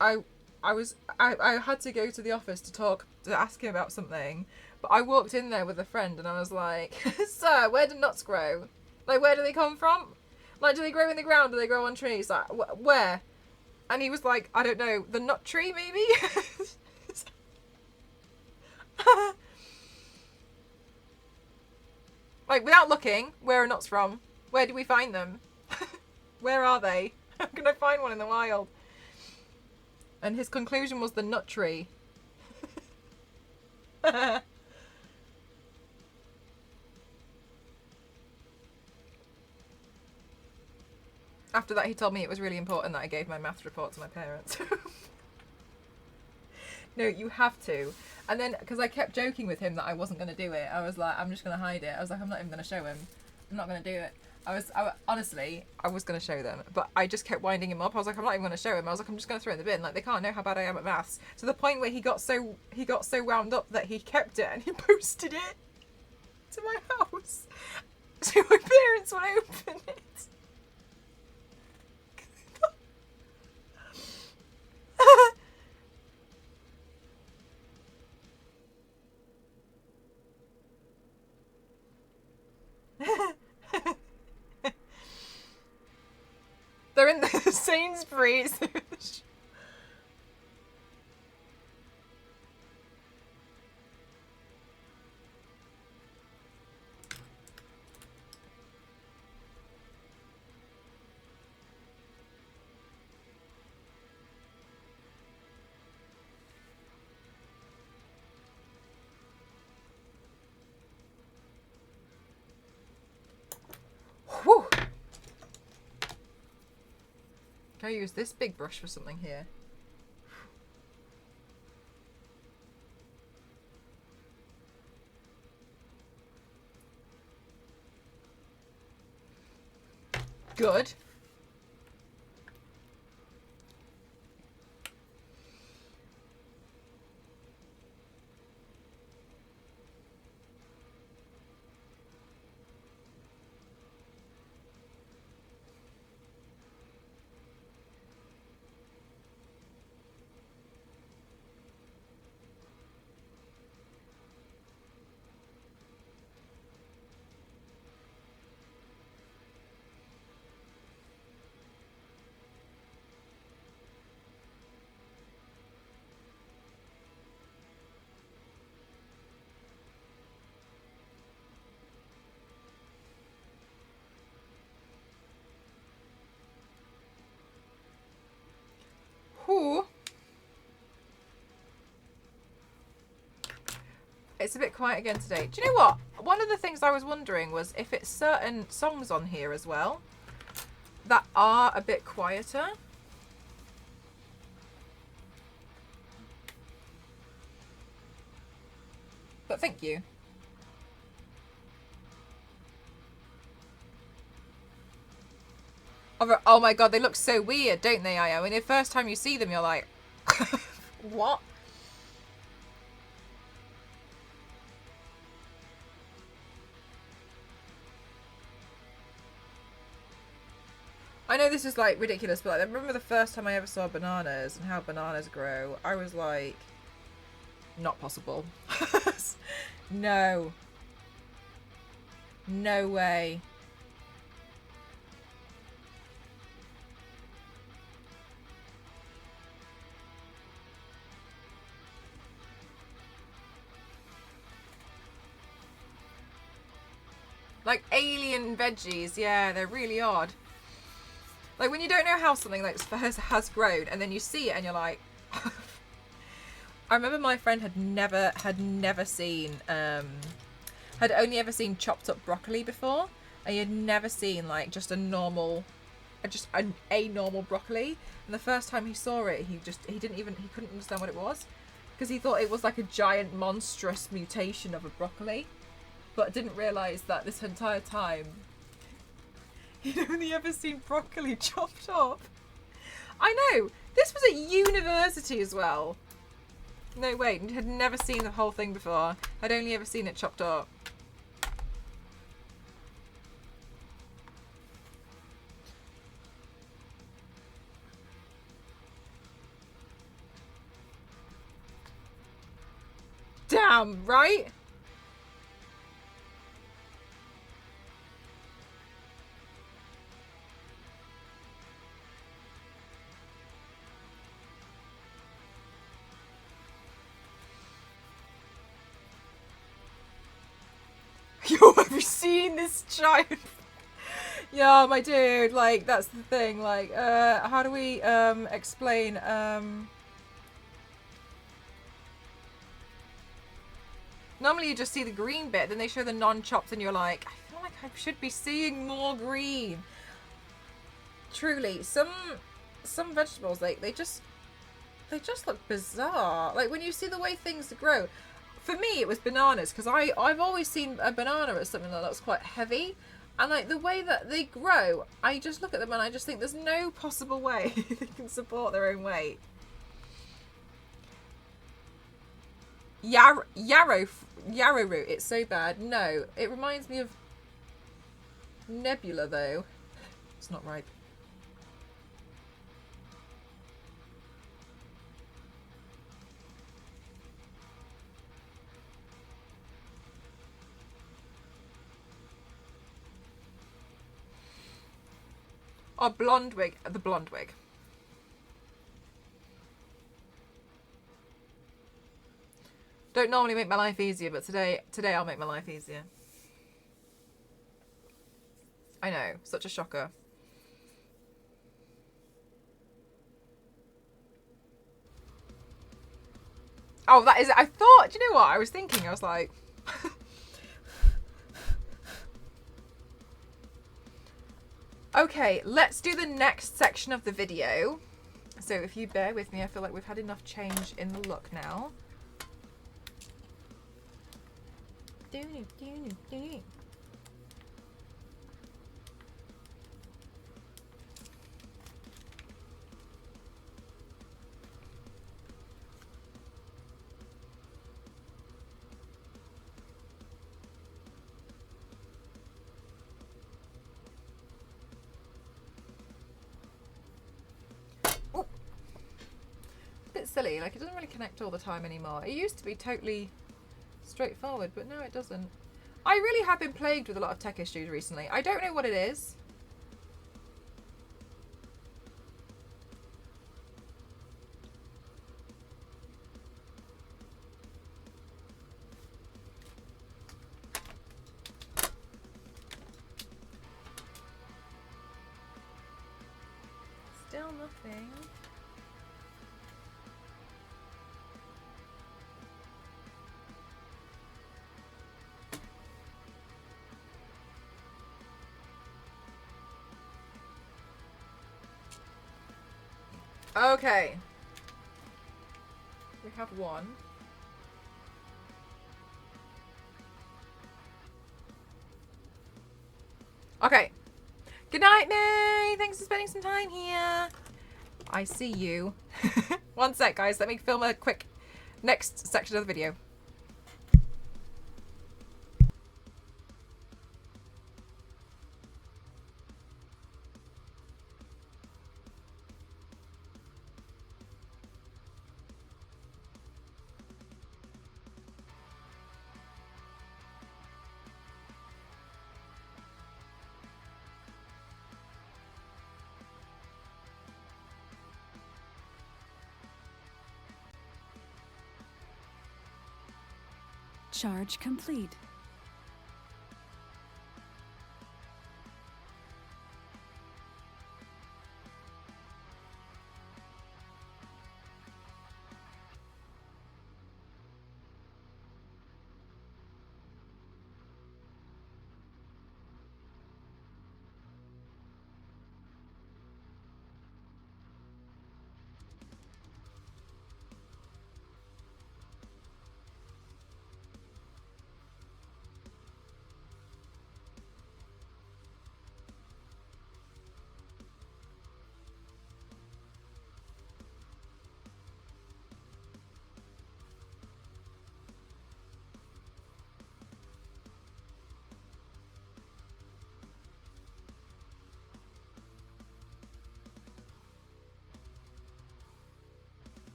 I had to go to the office to ask him about something, but I walked in there with a friend and I was like, sir, where do nuts grow? Like, where do they come from? Like, do they grow in the ground? Do they grow on trees? Like, where? And he was like, I don't know, the nut tree maybe? Like, without looking, where are nuts from? Where do we find them? Where are they? How can I find one in the wild? And his conclusion was the nut tree. After that, he told me it was really important that I gave my maths report to my parents. No, you have to. And then, because I kept joking with him that I wasn't going to do it, I was like, I'm just going to hide it. I was like, I'm not even going to show him. I'm not going to do it. Honestly, I was going to show them, but I just kept winding him up. I was like, I'm not even going to show him. I was like, I'm just going to throw it in the bin. Like, they can't know how bad I am at maths. To the point where he got so wound up that he kept it and he posted it to my house. So my parents would open it. They're in the Sainsbury's. Whew. Can I use this big brush for something here? Good. Whew. It's a bit quiet again today. Do you know what? One of the things I was wondering was if it's certain songs on here as well that are a bit quieter. But thank you. Oh my god, they look so weird, don't they, Io? And the first time you see them, you're like, what? I know this is like ridiculous, but like, I remember the first time I ever saw bananas and how bananas grow. I was like, not possible. No. No way. Like alien veggies, yeah, they're really odd. Like when you don't know how something like has grown, and then you see it and you're like, I remember my friend had never seen, had only ever seen chopped up broccoli before, and he had never seen like just a normal, a normal broccoli. And the first time he saw it, he couldn't understand what it was, because he thought it was like a giant monstrous mutation of a broccoli, but didn't realise that this entire time he'd only ever seen broccoli chopped up. I know, this was at university as well. No, wait, had never seen the whole thing before. Had only ever seen it chopped up. Damn, right? You're my you seen this giant? Yeah, my dude, like, that's the thing, like, how do we, explain, normally you just see the green bit, then they show the non-chopped and you're like, I feel like I should be seeing more green. Truly, some vegetables, they just look bizarre. Like, when you see the way things grow, for me, it was bananas, because I've always seen a banana as something that looks quite heavy. And, like, the way that they grow, I just look at them and I just think there's no possible way they can support their own weight. Yarrow root, it's so bad. No, it reminds me of Nebula, though. It's not ripe. Oh, blonde wig. The blonde wig. Don't normally make my life easier, but today I'll make my life easier. I know, such a shocker. Oh, that is it. I thought, do you know what? I was thinking, I was like... Okay, let's do the next section of the video. So if you bear with me, I feel like we've had enough change in the look now. Bit silly, like it doesn't really connect all the time anymore. It used to be totally straightforward, but now it doesn't. I really have been plagued with a lot of tech issues recently. I don't know what it is. Still nothing. Okay. We have one. Okay. Good night, May. Thanks for spending some time here. I see you. One sec, guys. Let me film a quick next section of the video. Charge complete.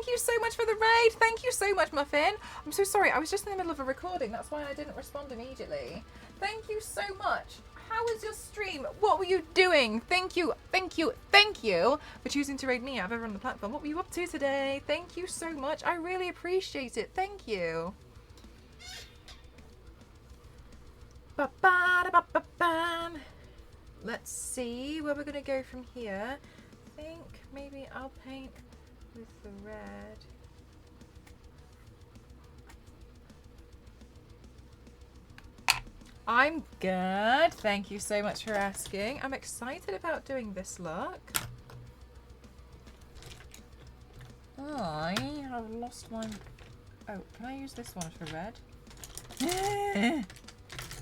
Thank you so much for the raid. Thank you so much, Muffin. I'm so sorry. I was just in the middle of a recording. That's why I didn't respond immediately. Thank you so much. How was your stream? What were you doing? Thank you, thank you, thank you for choosing to raid me out of everyone on the platform. What were you up to today? Thank you so much. I really appreciate it. Thank you. Ba-ba-da-ba-ba-bam. Let's see where we're going to go from here. I think maybe I'll paint with the red. I'm good. Thank you so much for asking. I'm excited about doing this look. I have lost my... Oh, can I use this one for red?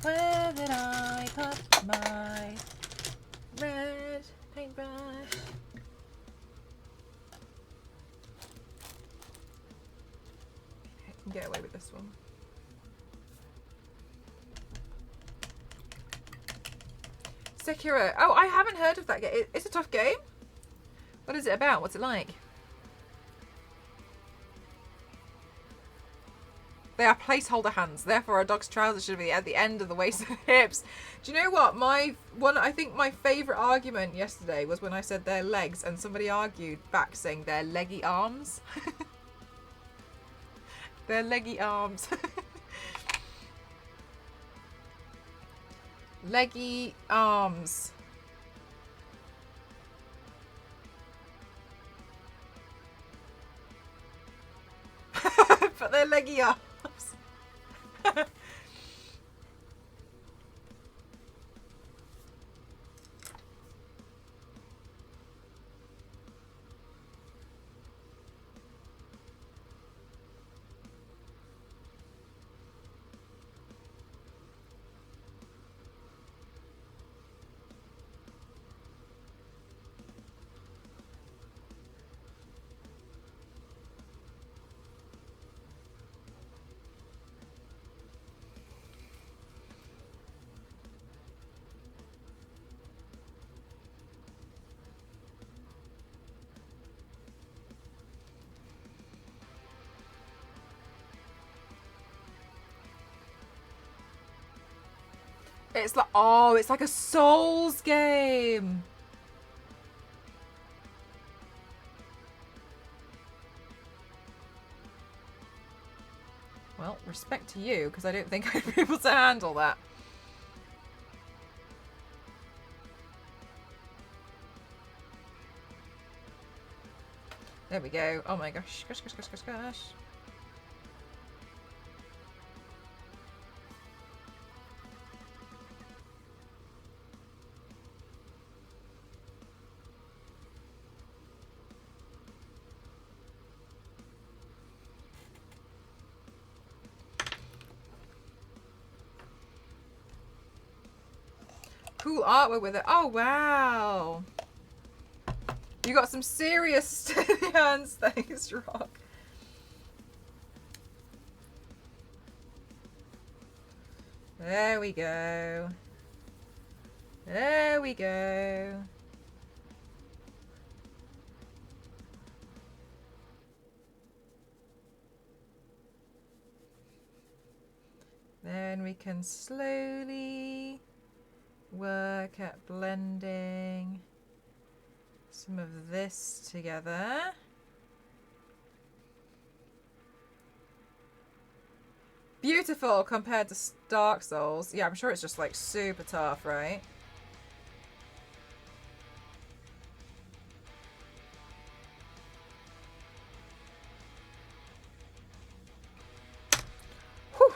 Where did I put my red paintbrush? I can get away with this one. Sekiro. Oh, I haven't heard of that game. It's a tough game. What is it about? What's it like? They are placeholder hands. Therefore, a dog's trousers should be at the end of the waist and hips. Do you know what? I think my favourite argument yesterday was when I said their legs, and somebody argued back saying their leggy arms. Their leggy arms. Leggy arms. But they're leggy arms. It's like, oh, it's like a Souls game. Well, respect to you, because I don't think I'd be able to handle that. There we go. Oh my gosh. Gosh, gosh, gosh, gosh, gosh. Cool artwork with it. Oh, wow. You got some serious steady hands. Thanks, Rock. There we go. There we go. Then we can slowly work at blending some of this together. Beautiful compared to Dark Souls. Yeah, I'm sure it's just like super tough, right? Whew.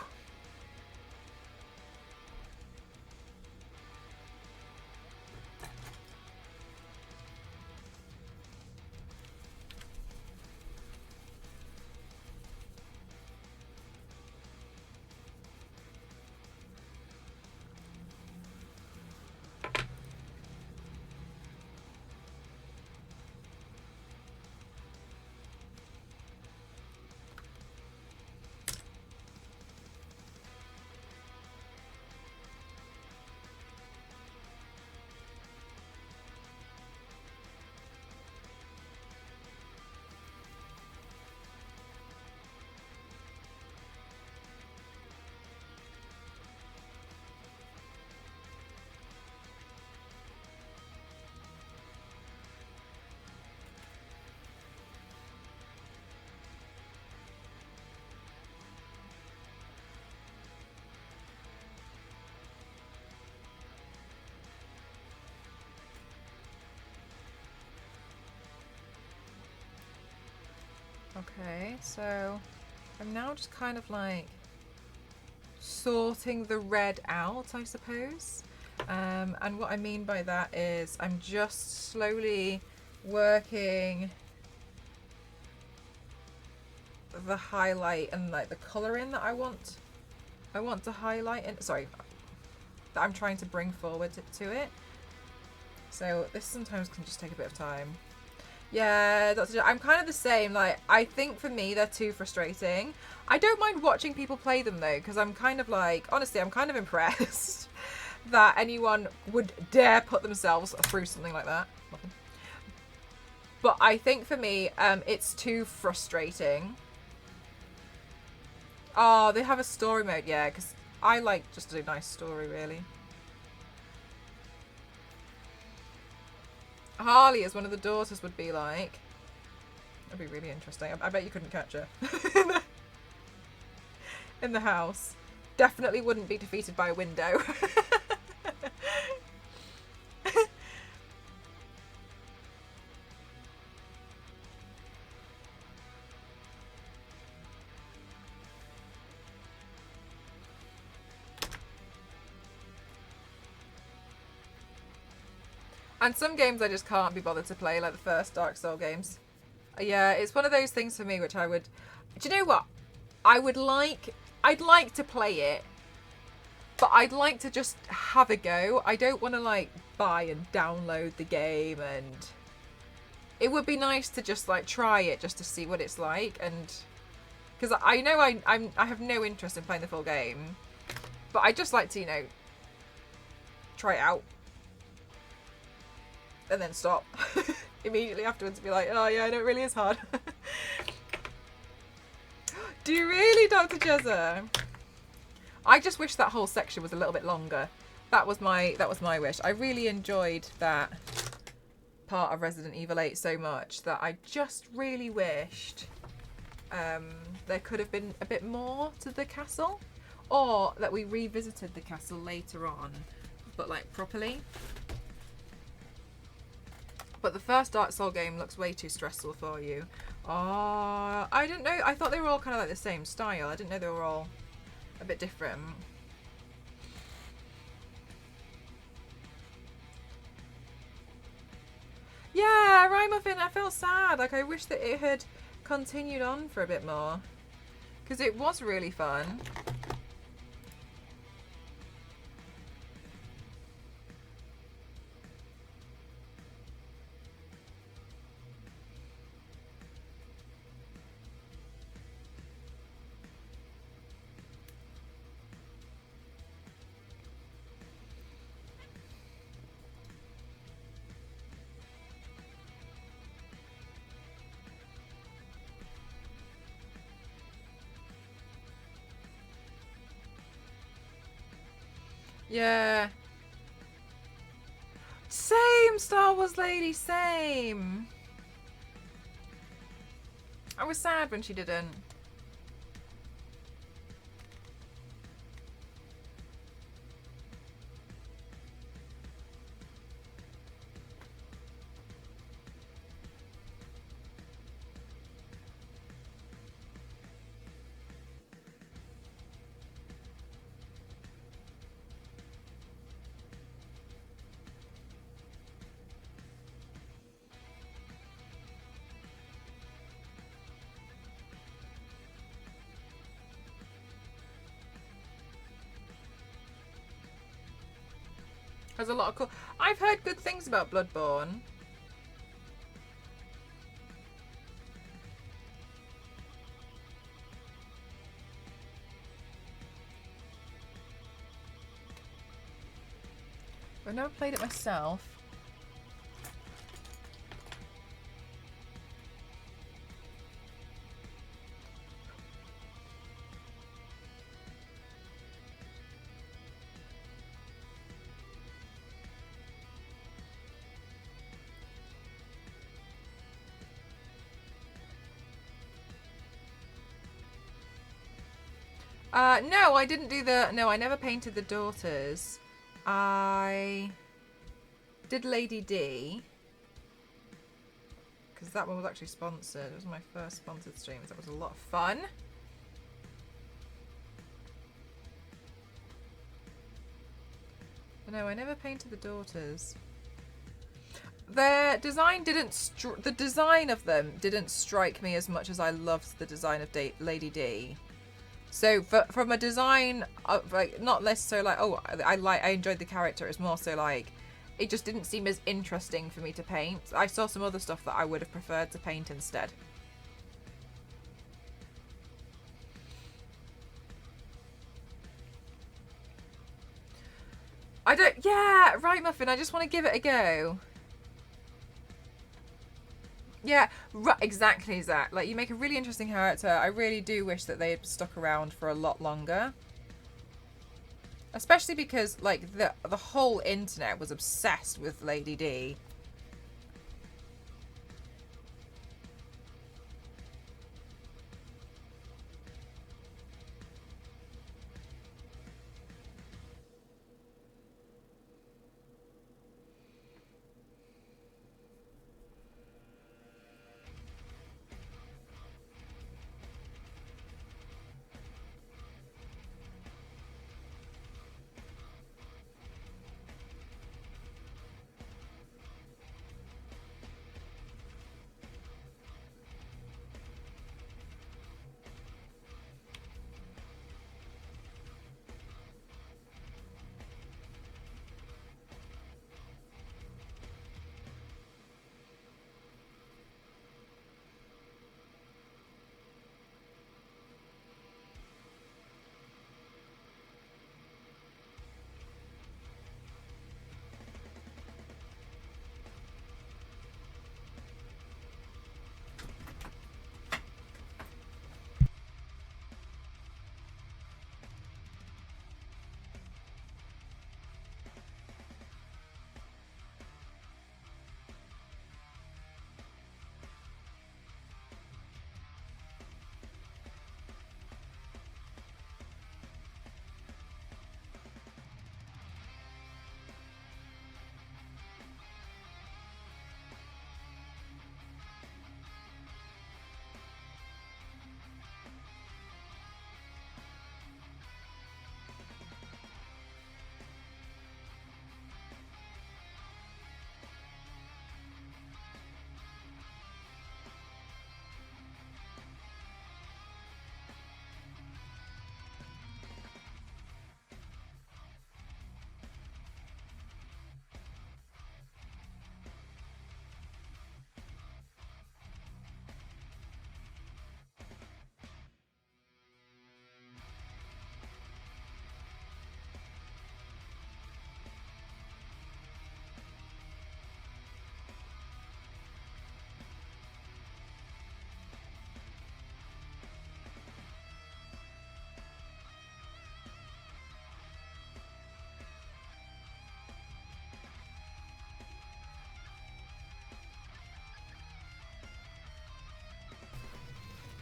Okay, so I'm now just kind of like sorting the red out, I suppose. And what I mean by that is I'm just slowly working the highlight and like the colour in that I want to highlight, and sorry, that I'm trying to bring forward to it. So this sometimes can just take a bit of time. Yeah, I'm kind of the same. Like, I think for me they're too frustrating. I don't mind watching people play them though, because I'm kind of like, honestly, I'm kind of impressed that anyone would dare put themselves through something like that. But I think for me, it's too frustrating. Oh, they have a story mode, yeah, because I like just a nice story, really. Harley, as one of the daughters, would be like. That'd be really interesting. I bet you couldn't catch her in the house. Definitely wouldn't be defeated by a window. And some games I just can't be bothered to play, like the first Dark Souls games. Yeah, it's one of those things for me which I would... Do you know what? I'd like to play it, but I'd like to just have a go. I don't want to like buy and download the game, and it would be nice to just like try it just to see what it's like, and because I know I have no interest in playing the full game, but I just like to, you know, try it out and then stop immediately afterwards and be like, oh yeah, I know it really is hard. Do you really, Dr. Jezza? I just wish that whole section was a little bit longer. That was my wish. I really enjoyed that part of Resident Evil 8 so much that I just really wished there could have been a bit more to the castle, or that we revisited the castle later on, but like properly. But the first Dark Souls game looks way too stressful for you. Oh, I didn't know. I thought they were all kind of like the same style. I didn't know they were all a bit different. Yeah, Rhymuffin, I felt sad. Like, I wish that it had continued on for a bit more, because it was really fun. Yeah. Same, Star Wars lady, same. I was sad when she didn't. There's a lot of cool... I've heard good things about Bloodborne. I've never played it myself. No, I didn't do the... No, I never painted the daughters. I did Lady D. because that one was actually sponsored. It was my first sponsored stream. That was a lot of fun. But no, I never painted the daughters. Their design didn't. The design of them didn't strike me as much as I loved the design of Lady D. So from a design of, like, not necessarily like, oh, I enjoyed the character. It's more so like, it just didn't seem as interesting for me to paint. I saw some other stuff that I would have preferred to paint instead. Yeah, right, Muffin. I just want to give it a go. Yeah, exactly, Zach. Like, you make a really interesting character. I really do wish that they had stuck around for a lot longer. Especially because, like, the whole internet was obsessed with Lady D.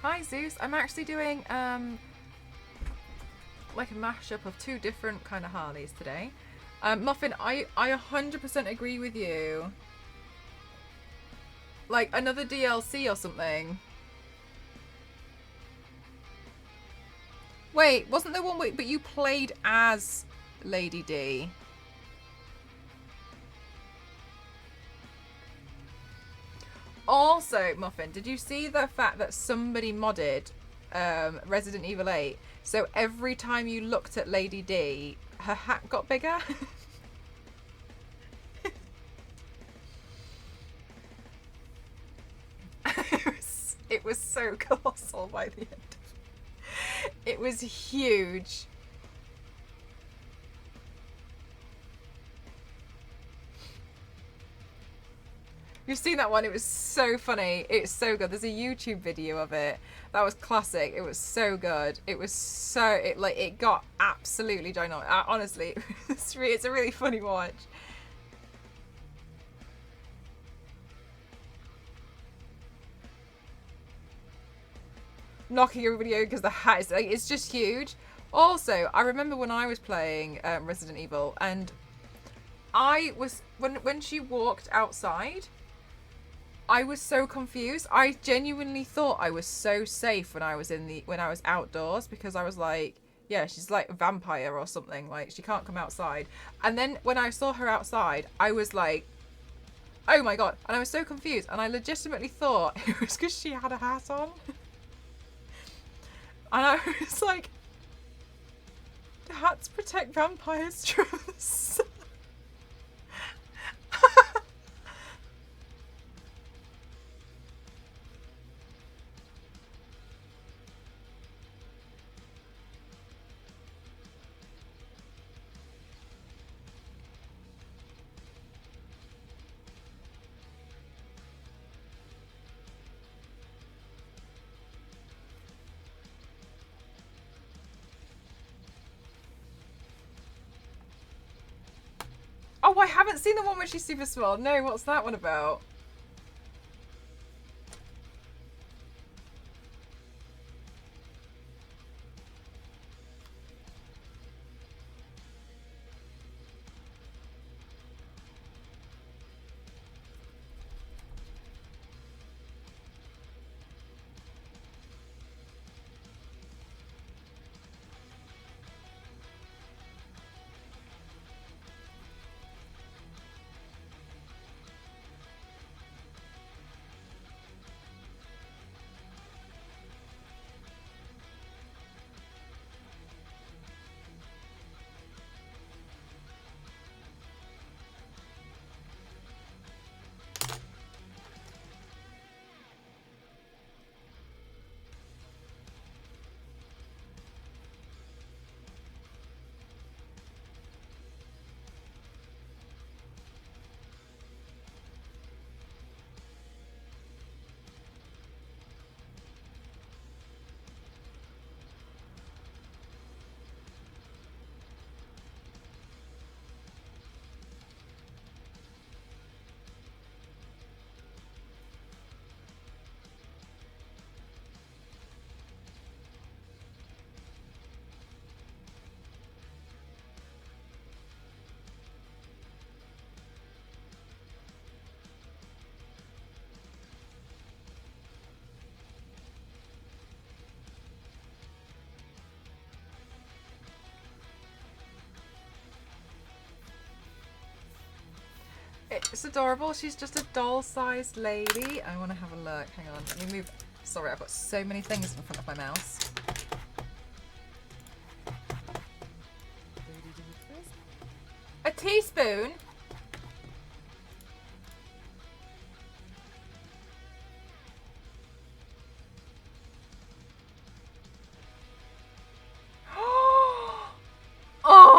Hi, Zeus. I'm actually doing like a mashup of two different kind of Harleys today. Muffin, I 100% agree with you. Like another DLC or something. Wait, wasn't there one but you played as Lady D? Also, Muffin, did you see the fact that somebody modded Resident Evil 8? So every time you looked at Lady D, her hat got bigger? It was so colossal by the end. It was huge. You've seen that one? It was so funny. It's so good. There's a YouTube video of it. That was classic. It was so good. It was so it got absolutely ginormous. Honestly, it's a really funny watch. Knocking everybody over because the hat is like, it's just huge. Also, I remember when I was playing Resident Evil, and I was when she walked outside, I was so confused. I genuinely thought I was so safe when I was outdoors, because I was like, yeah, she's like a vampire or something. Like, she can't come outside. And then when I saw her outside, I was like, oh my god. And I was so confused. And I legitimately thought it was because she had a hat on. And I was like, do hats protect vampires, Travis? Oh, I haven't seen the one where she's super small. No, what's that one about? It's adorable. She's just a doll-sized lady. I want to have a look. Hang on. Let me move. Sorry, I've got so many things in front of my mouse. A teaspoon? Oh! Oh!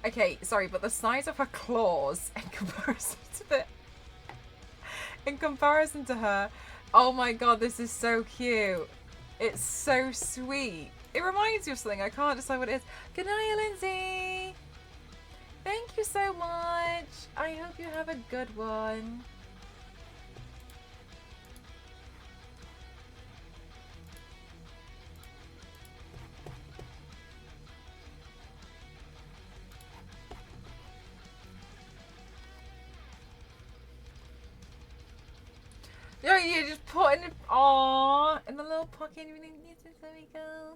Okay, sorry, but the size of her claws in comparison to her, oh my god, this is so cute. It's so sweet. It reminds me of something. I can't decide what it is. Good night, Lindsay. Thank you so much. I hope you have a good one. No, you just put in in the little pocket. There we go.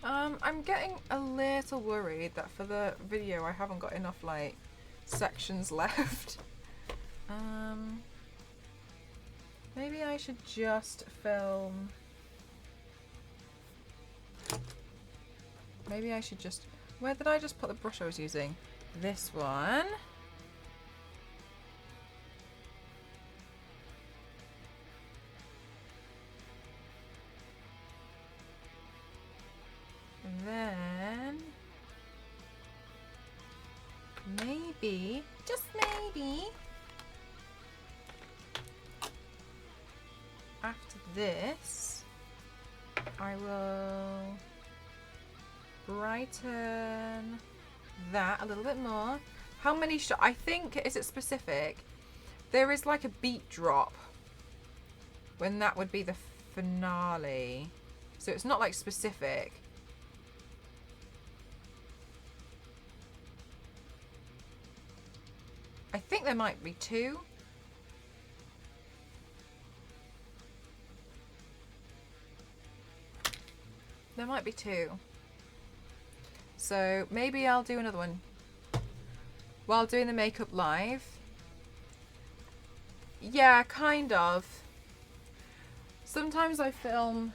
I'm getting a little worried that for the video I haven't got enough like sections left. Maybe I should just film. Maybe I should just... Where did I just put the brush I was using? This one. And then... Maybe, just maybe, after this, I will brighten that a little bit more. How many shots? I think, is it specific? There is like a beat drop when that would be the finale. So it's not like specific. I think there might be 2. There might be 2. So maybe I'll do another one while doing the makeup live. Yeah, kind of. Sometimes I film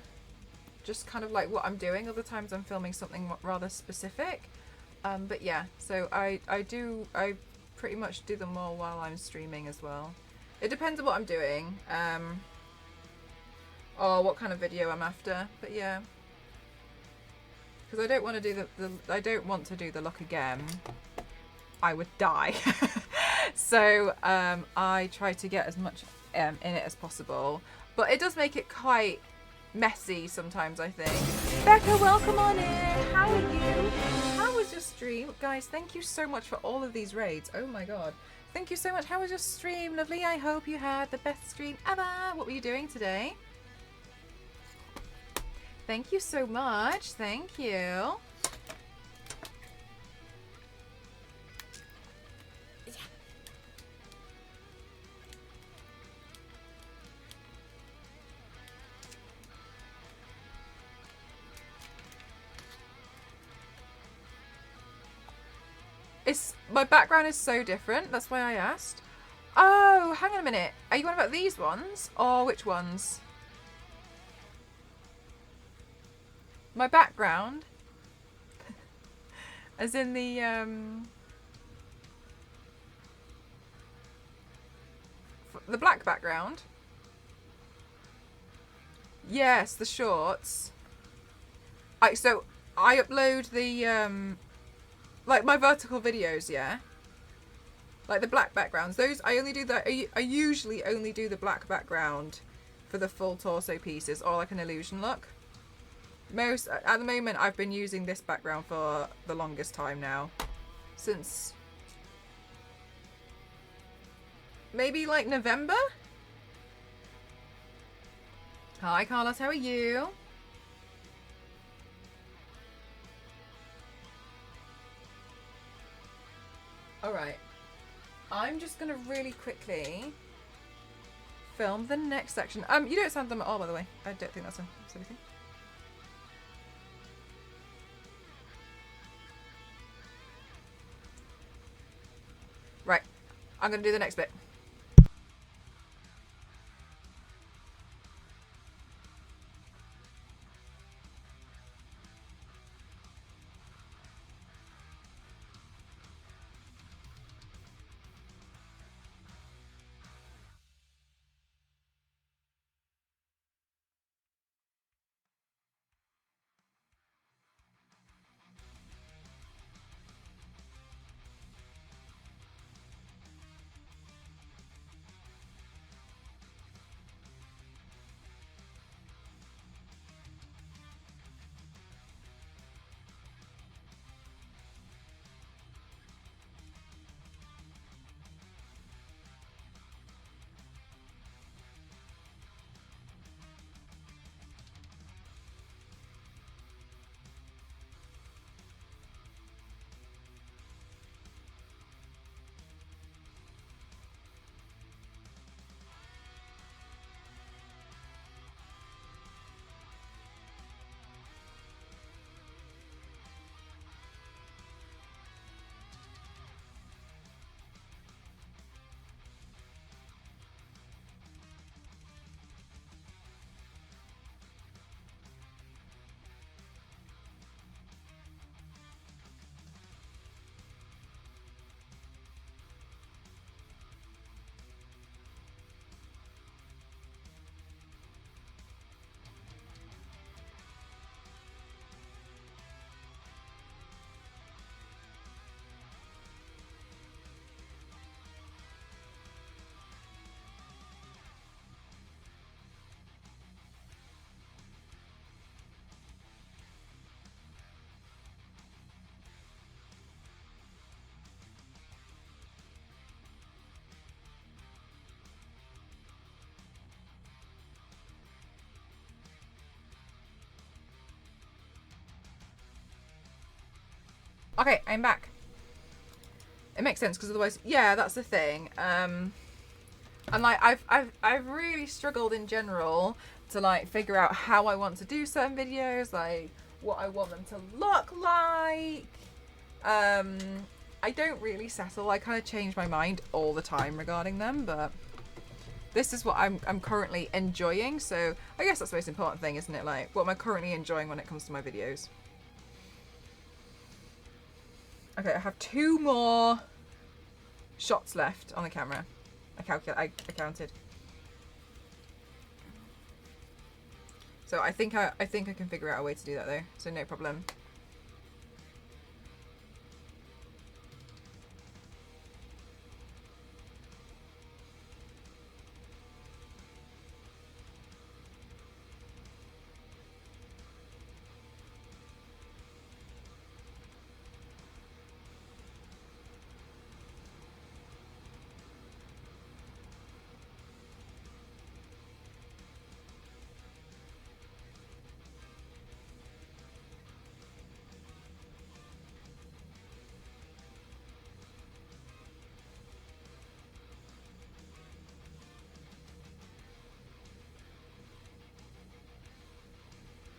just kind of like what I'm doing. Other times I'm filming something rather specific. But yeah, so I pretty much do them all while I'm streaming as well. It depends on what I'm doing, or what kind of video I'm after. But yeah, because I don't want to do I don't want to do the look again. I would die. So I try to get as much in it as possible, but it does make it quite messy sometimes, I think. Becca, welcome on in. How are you? How was your stream? Guys, thank you so much for all of these raids. Oh my god. Thank you so much. How was your stream? Lovely. I hope you had the best stream ever. What were you doing today? Thank you so much. Thank you. My background is so different. That's why I asked. Oh, hang on a minute. Are you on about these ones? Or which ones? My background? As in the black background? Yes, the shorts. So I upload the like my vertical videos, yeah. Like the black backgrounds. Those I only do that. I usually only do the black background for the full torso pieces or like an illusion look. At the moment, I've been using this background for the longest time now, since maybe like November. Hi, Carlos. How are you? All right. I'm just gonna really quickly film the next section. You don't sound them at all, by the way. I don't think that's a silly thing. Right. I'm gonna do the next bit. Okay, I'm back. It makes sense because otherwise, yeah, that's the thing. And like I've really struggled in general to like figure out how I want to do certain videos, like what I want them to look like. I don't really settle. I kind of change my mind all the time regarding them, but this is what I'm currently enjoying. So I guess that's the most important thing, isn't it? Like, what am I currently enjoying when it comes to my videos? Okay, I have 2 more shots left on the camera. I counted. So I think I can figure out a way to do that though. So no problem.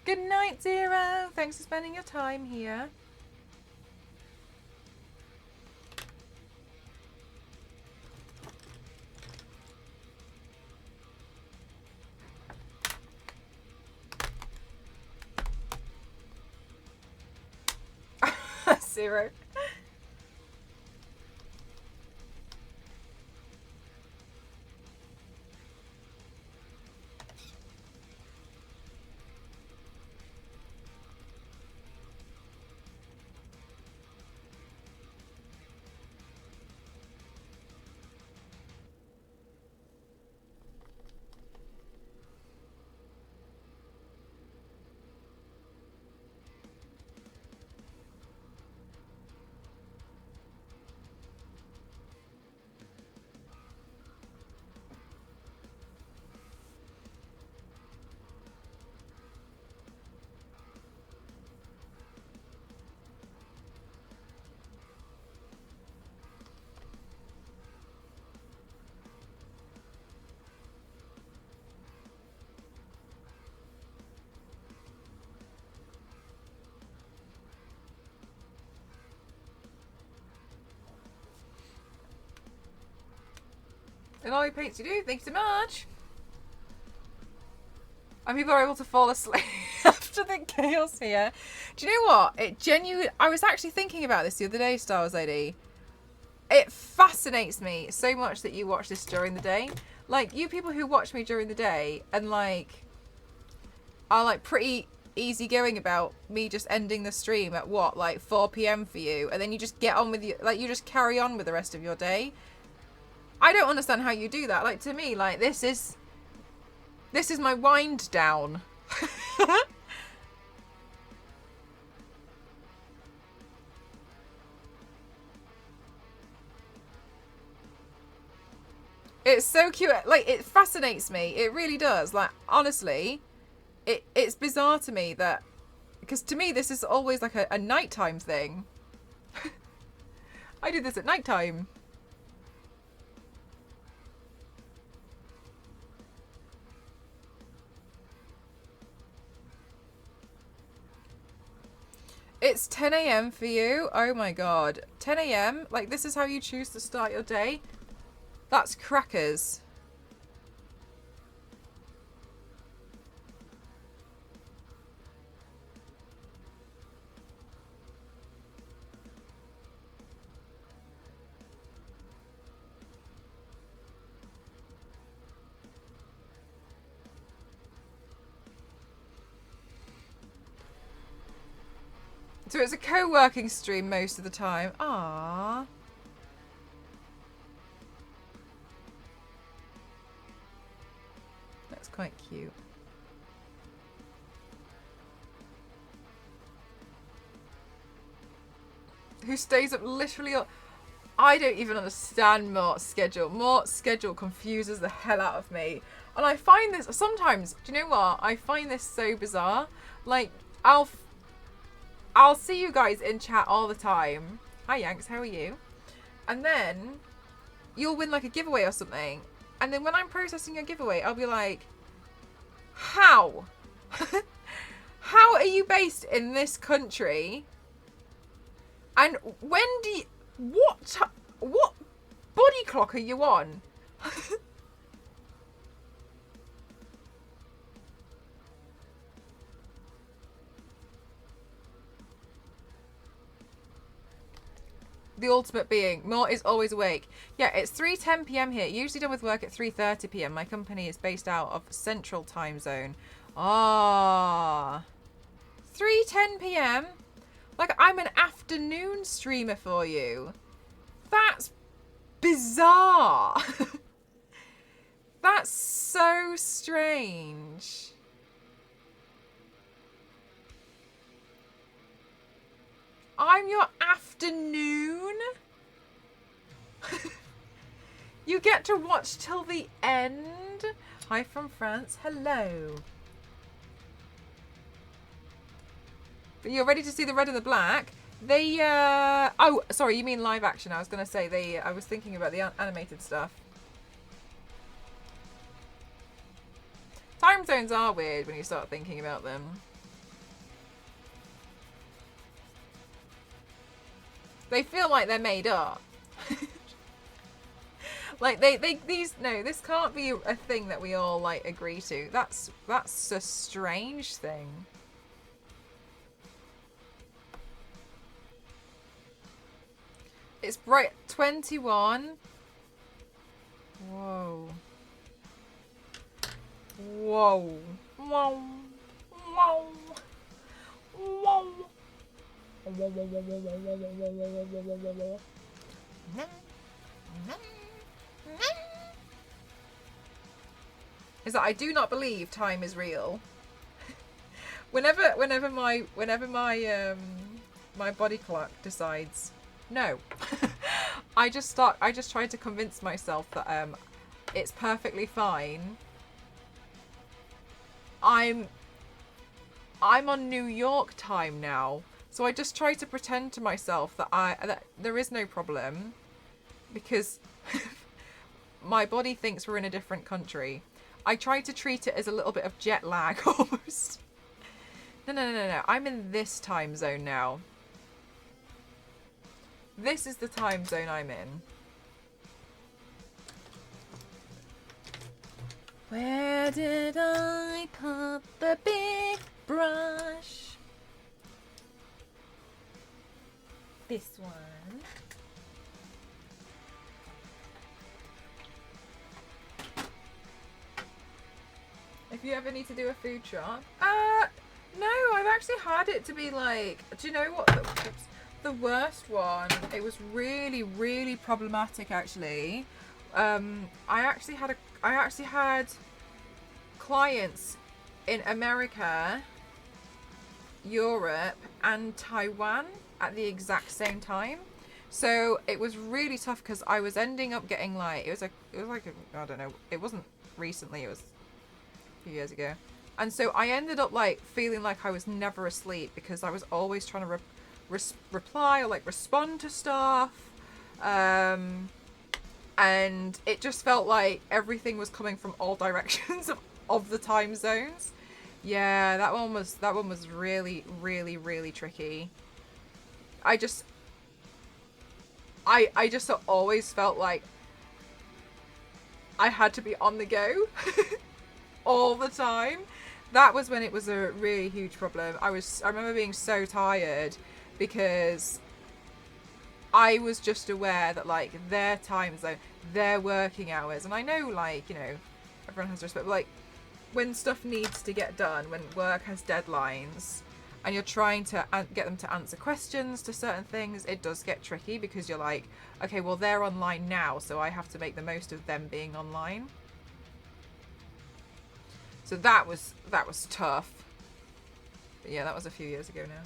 Good night, Zero. Thanks for spending your time here. Zero. And all your paints you do, thanks so much. And people are able to fall asleep after the chaos here. Do you know what? I was actually thinking about this the other day, Star Wars Lady. It fascinates me so much that you watch this during the day. Like, you people who watch me during the day and like are like pretty easygoing about me just ending the stream at what, like 4 p.m. for you, and then you just get on with you just carry on with the rest of your day. I don't understand how you do that. Like, to me, like this is my wind down. It's so cute. Like, it fascinates me. It really does. Like, honestly, it's bizarre to me that, because to me this is always like a nighttime thing. I do this at nighttime. It's 10 a.m. for you? Oh my god. 10 a.m.? Like, this is how you choose to start your day? That's crackers. So it's a co-working stream most of the time. Aww. That's quite cute. Who stays up literally all... I don't even understand Mort's schedule. Mort's schedule confuses the hell out of me. And I find this... Sometimes, do you know what? I find this so bizarre. Like, I'll see you guys in chat all the time. Hi Yanks, how are you? And then you'll win like a giveaway or something. And then when I'm processing your giveaway, I'll be like, how? How are you based in this country? And when do you, what body clock are you on? The ultimate being. Mort is always awake. Yeah, it's 3:10 p.m. here. Usually done with work at 3:30 p.m. My company is based out of Central Time Zone. Ah. 3:10 p.m. Like, I'm an afternoon streamer for you. That's bizarre. That's so strange. I'm your afternoon? You get to watch till the end? Hi from France. Hello. But you're ready to see the red and the black? They, oh, sorry, you mean live action. I was going to say I was thinking about the animated stuff. Time zones are weird when you start thinking about them. They feel like they're made up. Like this can't be a thing that we all like agree to. That's a strange thing. It's bright 21. Whoa. Whoa. Whoa. Whoa. Whoa. Is that I do not believe time is real. whenever my my body clock decides no, I just try to convince myself that it's perfectly fine. I'm on New York time now, so I just try to pretend to myself that there is no problem, because my body thinks we're in a different country. I try to treat it as a little bit of jet lag almost. No. I'm in this time zone now. This is the time zone I'm in. Where did I put the big brush? This one. If you ever need to do a food shop. No, I've actually had it to be like, do you know what the worst one? It was really, really problematic actually. I actually had clients in America, Europe and Taiwan at the exact same time. So it was really tough because I was ending up getting like, it was like I don't know, it wasn't recently, it was a few years ago. And so I ended up like feeling like I was never asleep because I was always trying to reply or like respond to stuff. And it just felt like everything was coming from all directions of the time zones. Yeah, that one was really, really, really tricky. I just always felt like I had to be on the go all the time. That was when it was a really huge problem. I remember being so tired because I was just aware that like their time zone, their working hours, and I know like, you know, everyone has respect, but like when stuff needs to get done, when work has deadlines and you're trying to get them to answer questions to certain things, it does get tricky because you're like, okay, well they're online now, so I have to make the most of them being online. So that was tough. But yeah, that was a few years ago now.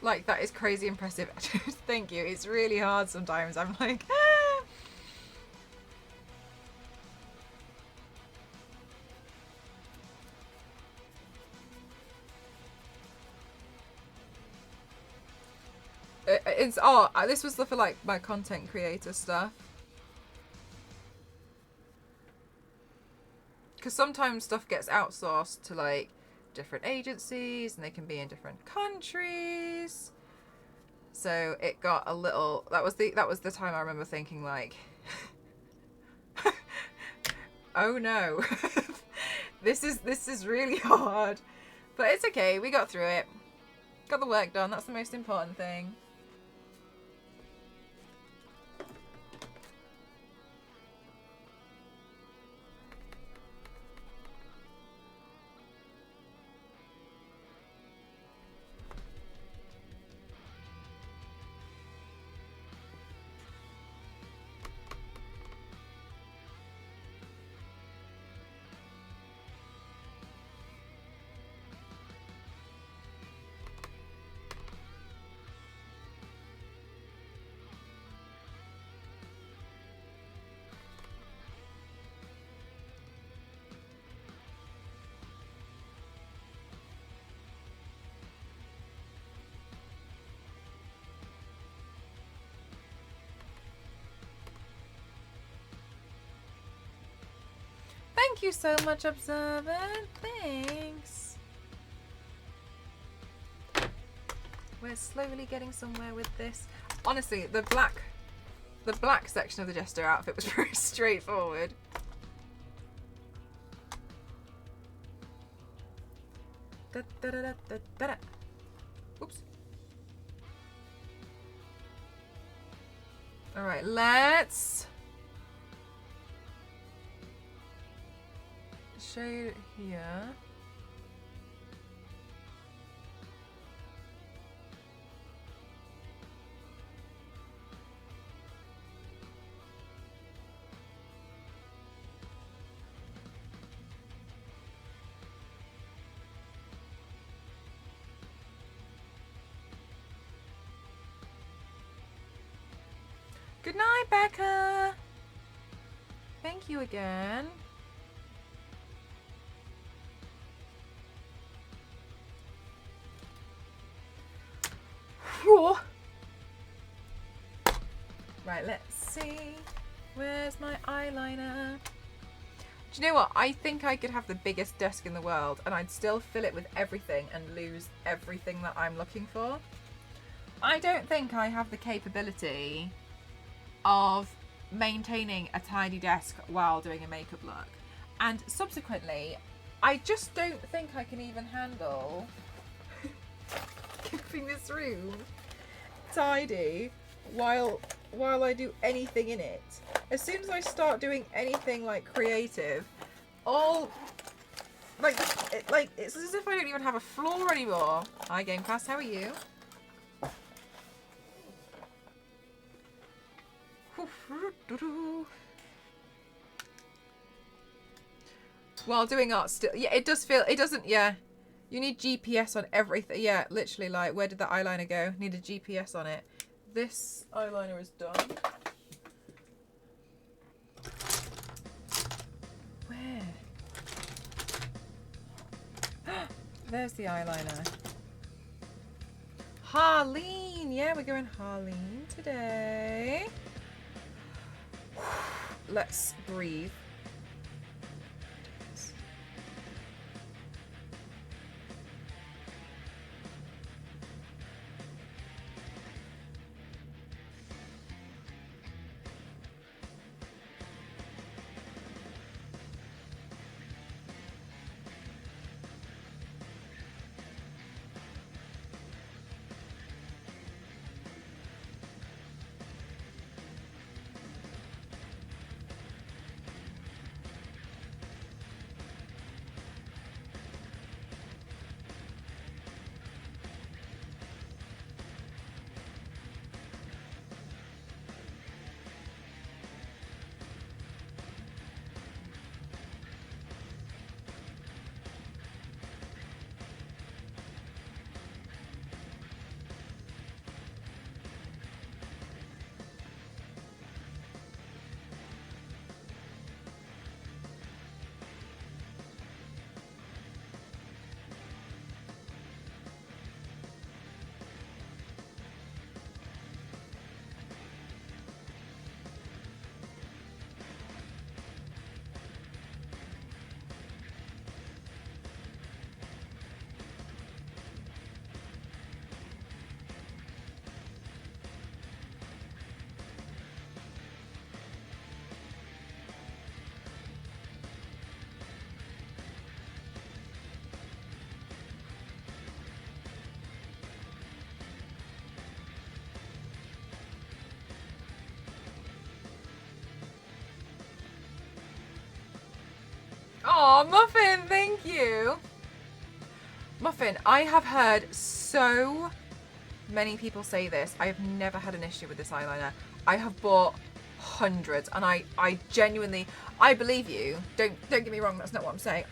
Like, that is crazy impressive. Thank you. It's really hard sometimes. I'm like, it's this was for like my content creator stuff, because sometimes stuff gets outsourced to like different agencies and they can be in different countries, so it got a little, that was the time I remember thinking like oh no. this is really hard, but it's okay, we got through it, got the work done, that's the most important thing. Thank you so much, Observant. Thanks. We're slowly getting somewhere with this. Honestly, the black section of the Jester outfit was very straightforward. Da, da, da, da, da, da. Oops. All right, let's shade here. Good night, Becca. Thank you again. Whew. Right, let's see. Where's my eyeliner? Do you know what? I think I could have the biggest desk in the world and I'd still fill it with everything and lose everything that I'm looking for. I don't think I have the capability of maintaining a tidy desk while doing a makeup look. And subsequently, I just don't think I can even handle keeping this room tidy while I do anything in it. As soon as I start doing anything like creative, all like it's as if I don't even have a floor anymore. Hi Gamecast, how are you? While doing art still, yeah, it does feel, it doesn't, yeah. You need GPS on everything. Yeah, literally, like, where did that eyeliner go? Need a GPS on it. This eyeliner is done. Where? There's the eyeliner. Harleen! Yeah, we're going Harleen today. Let's breathe. Oh, Muffin, thank you. Muffin, I have heard so many people say this. I have never had an issue with this eyeliner. I have bought hundreds, and I genuinely, I believe you. Don't get me wrong, that's not what I'm saying.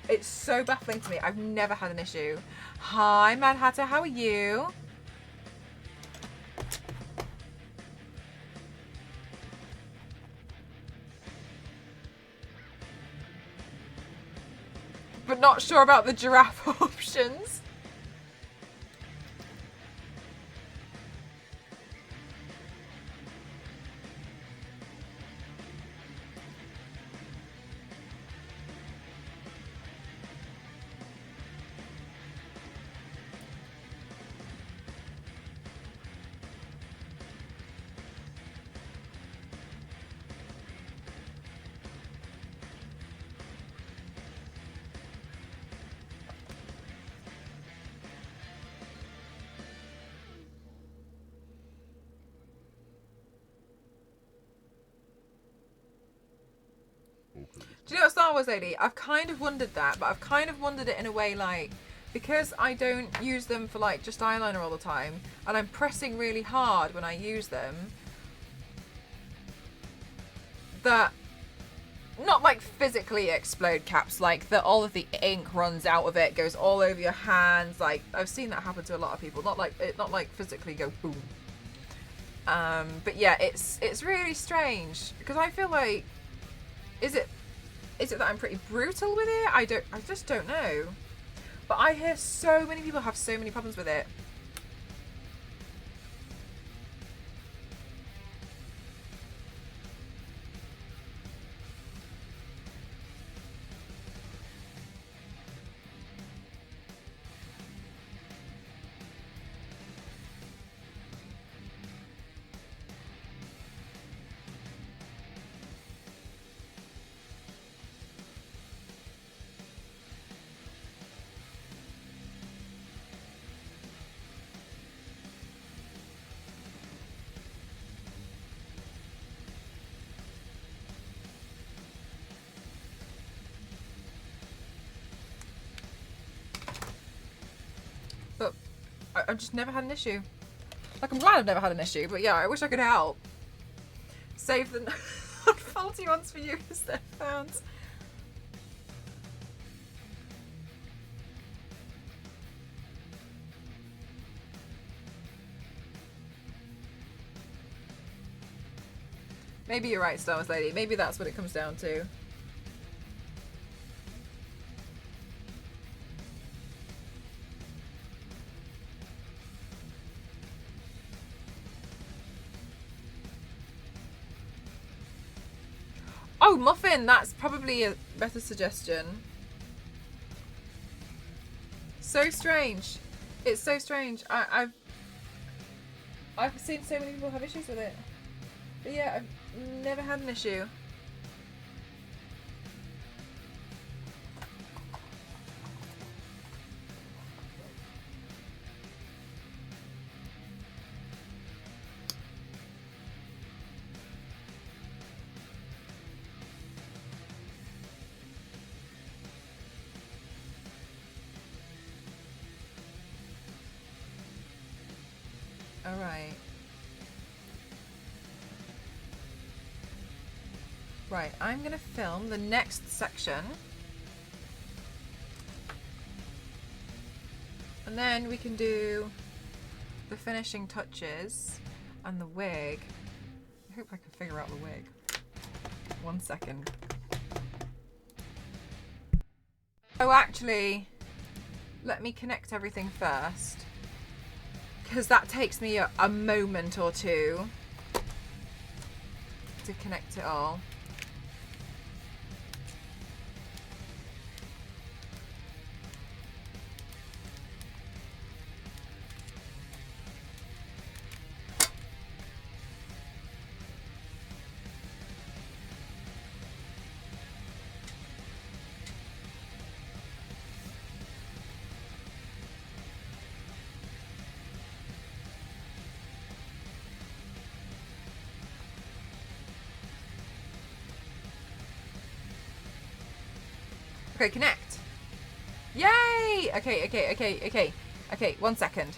It's so baffling to me. I've never had an issue. Hi, Mad Hatter, how are you? But not sure about the giraffe options. Do you know what, Star Wars Lady? I've kind of wondered that, but I've kind of wondered it in a way like, because I don't use them for like just eyeliner all the time, and I'm pressing really hard when I use them, that not like physically explode caps, like that all of the ink runs out of it, goes all over your hands. Like I've seen that happen to a lot of people. Not like physically go boom. But yeah, it's really strange because I feel like, is it that I'm pretty brutal with it? I just don't know. But I hear so many people have so many problems with it. But I've just never had an issue. Like, I'm glad I've never had an issue, but yeah, I wish I could help. Save the faulty ones for you as they're found. Maybe you're right, Star Wars Lady. Maybe that's what it comes down to. Oh, Muffin! That's probably a better suggestion. So strange. It's so strange. I've seen so many people have issues with it. But yeah, I've never had an issue. Alright. Right, I'm gonna film the next section. And then we can do the finishing touches and the wig. I hope I can figure out the wig. 1 second. Oh, actually, let me connect everything first, because that takes me a moment or two to connect it all. Okay, connect. Yay! Okay, 1 second.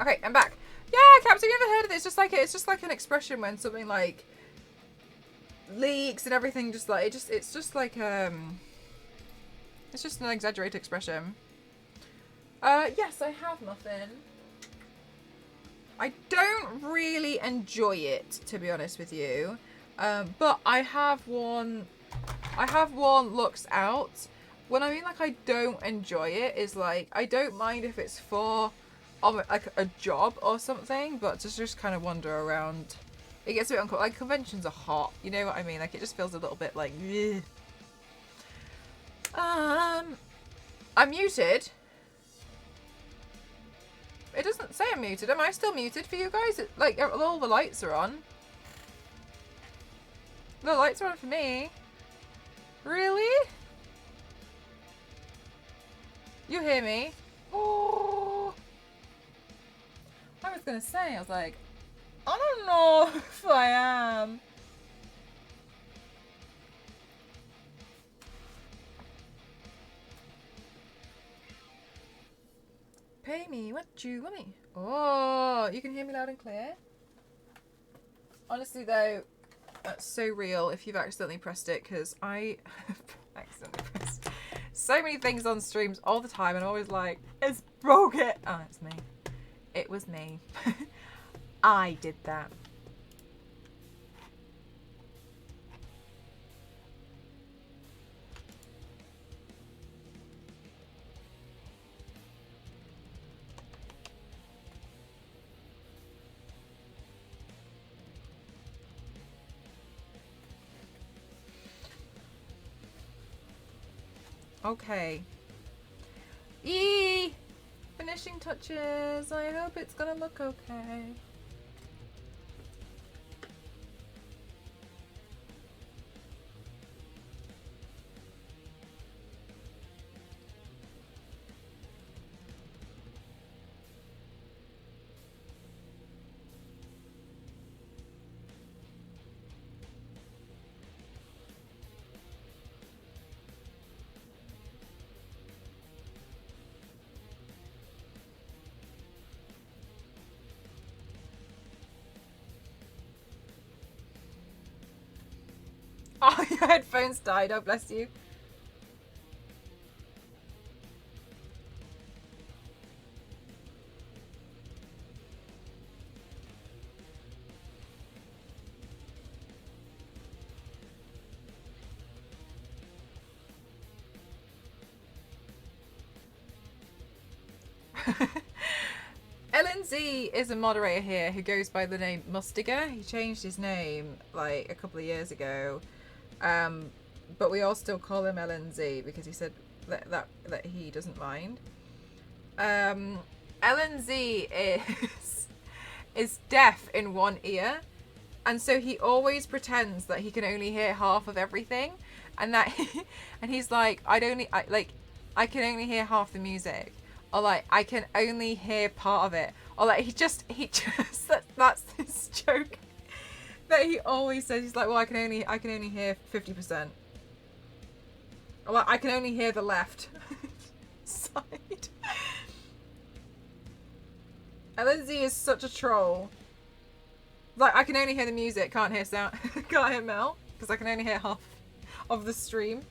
Okay, I'm back. Yeah, Caps, have you ever heard of it? It's just like an expression when something like leaks and everything. Just like it's just like it's just an exaggerated expression. Yes, I have Muffin. I don't really enjoy it, to be honest with you, but I have one looks out. When I mean like I don't enjoy it, is like I don't mind if it's for like a job or something, but just kind of wander around. It gets a bit uncomfortable. Like conventions are hot, you know what I mean? Like it just feels a little bit like. Ugh. I'm muted. It doesn't say I'm muted. Am I still muted for you guys? Like all the lights are on. The lights are on for me. Really? You hear me? Oh. I was gonna say, I was like, I don't know if I am. Pay me what you want me. Oh, you can hear me loud and clear. Honestly though, that's so real if you've accidentally pressed it, because I accidentally pressed so many things on streams all the time and I'm always like, it's broken. Oh, it's me. It was me. I did that. Okay. Yee! Finishing touches. I hope it's gonna look okay. Oh, your headphones died. Oh, bless you. LNZ is a moderator here who goes by the name Mustiger. He changed his name like a couple of years ago, but we all still call him LNZ because he said that he doesn't mind. LNZ is deaf in one ear, and so he always pretends that he can only hear half of everything, and he's like, I can only hear half the music, or like I can only hear part of it, or like he just that's his joke that he always says. He's like, well, I can only hear 50%, or like I can only hear the left side. LNZ is such a troll. Like, I can only hear the music, can't hear sound, can't hear Mel, because I can only hear half of the stream.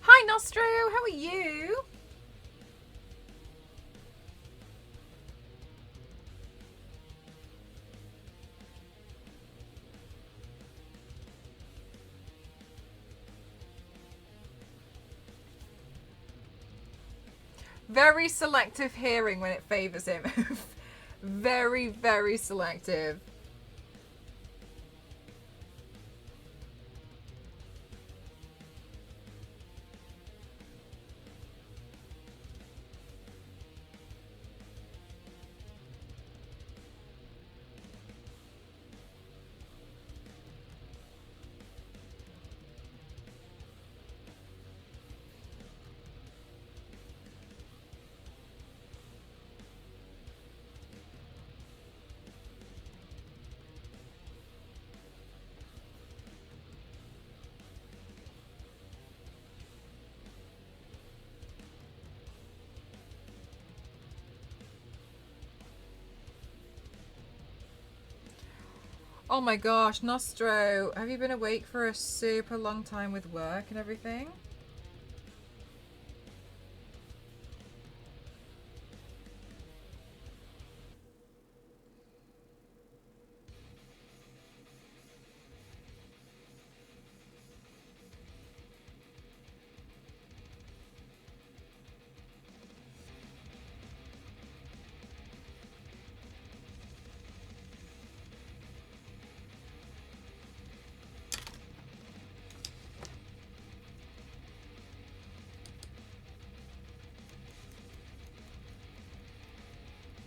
Hi Nostro, how are you? Very selective hearing when it favors him. Very, very selective. Oh my gosh, Nostro, have you been awake for a super long time with work and everything?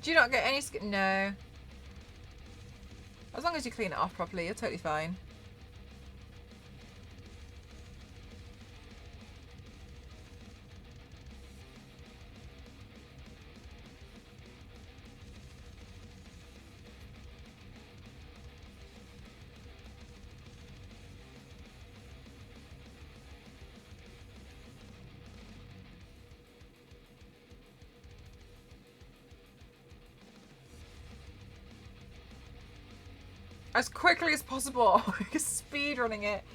Do you not get any No. As long as you clean it off properly, you're totally fine. As quickly as possible. Speed running it.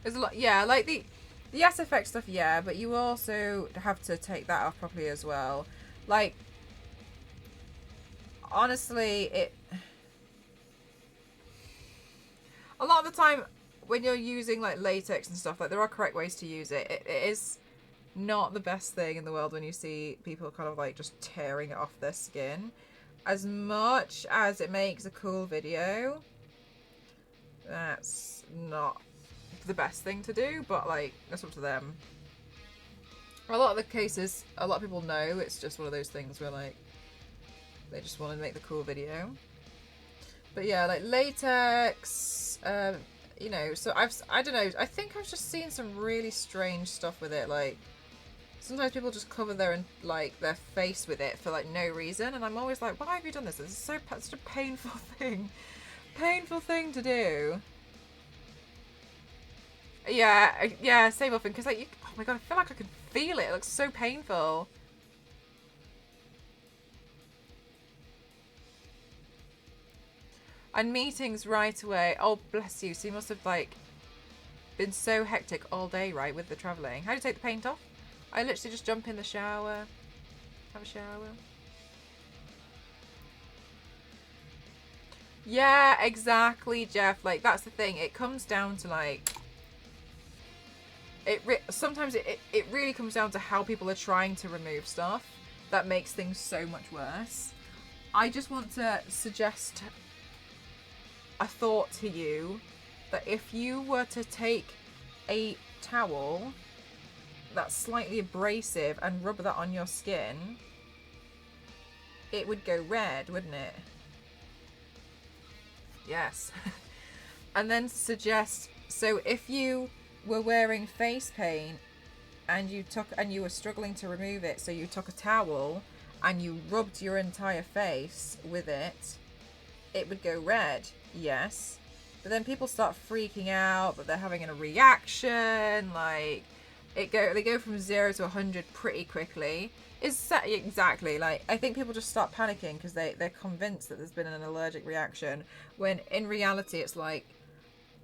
There's a lot, yeah, like the SFX stuff, yeah, but you also have to take that off properly as well. Like, honestly, a lot of the time when you're using like latex and stuff, like there are correct ways to use it. It is not the best thing in the world when you see people kind of like just tearing it off their skin. As much as it makes a cool video, that's not the best thing to do, but like that's up to them. A lot of the cases, a lot of people know it's just one of those things where like they just want to make the cool video. But yeah, like latex, you know, so I don't know, I think I've just seen some really strange stuff with it. Like sometimes people just cover their face with it for like no reason, and I'm always like, why have you done this? This is such a painful thing to do. Yeah, same often, because like, oh my god, I feel like I can feel it. It looks so painful. And meetings right away. Oh, bless you. So you must have like been so hectic all day, right, with the travelling. How do you take the paint off? I literally just jump in the shower, have a shower. Yeah, exactly, Jeff. Like that's the thing. It comes down to like sometimes it really comes down to how people are trying to remove stuff that makes things so much worse. I just want to suggest a thought to you that if you were to take a towel that's slightly abrasive and rub that on your skin, it would go red, wouldn't it? Yes. And then suggest, so if you were wearing face paint and you were struggling to remove it, so you took a towel and you rubbed your entire face with it, it would go red. Yes. But then people start freaking out that they're having a reaction, like they go from 0 to 100 pretty quickly. Exactly, like I think people just start panicking because they're convinced that there's been an allergic reaction, when in reality it's like,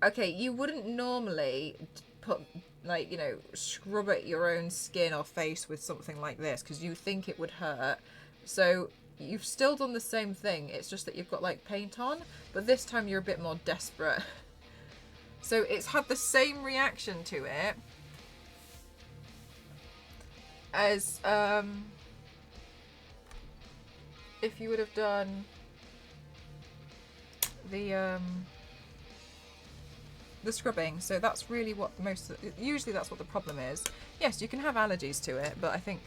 okay, you wouldn't normally put like, you know, scrub at your own skin or face with something like this because you think it would hurt. So you've still done the same thing, it's just that you've got like paint on, but this time you're a bit more desperate. So it's had the same reaction to it as if you would have done the scrubbing. So that's really what usually that's what the problem is. Yes, you can have allergies to it, but I think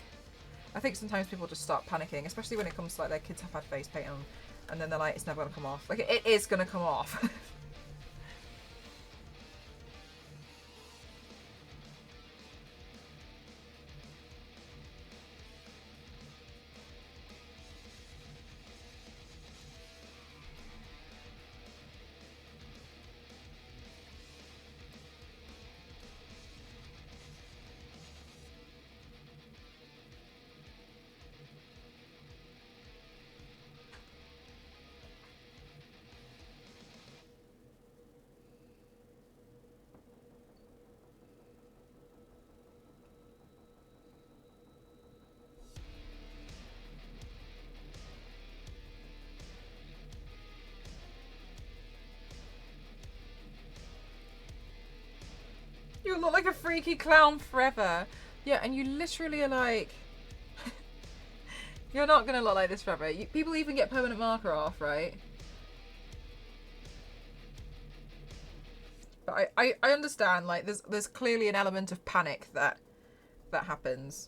sometimes people just start panicking, especially when it comes to like their kids have had face paint on and then they're like, it's never gonna come off. Like it is gonna come off. You look like a freaky clown forever. Yeah, and you literally are like, you're not gonna look like this forever. People even get permanent marker off, right? But I understand, like there's clearly an element of panic that happens.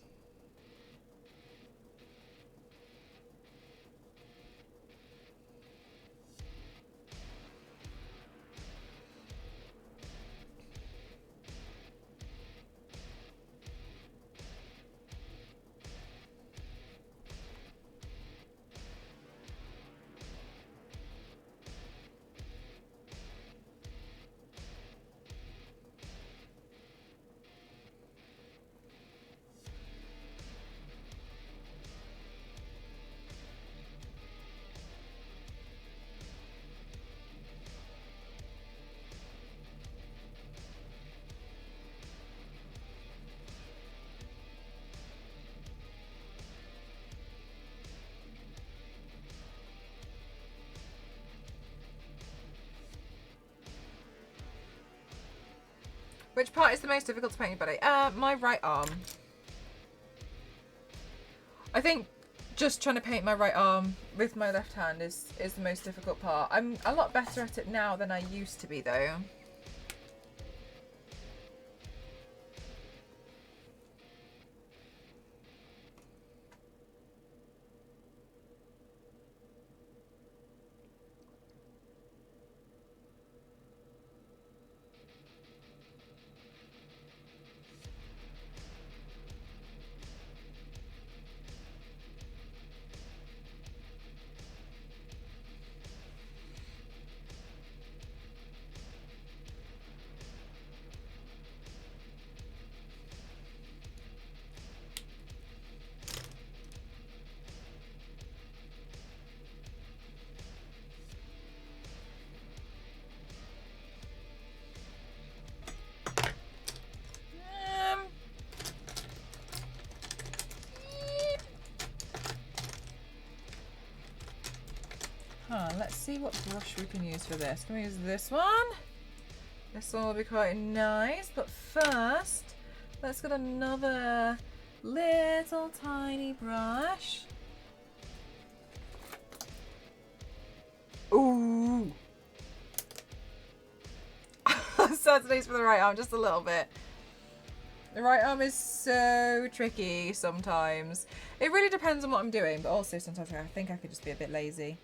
Which part is the most difficult to paint your body? My right arm. I think just trying to paint my right arm with my left hand is the most difficult part. I'm a lot better at it now than I used to be though. Let's see what brush we can use for this. Can we use this one? This one will be quite nice, but first, let's get another little tiny brush. Ooh! Saturday's for the right arm, just a little bit. The right arm is so tricky sometimes. It really depends on what I'm doing, but also sometimes I think I could just be a bit lazy.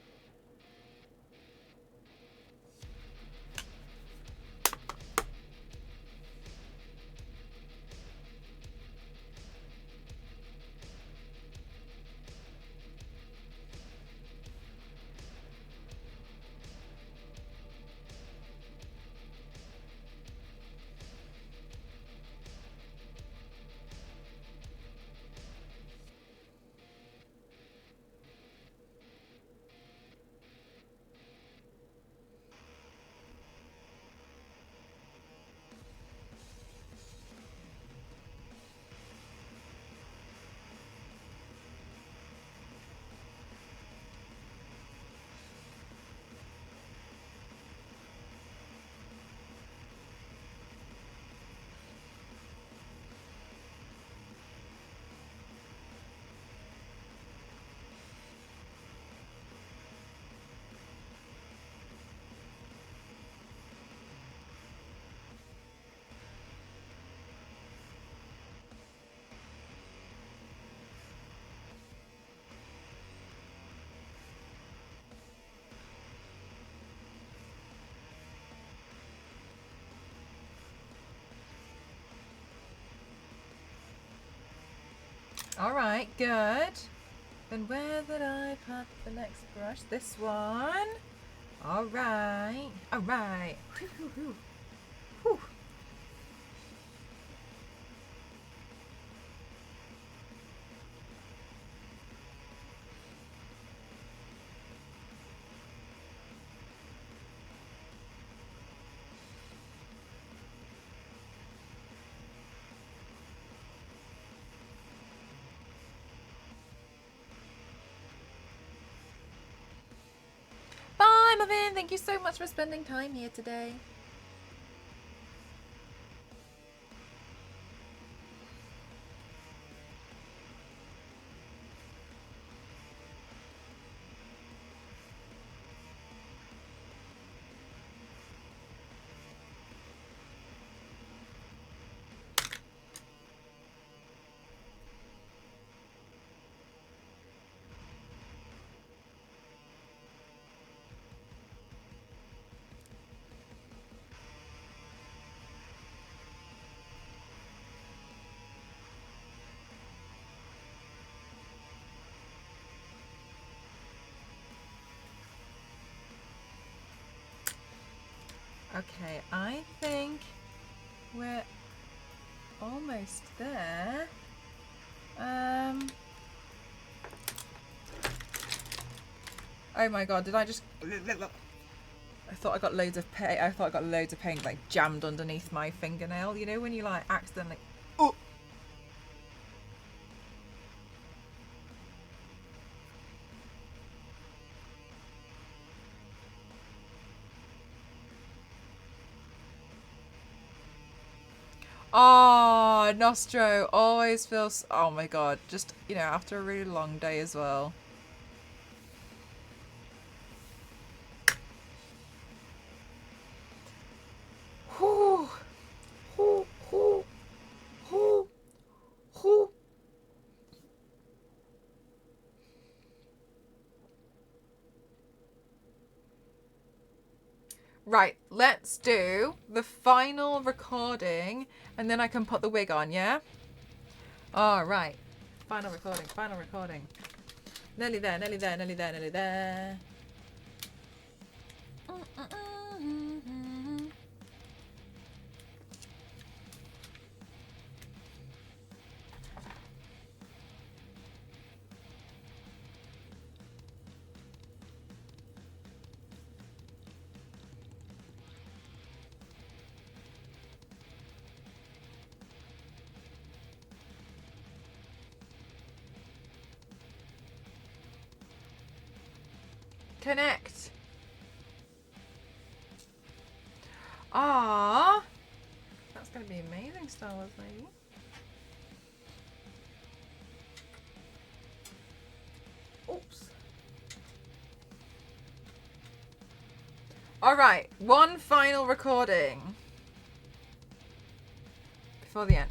All right, good. Then where did I put the next brush? This one. All right. All right. Whew. Bye, Marvin. Thank you so much for spending time here today. Okay, I think we're almost there. Oh my god, did I just... I thought I got loads of paint. I thought I got loads of paint like jammed underneath my fingernail. You know when you like accidentally... Oh! Oh, Nostro always feels... Oh my god. Just, you know, after a really long day as well. Whew. Whew, whew, whew, whew. Right, let's do the final recording and then I can put the wig on, yeah? All right. Final recording, final recording. Nearly there, nearly there, nearly there, nearly there. Connect. Ah, that's going to be amazing, Star Wars lady. Oops. All right, one final recording before the end.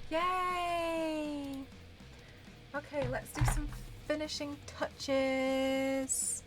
Yay! Okay, let's do some finishing touches.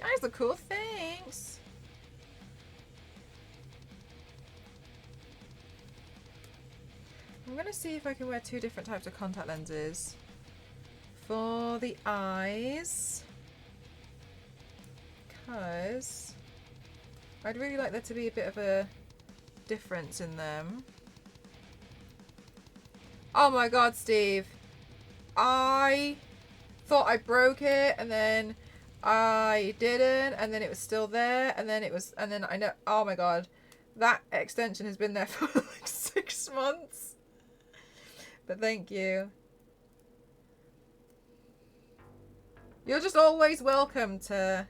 The eyes look cool. Thanks. I'm going to see if I can wear 2 different types of contact lenses for the eyes, because I'd really like there to be a bit of a difference in them. Oh my god, Steve. I thought I broke it and then I didn't, and then it was still there, and then I know, oh my god, that extension has been there for like 6 months. But thank you. You're just always welcome to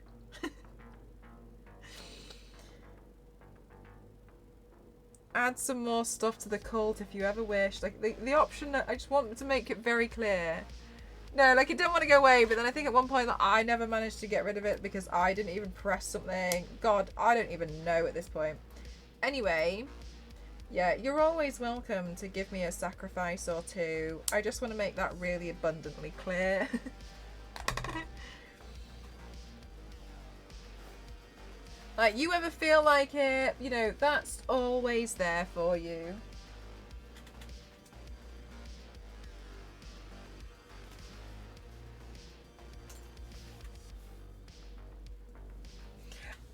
add some more stuff to the cult if you ever wish. Like the option, I just want to make it very clear. No, like, it didn't want to go away, but then I think at one point that I never managed to get rid of it because I didn't even press something. God, I don't even know at this point. Anyway, yeah, you're always welcome to give me a sacrifice or 2. I just want to make that really abundantly clear. Like, you ever feel like it, you know, that's always there for you.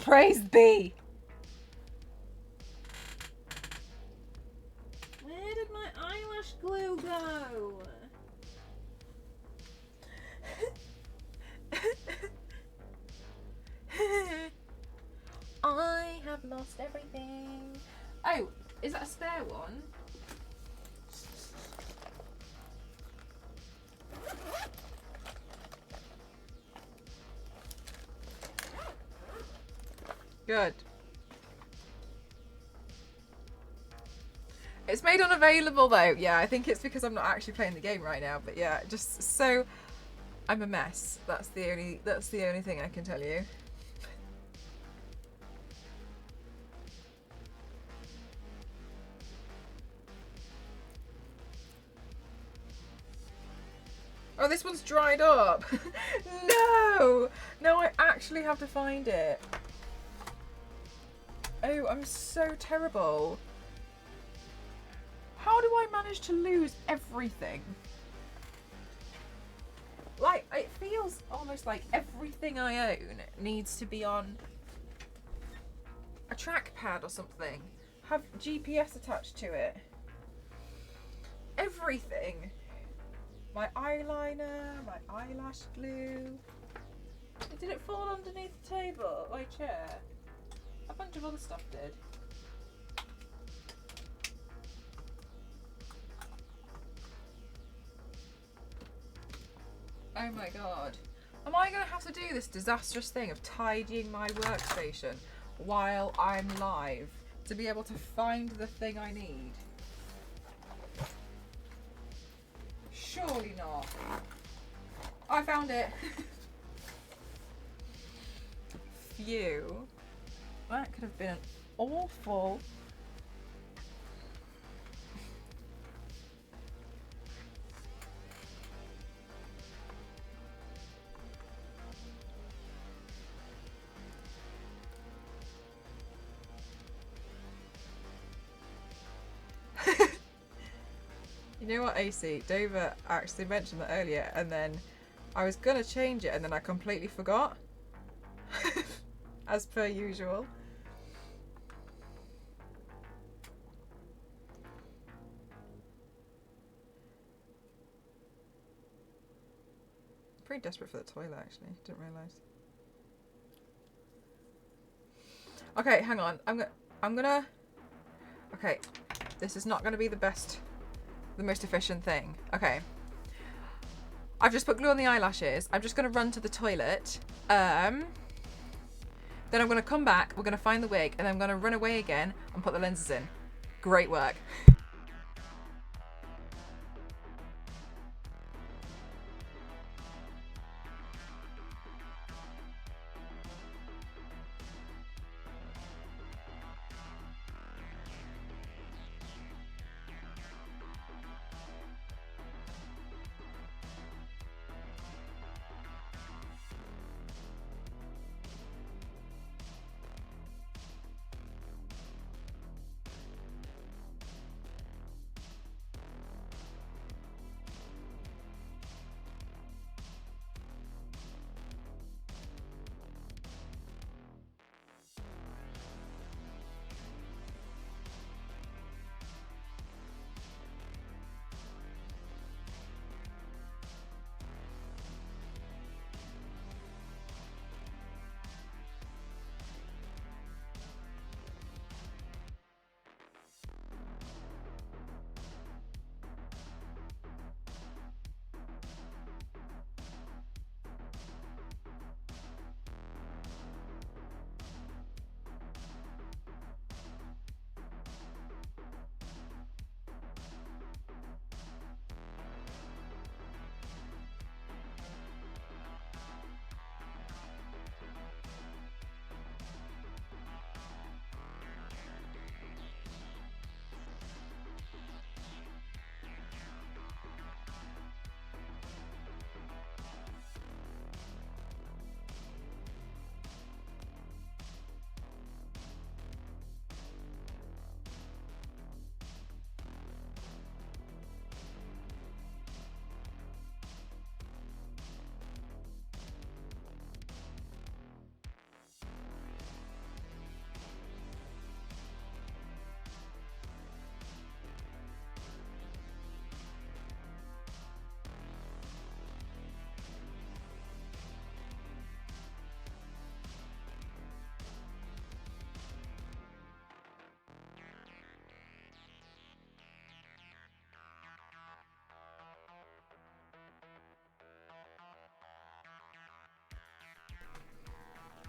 Praise be! Where did my eyelash glue go? I have lost everything. Oh, is that a spare one? Good. It's made unavailable though. Yeah, I think it's because I'm not actually playing the game right now. But yeah, just so I'm a mess. That's the only thing I can tell you. Oh, this one's dried up. No! No, I actually have to find it. Oh, I'm so terrible. How do I manage to lose everything? Like, it feels almost like everything I own needs to be on a trackpad or something. Have GPS attached to it. Everything. My eyeliner, my eyelash glue. Did it fall underneath the table, my chair? A bunch of other stuff did. Oh my god. Am I going to have to do this disastrous thing of tidying my workstation while I'm live to be able to find the thing I need? Surely not. I found it. Phew. That could have been an awful... You know what, AC? Dover actually mentioned that earlier, and then I was gonna change it and then I completely forgot. As per usual. Pretty desperate for the toilet, actually. Didn't realise. Okay, hang on. I'm gonna. Okay, this is not gonna be the most efficient thing. Okay. I've just put glue on the eyelashes. I'm just gonna run to the toilet. Then I'm gonna come back. We're gonna find the wig, and I'm gonna run away again and put the lenses in. Great work.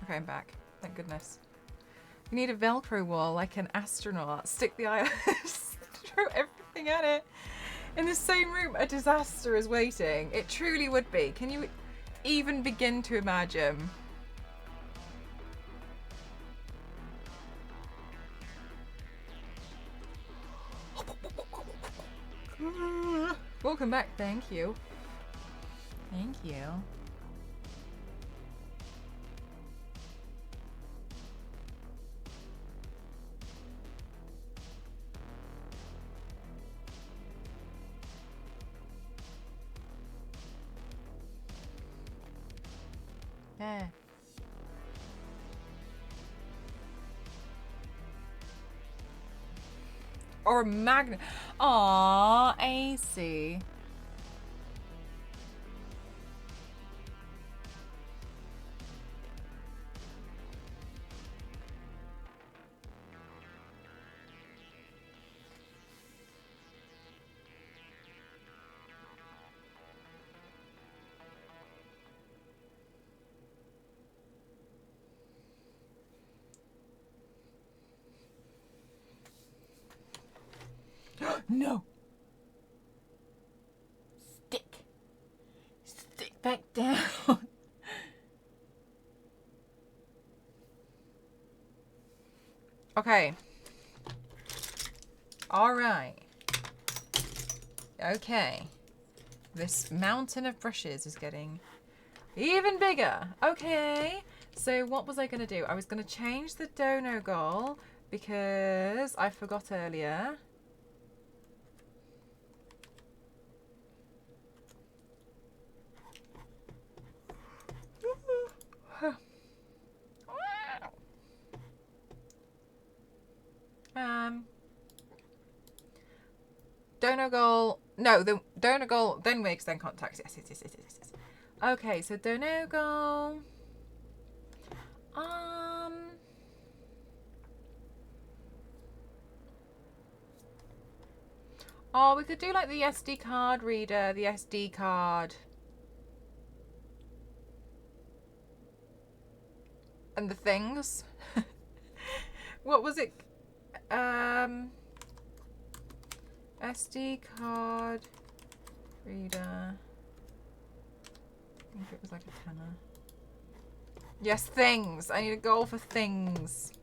Okay, I'm back. Thank goodness. You need a Velcro wall like an astronaut. Stick the eye, throw everything at it. In the same room, a disaster is waiting. It truly would be. Can you even begin to imagine? Welcome back. Thank you. Thank you. Yeah. Or a magnet. Aww, AC. No. Stick back down. Okay. All right. Okay. This mountain of brushes is getting even bigger. Okay. So what was I going to do? I was going to change the dono goal because I forgot earlier. Donor goal. No, the donor goal then makes then contacts. Yes. Okay, so donor goal. Oh, we could do like the SD card reader, the SD card. And the things. What was it? SD card reader. I think it was like a tenner. Yes, things. I need a goal for things.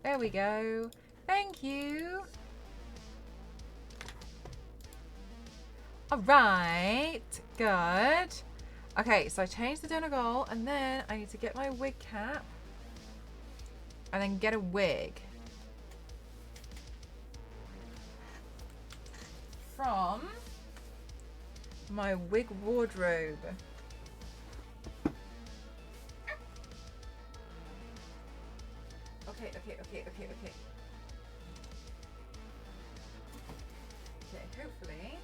There we go. Thank you. All right. Good. Okay, so I changed the donor goal, and then I need to get my wig cap, and then get a wig from my wig wardrobe. Okay. Okay, hopefully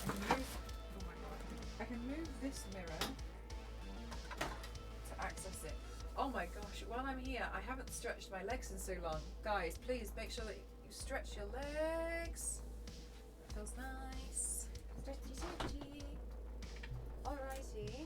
I can move. Oh my god! I can move this mirror to access it. Oh my gosh! While I'm here, I haven't stretched my legs in so long. Guys, please make sure that you stretch your legs. That feels nice. Stretchy. Alrighty.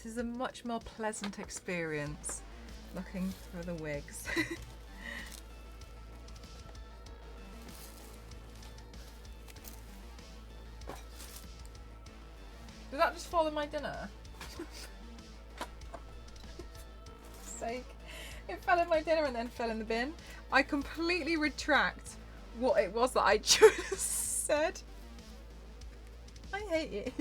This is a much more pleasant experience looking for the wigs. Did that just fall in my dinner? Sake. It fell in my dinner and then fell in the bin. I completely retract what it was that I just said. I hate it.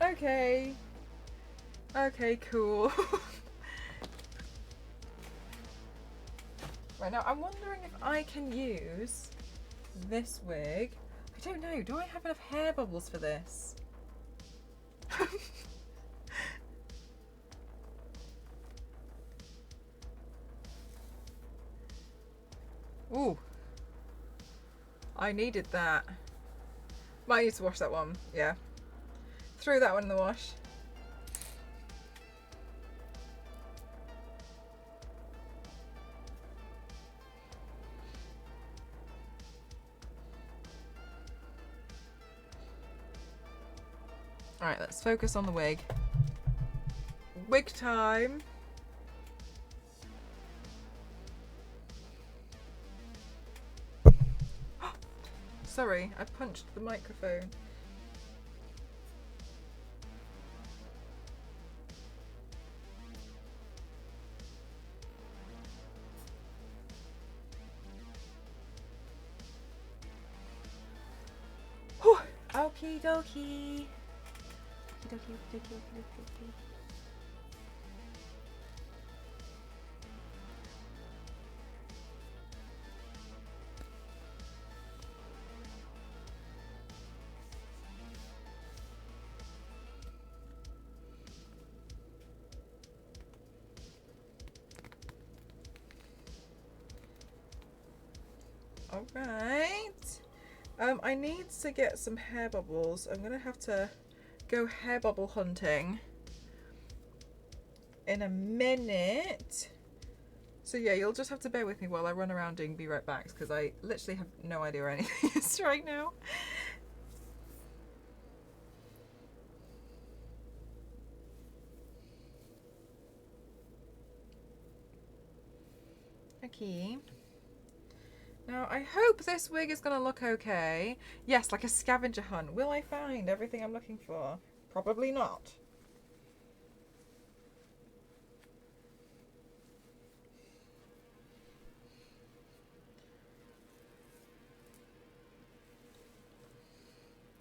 Okay. Okay, cool. Right, now I'm wondering if I can use this wig. I don't know, do I have enough hair bubbles for this? Ooh. I needed that. Might need to wash that one, yeah. Threw that one in the wash. Alright, let's focus on the wig. Wig time. Sorry, I punched the microphone. Whew. Okie dokie. Okie dokie, okie dokie, okie dokie. Alright. I need to get some hair bubbles. I'm gonna have to go hair bubble hunting in a minute. So yeah, you'll just have to bear with me while I run around doing be right backs because I literally have no idea where anything is right now. Okay. Now, I hope this wig is going to look okay. Yes, like a scavenger hunt. Will I find everything I'm looking for? Probably not.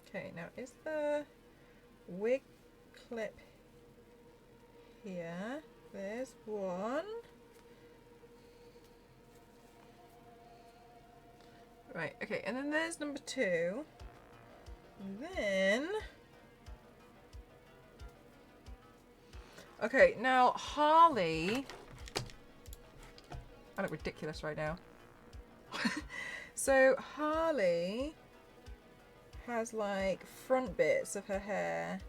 Okay, now is the wig clip here? There's one. Right, okay, and then there's number 2. And then... Okay, now Harley... I look ridiculous right now. So Harley has like front bits of her hair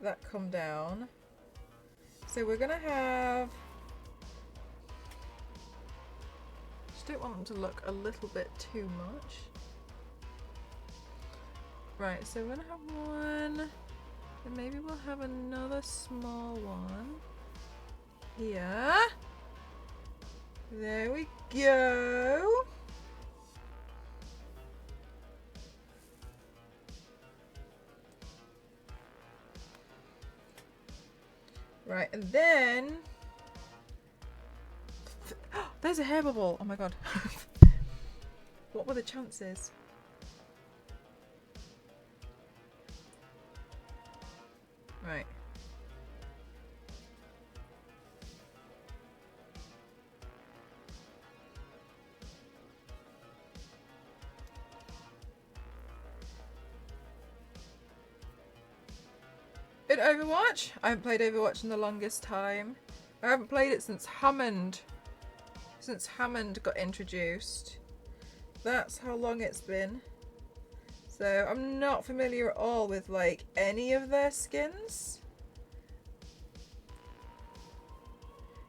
that come down. So we're gonna have... Don't want them to look a little bit too much. Right, so we're gonna have one, and maybe we'll have another small one here. There we go. Right, and then there's a hair bubble. Oh my god. What were the chances? Right. In Overwatch? I haven't played Overwatch in the longest time. I haven't played it since Hammond got introduced. That's how long it's been. So I'm not familiar at all with like any of their skins.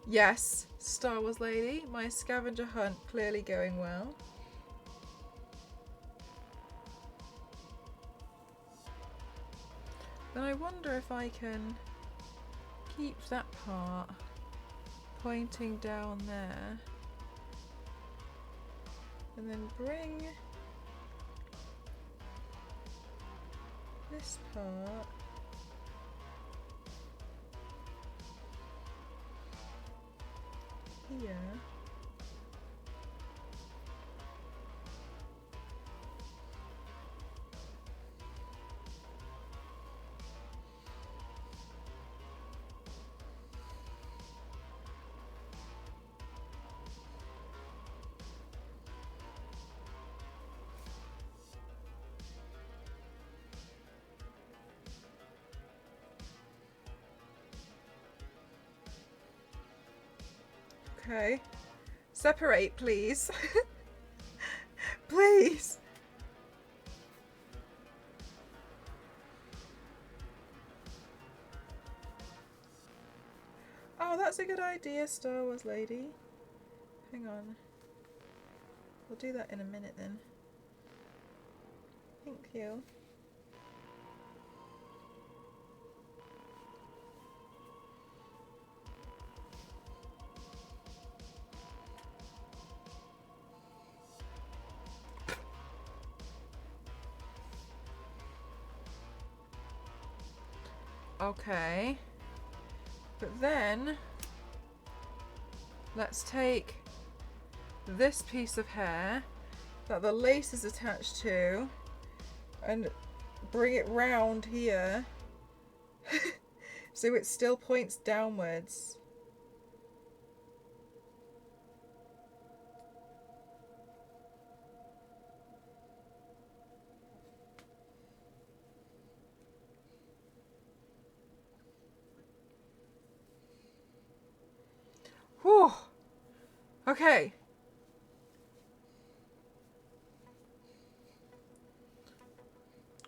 Yes, Star Wars lady, my scavenger hunt clearly going well. Then I wonder if I can keep that part pointing down there. And then bring this part here. Okay. Separate, please. Please. Oh, that's a good idea, Star Wars lady. Hang on. We'll do that in a minute then. Thank you. Okay. But then let's take this piece of hair that the lace is attached to and bring it round here so it still points downwards. Whew. Okay.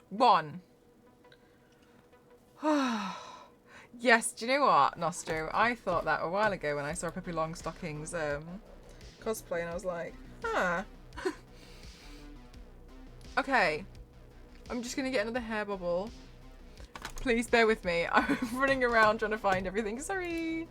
One. Yes, do you know what, Nostro? I thought that a while ago when I saw Pippi Longstocking's cosplay and I was like, huh. Okay. I'm just going to get another hair bubble. Please bear with me. I'm running around trying to find everything. Sorry.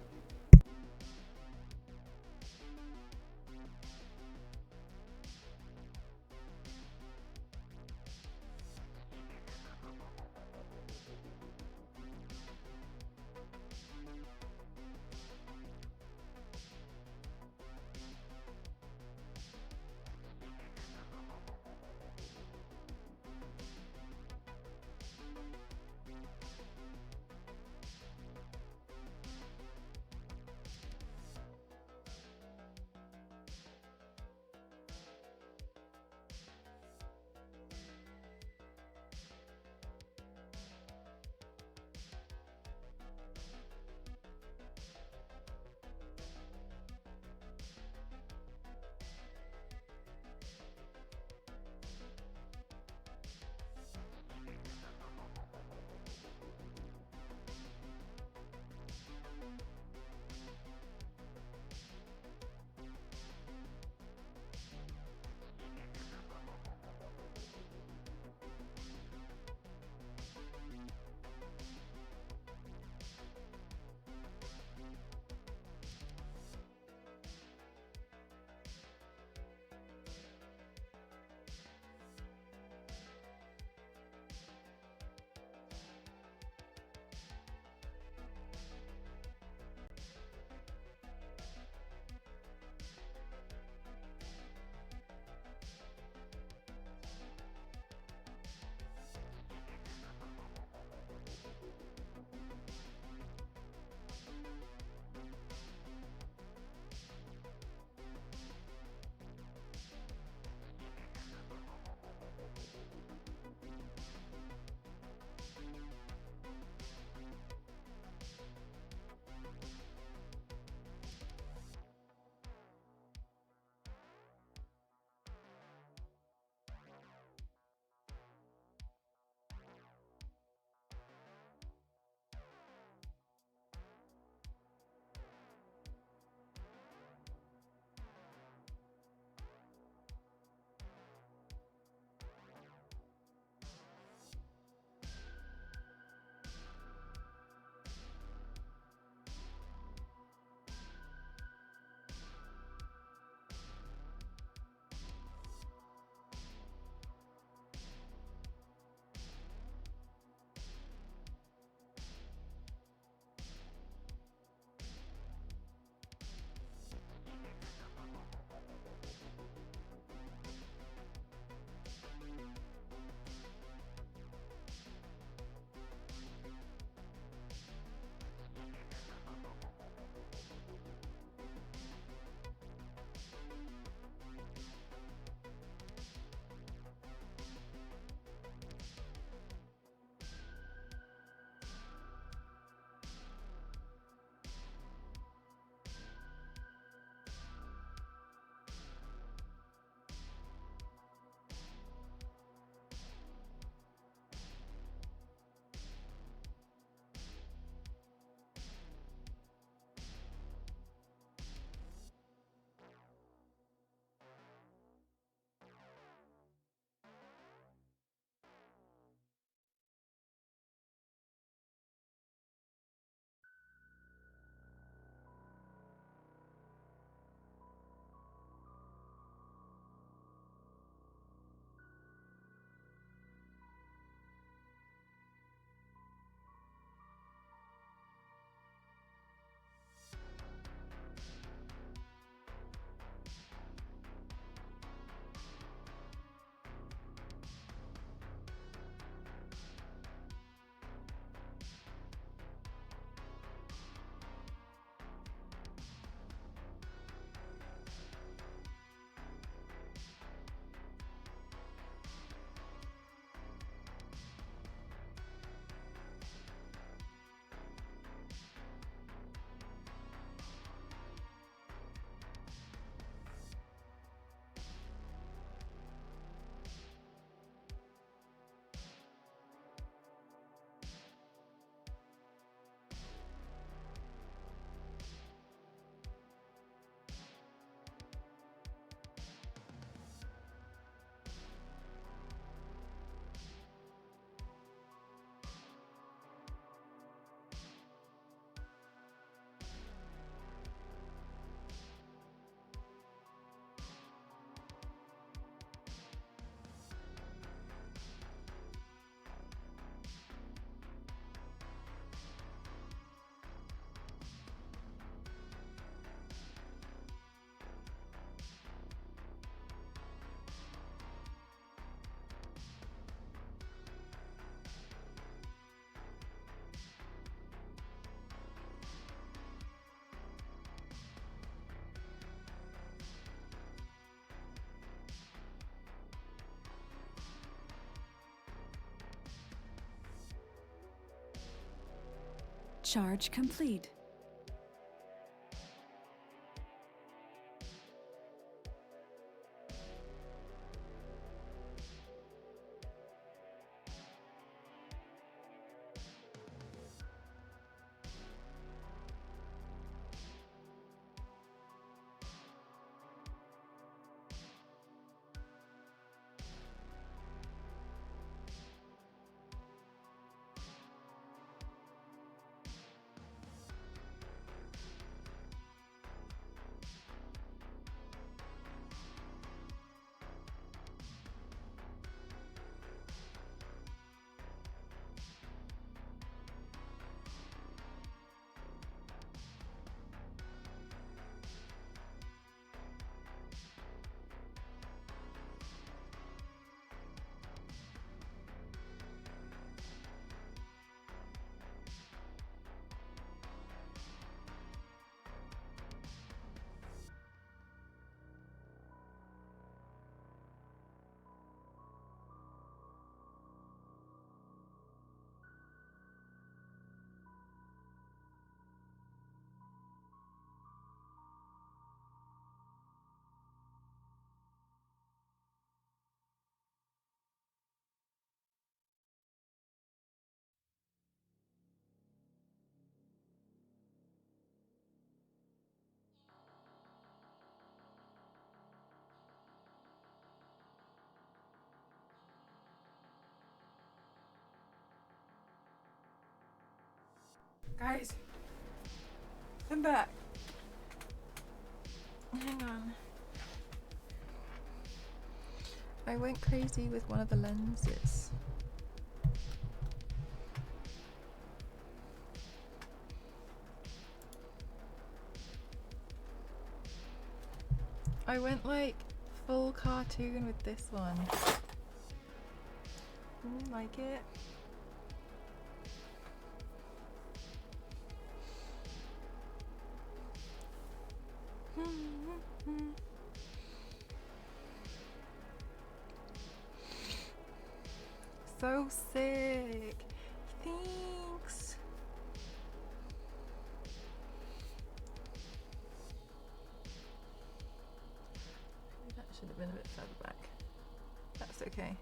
Charge complete. Guys, I'm back. Hang on. I went crazy with one of the lenses. I went like full cartoon with this one. Like it? So sick. Thanks. Maybe that should have been a bit further back. That's okay.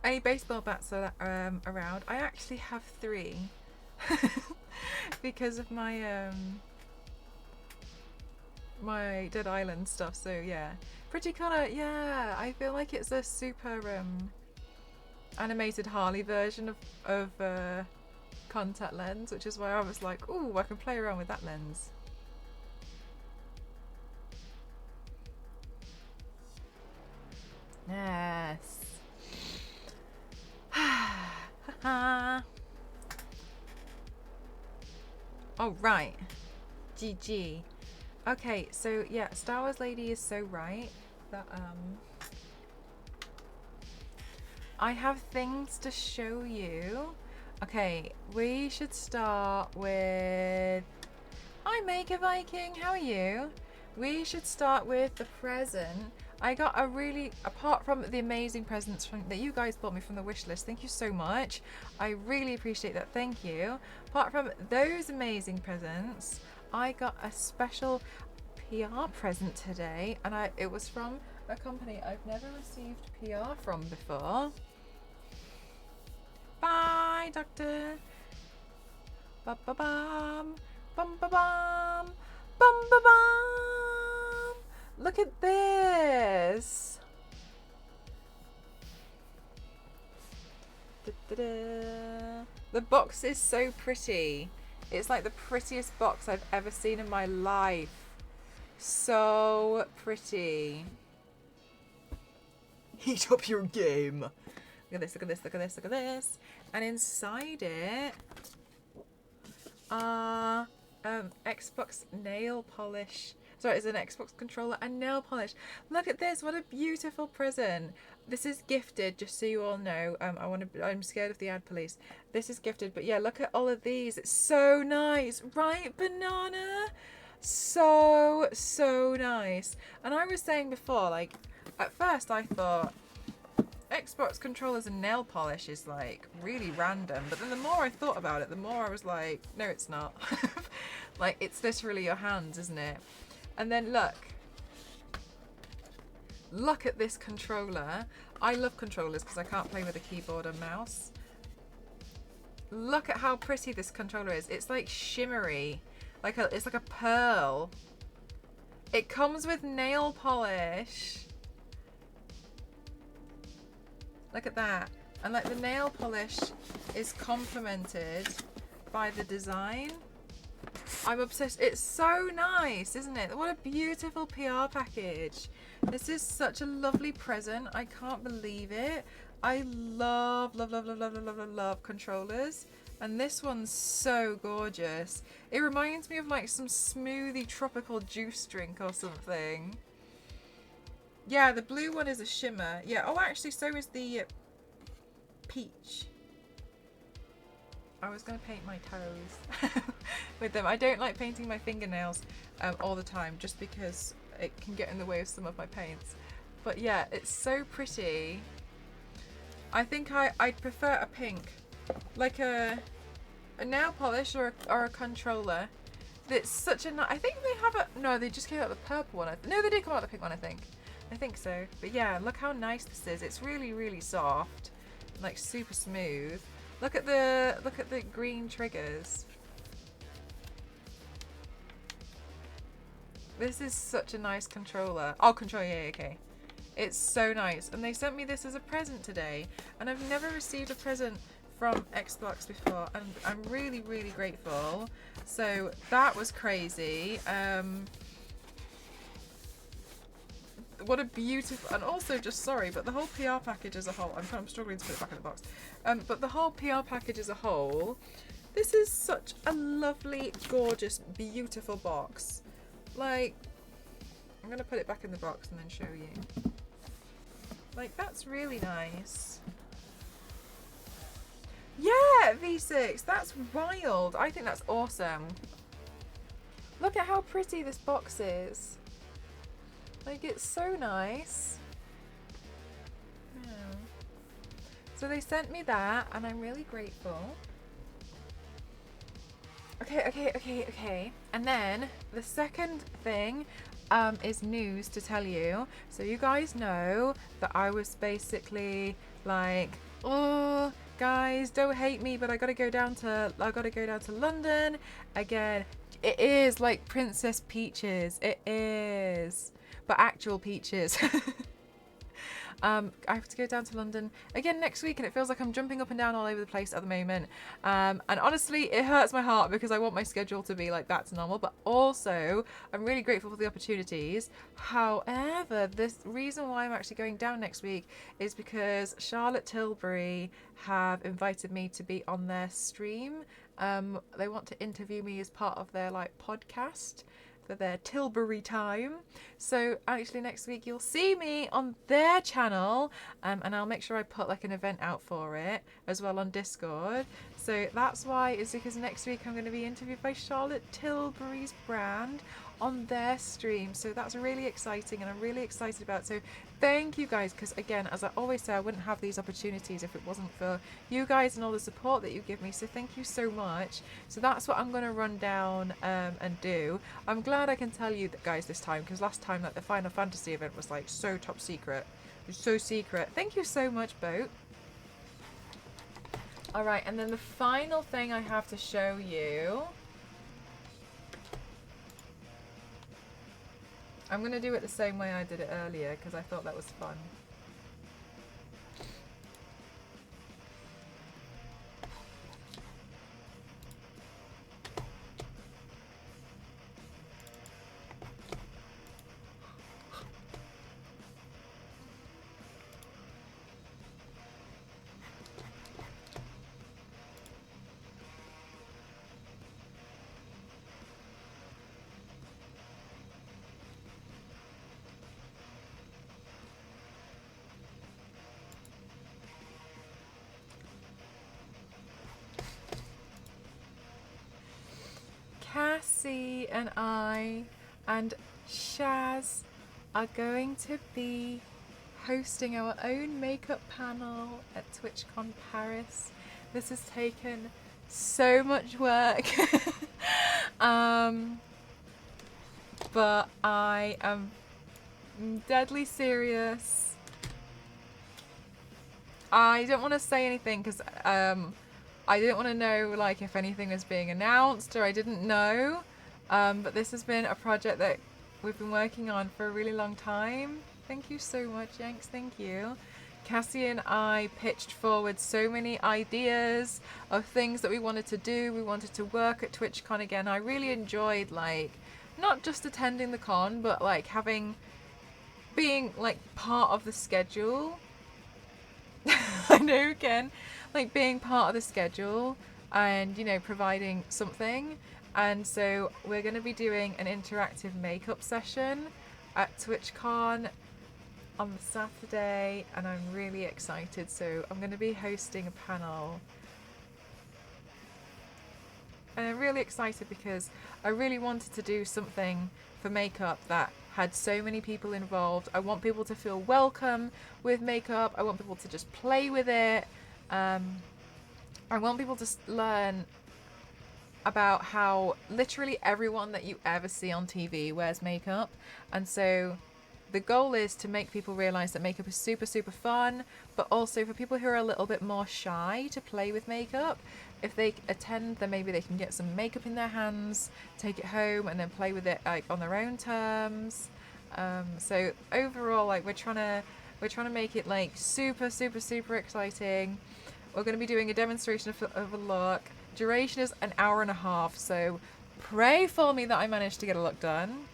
Any baseball bats are around? I actually have 3 because of my my Dead Island stuff. So yeah, pretty colour. Yeah, I feel like it's a super animated Harley version of contact lens, which is why I was like, oh, I can play around with that lens. Yes. Oh, right. GG. Okay, so yeah, Star Wars Lady is so right that I have things to show you. Okay, we should start with... Hi, Maker Viking, how are you? We should start with the present. I got a really, apart from the amazing presents that you guys bought me from the wish list, thank you so much. I really appreciate that, thank you. Apart from those amazing presents, I got a special PR present today, and it was from a company I've never received PR from before. Bye, Doctor. Ba-ba-bum, bum-ba-bum, bum-ba-bum. Look at this. Da-da-da. The box is so pretty. It's like the prettiest box I've ever seen in my life. So pretty. Heat up your game. Look at this, look at this, look at this, look at this. And inside it are Xbox nail polish Sorry, it's an Xbox controller and nail polish. Look at this. What a beautiful present. This is gifted, just so you all know. I'm scared of the ad police. This is gifted, but yeah, look at all of these. It's so nice. Right, Banana? So, so nice. And I was saying before, like, at first I thought Xbox controllers and nail polish is like really random, but then the more I thought about it, the more I was like, no, it's not. Like, it's literally your hands, isn't it? And then look at this controller. I love controllers because I can't play with a keyboard and mouse. Look at how pretty this controller is. It's like shimmery, it's like a pearl. It comes with nail polish. Look at that. And like the nail polish is complemented by the design. I'm obsessed. It's so nice, isn't it? What a beautiful PR package. This is such a lovely present. I can't believe it. I love controllers. And this one's so gorgeous. It reminds me of like some smoothie tropical juice drink or something. Yeah, the blue one is a shimmer. Yeah, oh actually so is the peach. I was going to paint my toes with them. I don't like painting my fingernails all the time just because it can get in the way of some of my paints. But yeah, it's so pretty. I think I'd prefer a pink. Like a nail polish or a controller. It's such a nice... I think they have a... No, they just came out with the purple one. No, they did come out with the pink one, I think. I think so. But yeah, look how nice this is. It's really, really soft. Like super smooth. Look at the green triggers. This is such a nice controller. Oh, controller, yeah, okay. It's so nice. And they sent me this as a present today. And I've never received a present from Xbox before. And I'm really, really grateful. So that was crazy. What a beautiful, and also just sorry, but the whole PR package as a whole, I'm struggling to put it back in the box, but the whole PR package as a whole, this is such a lovely, gorgeous, beautiful box. Like, I'm going to put it back in the box and then show you. Like, that's really nice. Yeah, V6, that's wild. I think that's awesome. Look at how pretty this box is. Like, it's so nice. Yeah. So they sent me that, and I'm really grateful. Okay. And then the second thing is news to tell you. So you guys know that I was basically like, oh, guys, don't hate me, but I gotta go down to London again. It is like Princess Peaches. It is. But actual peaches. I have to go down to London again next week, and it feels like I'm jumping up and down all over the place at the moment. And honestly, it hurts my heart because I want my schedule to be like that's normal, but also I'm really grateful for the opportunities. However, the reason why I'm actually going down next week is because Charlotte Tilbury have invited me to be on their stream. They want to interview me as part of their like podcast for their Tilbury time. So actually next week you'll see me on their channel, and I'll make sure I put like an event out for it as well on Discord. So that's why, is because next week I'm going to be interviewed by Charlotte Tilbury's brand on their stream. So that's really exciting, and I'm really excited about it. So thank you guys, because again, as I always say, I wouldn't have these opportunities if it wasn't for you guys and all the support that you give me. So thank you so much. So that's what I'm going to run down and do. I'm glad I can tell you that, guys, this time, because last time like the Final Fantasy event was like so top secret. It was so secret. Thank you so much, Boat. Alright, and then the final thing I have to show you, I'm going to do it the same way I did it earlier because I thought that was fun. Cassie and I and Shaz are going to be hosting our own makeup panel at TwitchCon Paris. This has taken so much work. But I am deadly serious. I don't want to say anything because I didn't want to know like if anything was being announced, or I didn't know. But this has been a project that we've been working on for a really long time. Thank you so much, Yanks. Thank you. Cassie and I pitched forward so many ideas of things that we wanted to do. We wanted to work at TwitchCon again. I really enjoyed like not just attending the con, but like being like part of the schedule. I know, again, like being part of the schedule and, you know, providing something. And so we're going to be doing an interactive makeup session at TwitchCon on the Saturday, and I'm really excited. So I'm going to be hosting a panel, and I'm really excited because I really wanted to do something for makeup that had so many people involved. I want people to feel welcome with makeup. I want people to just play with it. I want people to learn about how literally everyone that you ever see on TV wears makeup. And so the goal is to make people realize that makeup is super, super fun, but also for people who are a little bit more shy to play with makeup. If they attend, then maybe they can get some makeup in their hands, take it home, and then play with it like on their own terms. So overall, like we're trying to make it like super, super, super exciting. We're going to be doing a demonstration of a look. Duration is an hour and a half, so pray for me that I managed to get a look done.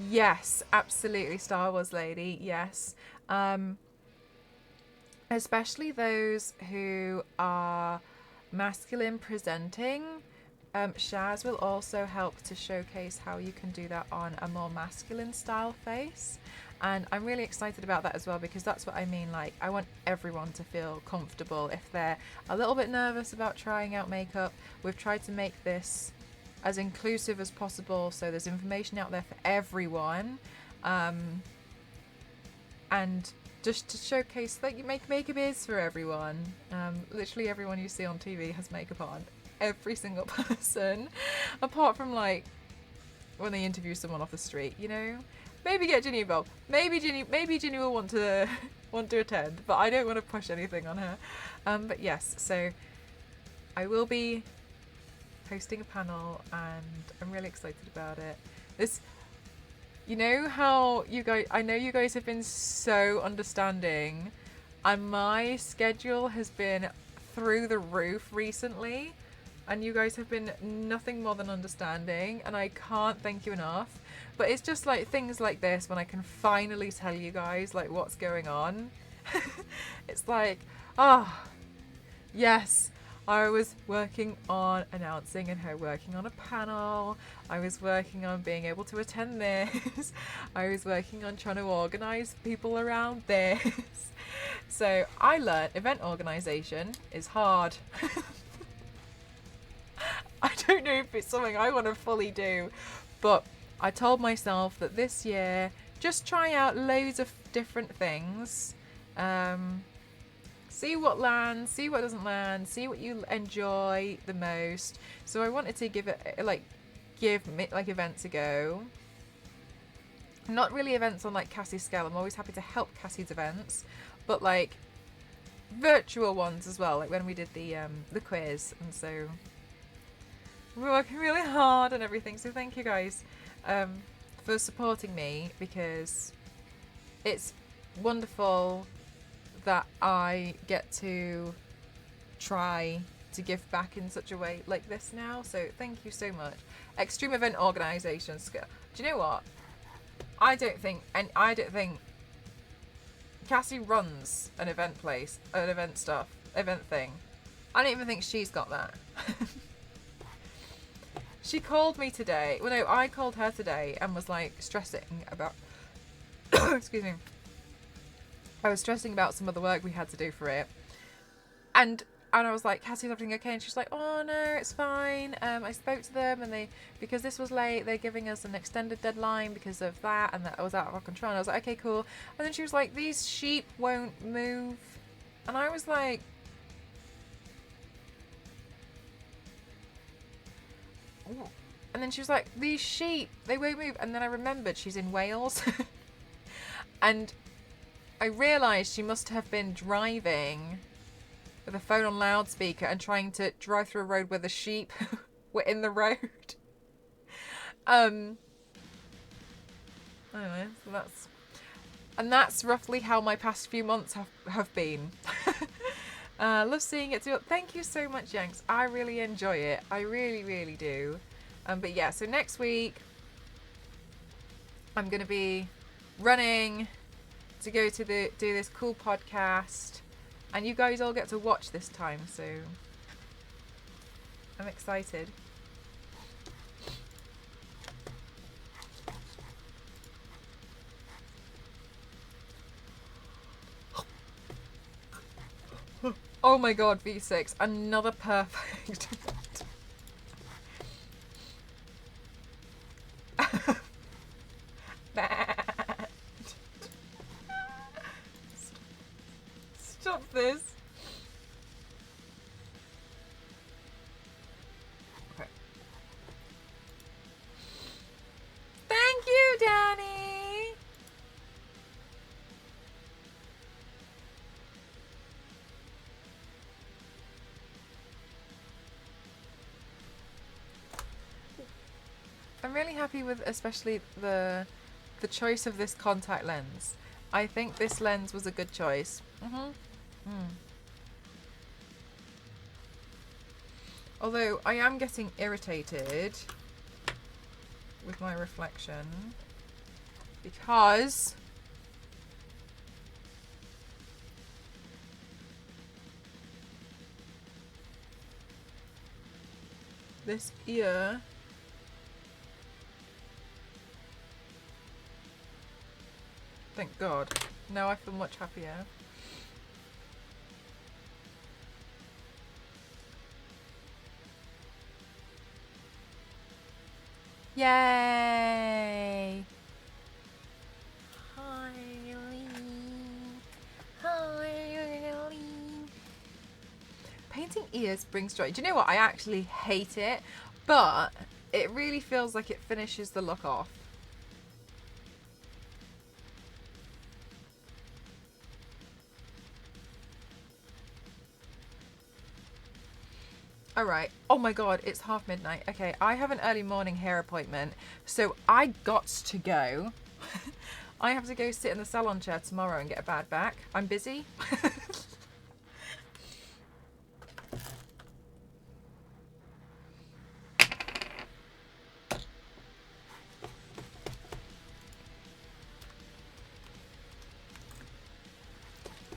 Yes, absolutely, Star Wars lady, yes. Especially those who are masculine presenting. Shaz will also help to showcase how you can do that on a more masculine style face. And I'm really excited about that as well, because that's what I mean. Like, I want everyone to feel comfortable. If they're a little bit nervous about trying out makeup, we've tried to make this as inclusive as possible, so there's information out there for everyone, and just to showcase that makeup is for everyone. Literally everyone you see on TV has makeup on, every single person, apart from like when they interview someone off the street, you know. Maybe get Ginny involved. Maybe Ginny will want to attend, but I don't want to push anything on her. But yes, so I will be hosting a panel, and I'm really excited about it. This, you know how you guys, I know you guys have been so understanding, and my schedule has been through the roof recently, and you guys have been nothing more than understanding, and I can't thank you enough. But it's just like things like this when I can finally tell you guys like what's going on. It's like, yes, I was working on announcing and her working on a panel. I was working on being able to attend this. I was working on trying to organize people around this. So I learned event organization is hard. I don't know if it's something I want to fully do, but I told myself that this year, just try out loads of different things. See what lands, see what doesn't land, see what you enjoy the most. So I wanted to give events a go. Not really events on like Cassie's scale. I'm always happy to help Cassie's events, but like virtual ones as well. Like when we did the quiz, and so we're working really hard and everything. So thank you guys for supporting me, because it's wonderful that I get to try to give back in such a way like this now. So thank you so much. Extreme event organisation skill. Do you know what? I don't think Cassie runs an event place, an event thing. I don't even think she's got that. She called me today. Well, no, I called her today and was like stressing about. Excuse me. I was stressing about some of the work we had to do for it, and and I was like, Cassie, is everything okay? And she's like, oh no, it's fine. I spoke to them, and because this was late, they're giving us an extended deadline because of that, and that I was out of our control. And I was like, okay, cool. And then she was like, these sheep won't move. And I was like, ooh. And then she was like, these sheep, they won't move. And then I remembered she's in Wales. And I realised she must have been driving with a phone on loudspeaker and trying to drive through a road where the sheep were in the road. I don't know. So that's roughly how my past few months have been. Love seeing it too. Thank you so much, Yanks. I really enjoy it. I really, really do. But yeah, so next week I'm gonna be running to go to do this cool podcast, and you guys all get to watch this time, so I'm excited. Oh my god, V6, another perfect. Stop this. Okay. Thank you, Danny. I'm really happy with especially the choice of this contact lens. I think this lens was a good choice. Although I am getting irritated with my reflection because this ear thank God. Now I feel much happier. Yay! Harley. Painting ears brings joy. Do you know what? I actually hate it, but it really feels like it finishes the look off. Alright. Oh my god, it's half midnight. Okay, I have an early morning hair appointment, so I got to go. I have to go sit in the salon chair tomorrow and get a bad back. I'm busy.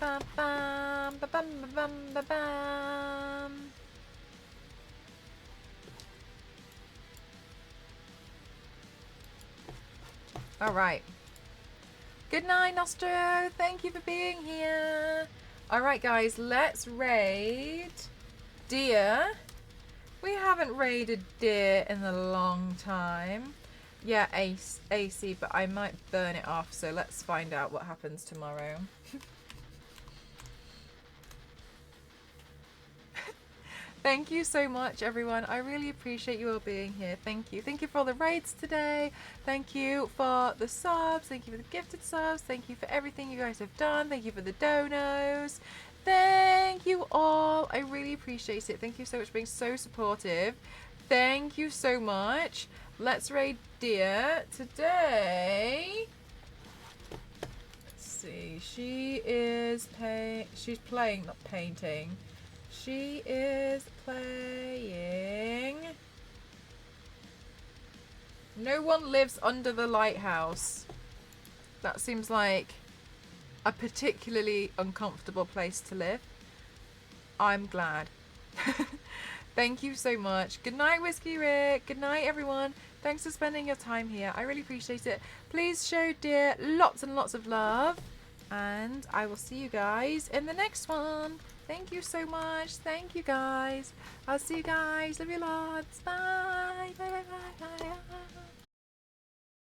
Bum, bum, ba, bum, ba, bum, ba, bum. All right. Good night, Nostro. Thank you for being here. All right, guys, let's raid deer. We haven't raided deer in a long time. Yeah, AC, but I might burn it off, so let's find out what happens tomorrow. Thank you so much, everyone. I really appreciate you all being here. Thank you. Thank you for all the raids today. Thank you for the subs. Thank you for the gifted subs. Thank you for everything you guys have done. Thank you for the donos. Thank you all. I really appreciate it. Thank you so much for being so supportive. Thank you so much. Let's raid deer today. Let's see. She's playing, not painting. She is playing. No one lives under the lighthouse. That seems like a particularly uncomfortable place to live. I'm glad. Thank you so much. Good night, Whiskey Rick. Good night, everyone. Thanks for spending your time here. I really appreciate it. Please show dear lots and lots of love. And I will see you guys in the next one. Thank you so much. Thank you guys. I'll see you guys. Love you lots. Bye. Bye. Bye. Bye. Bye.